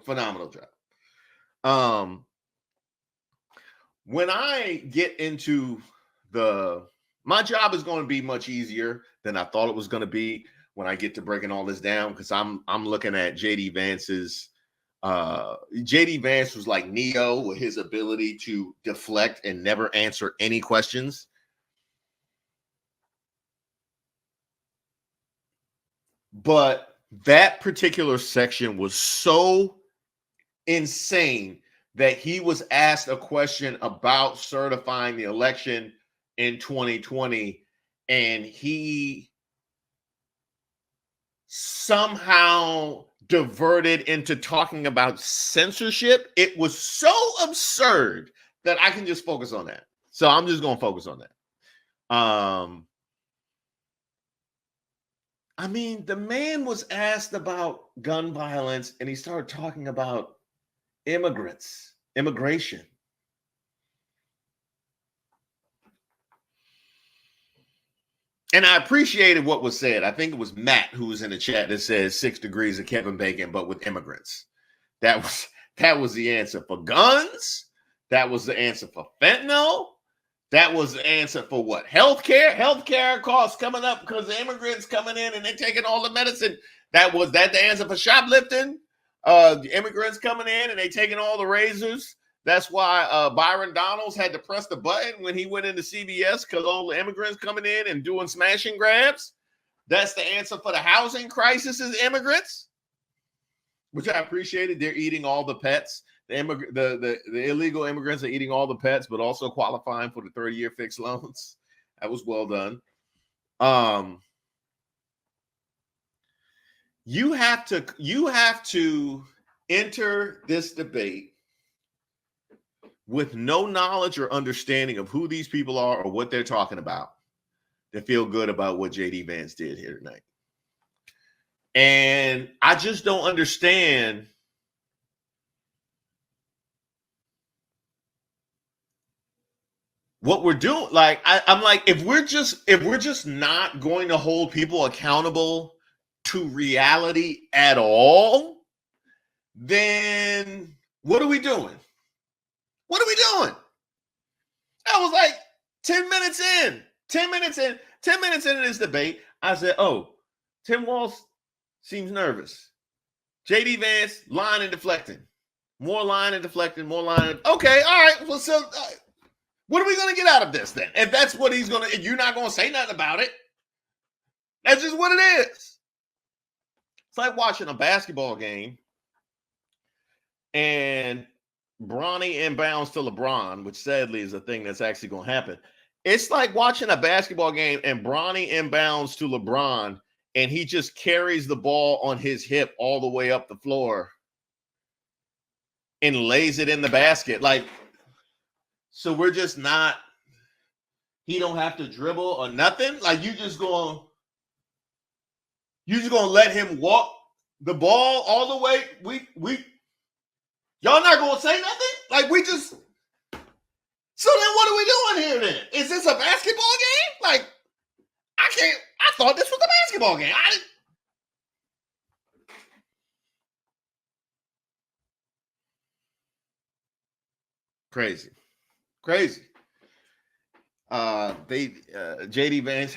Phenomenal job. When I get into my job is going to be much easier than I thought it was going to be when I get to breaking all this down, because I'm looking at JD Vance's JD Vance was like Neo with his ability to deflect and never answer any questions. But that particular section was so insane that he was asked a question about certifying the election in 2020, and he somehow diverted into talking about censorship. It was so absurd that I can just focus on that. So I'm just going to focus on that. I mean, the man was asked about gun violence and he started talking about immigration. And I appreciated what was said. I think it was Matt who was in the chat that says 6 degrees of Kevin Bacon, but with immigrants. That was the answer for guns. That was the answer for fentanyl. That was the answer for what? Healthcare. Healthcare costs coming up because the immigrants coming in and they're taking all the medicine. That the answer for shoplifting. The immigrants coming in and they taking all the razors. That's why Byron Donalds had to press the button when he went into CVS, because all the immigrants coming in and doing smash and grabs. That's the answer for the housing crisis is immigrants, which I appreciated. They're eating all the pets. The illegal immigrants are eating all the pets, but also qualifying for the 30-year fixed loans. That was well done. You have to enter this debate with no knowledge or understanding of who these people are or what they're talking about to feel good about what JD Vance did here tonight. And I just don't understand what we're doing. Like, I'm like, if we're just not going to hold people accountable to reality at all, then what are we doing? What are we doing? I was like 10 minutes in into this debate. I said, oh, Tim Walz seems nervous. JD Vance, lying and deflecting. More lying and deflecting, more lying. Okay, all right. Well, so what are we going to get out of this then? If that's what he's going to, if you're not going to say nothing about it, that's just what it is. It's like watching a basketball game and Bronny inbounds to LeBron, which sadly is a thing that's actually going to happen. It's like watching a basketball game and Bronny inbounds to LeBron and he just carries the ball on his hip all the way up the floor and lays it in the basket. Like, so we're just not, he don't have to dribble or nothing. Like you're just going to let him walk the ball all the way. Y'all not going to say nothing? Like we just, so then what are we doing here then? Is this a basketball game? Like, I thought this was a basketball game. Crazy. JD Vance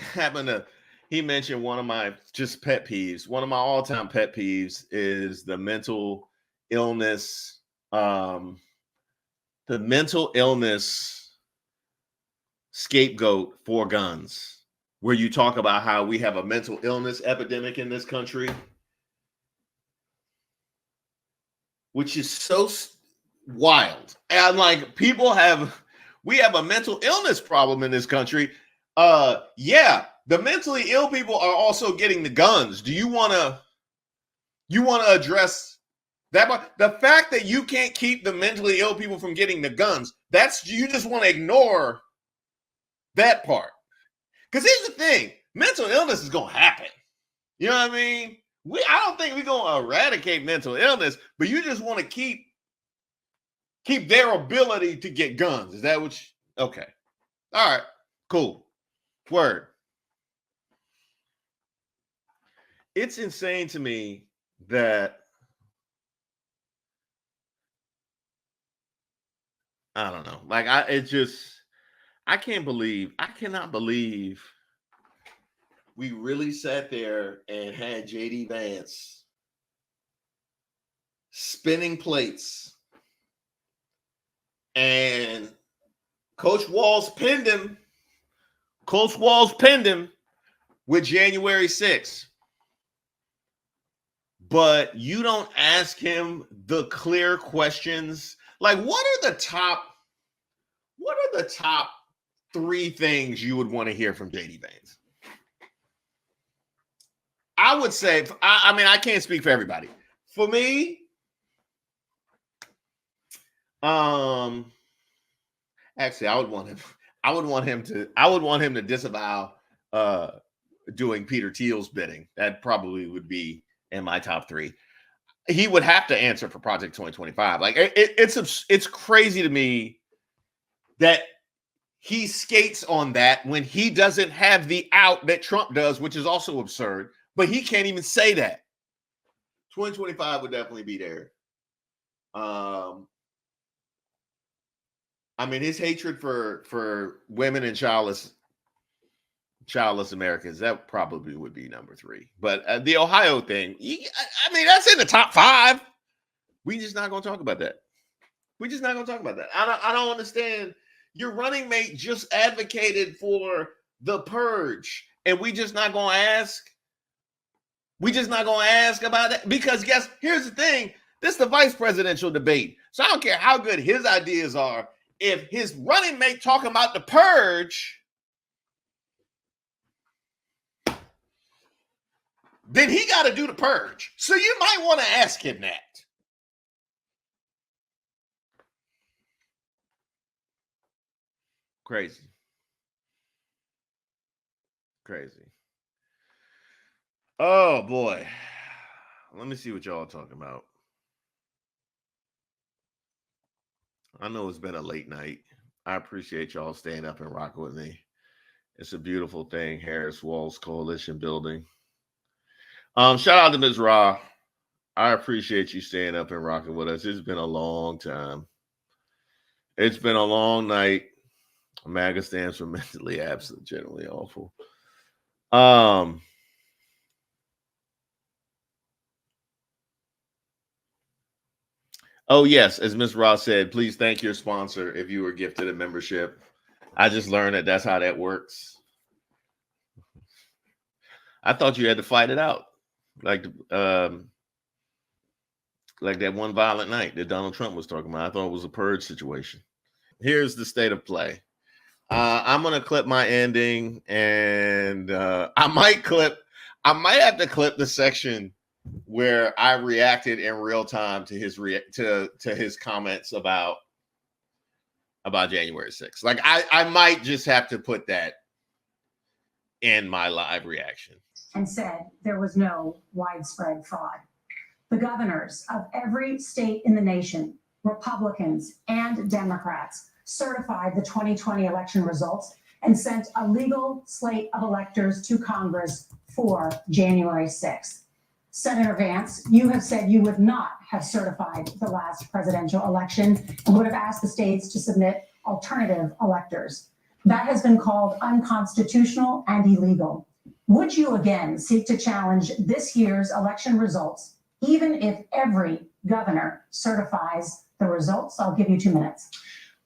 he mentioned one of my just pet peeves. One of my all-time pet peeves is the mental illness scapegoat for guns, where you talk about how we have a mental illness epidemic in this country, which is so wild. And like we have a mental illness problem in this country. Yeah, the mentally ill people are also getting the guns. Do you want to address that? The fact that you can't keep the mentally ill people from getting the guns, you just want to ignore that part. Because here's the thing, mental illness is going to happen. You know what I mean? I don't think we're going to eradicate mental illness, but you just want to keep their ability to get guns. Is that what okay. All right, cool. Word. It's insane to me that I don't know. Like I cannot believe we really sat there and had JD Vance spinning plates and Coach Walls pinned him with January 6th. But you don't ask him the clear questions. Like, what are the top 3 things you would want to hear from JD Vance? I would say, I mean, I can't speak for everybody. For me, actually, I would want him to disavow doing Peter Thiel's bidding. That probably would be in my top 3. He would have to answer for Project 2025. Like it's crazy to me that he skates on that when he doesn't have the out that Trump does, which is also absurd. But he can't even say that. 2025 would definitely be there. I mean, his hatred for women and childless Americans, that probably would be number 3. But the Ohio thing, I mean, that's in the top 5. We just not going to talk about that. I don't understand. Your running mate just advocated for the purge, and we just not going to ask. We just not going to ask about that because here's the thing. This is the vice presidential debate. So I don't care how good his ideas are. If his running mate talking about the purge, then he got to do the purge. So you might want to ask him that. Crazy. Oh, boy. Let me see what y'all are talking about. I know it's been a late night. I appreciate y'all staying up and rocking with me. It's a beautiful thing. Harris Walls Coalition building. Shout out to Ms. Ra. I appreciate you staying up and rocking with us. It's been a long time. It's been a long night. MAGA stands for mentally absent, generally awful. Oh, yes. As Ms. Ross said, please thank your sponsor if you were gifted a membership. I just learned that that's how that works. I thought you had to fight it out. like that one violent night that Donald Trump was talking about. I thought it was a purge situation. Here's the state of play. I'm gonna clip my ending, and I might have to clip the section where I reacted in real time to his to his comments about January 6th. Like I might just have to put that in my live reaction. And said there was no widespread fraud. The governors of every state in the nation, Republicans and Democrats, certified the 2020 election results and sent a legal slate of electors to Congress for January 6th. Senator Vance, you have said you would not have certified the last presidential election and would have asked the states to submit alternative electors. That has been called unconstitutional and illegal. Would you again seek to challenge this year's election results, even if every governor certifies the results? I'll give you 2 minutes.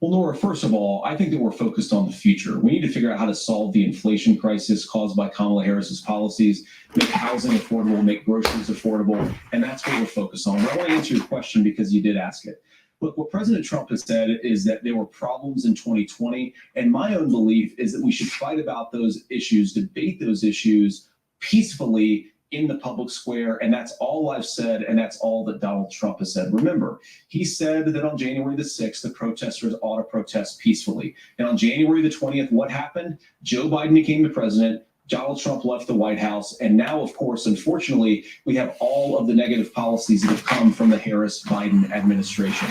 Well, Laura, first of all, I think that we're focused on the future. We need to figure out how to solve the inflation crisis caused by Kamala Harris's policies, make housing affordable, make groceries affordable, and that's what we're focused on. But I want to answer your question because you did ask it. Look, what President Trump has said is that there were problems in 2020, and my own belief is that we should fight about those issues, debate those issues peacefully in the public square, and that's all I've said, and that's all that Donald Trump has said. Remember, he said that on January the 6th, the protesters ought to protest peacefully. And on January the 20th, what happened? Joe Biden became the president, Donald Trump left the White House, and now, of course, unfortunately, we have all of the negative policies that have come from the Harris-Biden administration.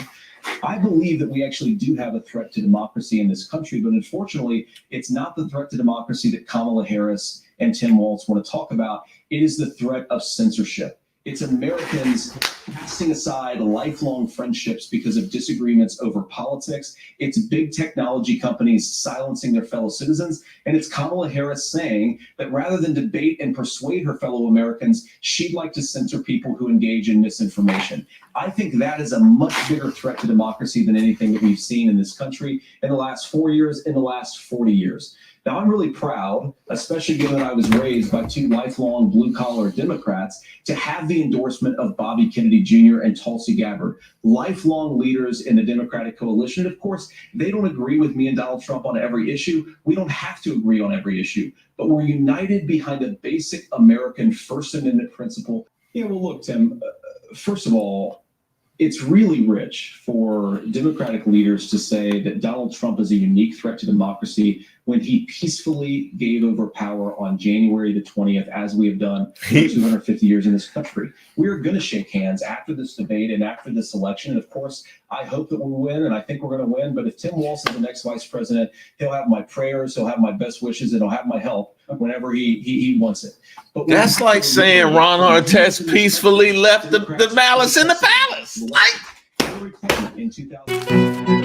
I believe that we actually do have a threat to democracy in this country, but unfortunately, it's not the threat to democracy that Kamala Harris and Tim Walz want to talk about. It is the threat of censorship. It's Americans casting aside lifelong friendships because of disagreements over politics. It's big technology companies silencing their fellow citizens. And it's Kamala Harris saying that rather than debate and persuade her fellow Americans, she'd like to censor people who engage in misinformation. I think that is a much bigger threat to democracy than anything that we've seen in this country in the last 4 years, in the last 40 years. Now, I'm really proud, especially given that I was raised by two lifelong blue-collar Democrats, to have the endorsement of Bobby Kennedy Jr. and Tulsi Gabbard, lifelong leaders in the Democratic coalition. Of course, they don't agree with me and Donald Trump on every issue. We don't have to agree on every issue, but we're united behind a basic American First Amendment principle. Yeah, well, look, Tim, first of all, it's really rich for Democratic leaders to say that Donald Trump is a unique threat to democracy when he peacefully gave over power on January the 20th, as we have done for 250 years in this country. We're going to shake hands after this debate and after this election. And of course, I hope that we'll win, and I think we're going to win. But if Tim Walz is the next vice president, he'll have my prayers, he'll have my best wishes, and he'll have my help whenever he wants it. But that's like saying Ron Artest peacefully left the malice in the palace. Like in 2000.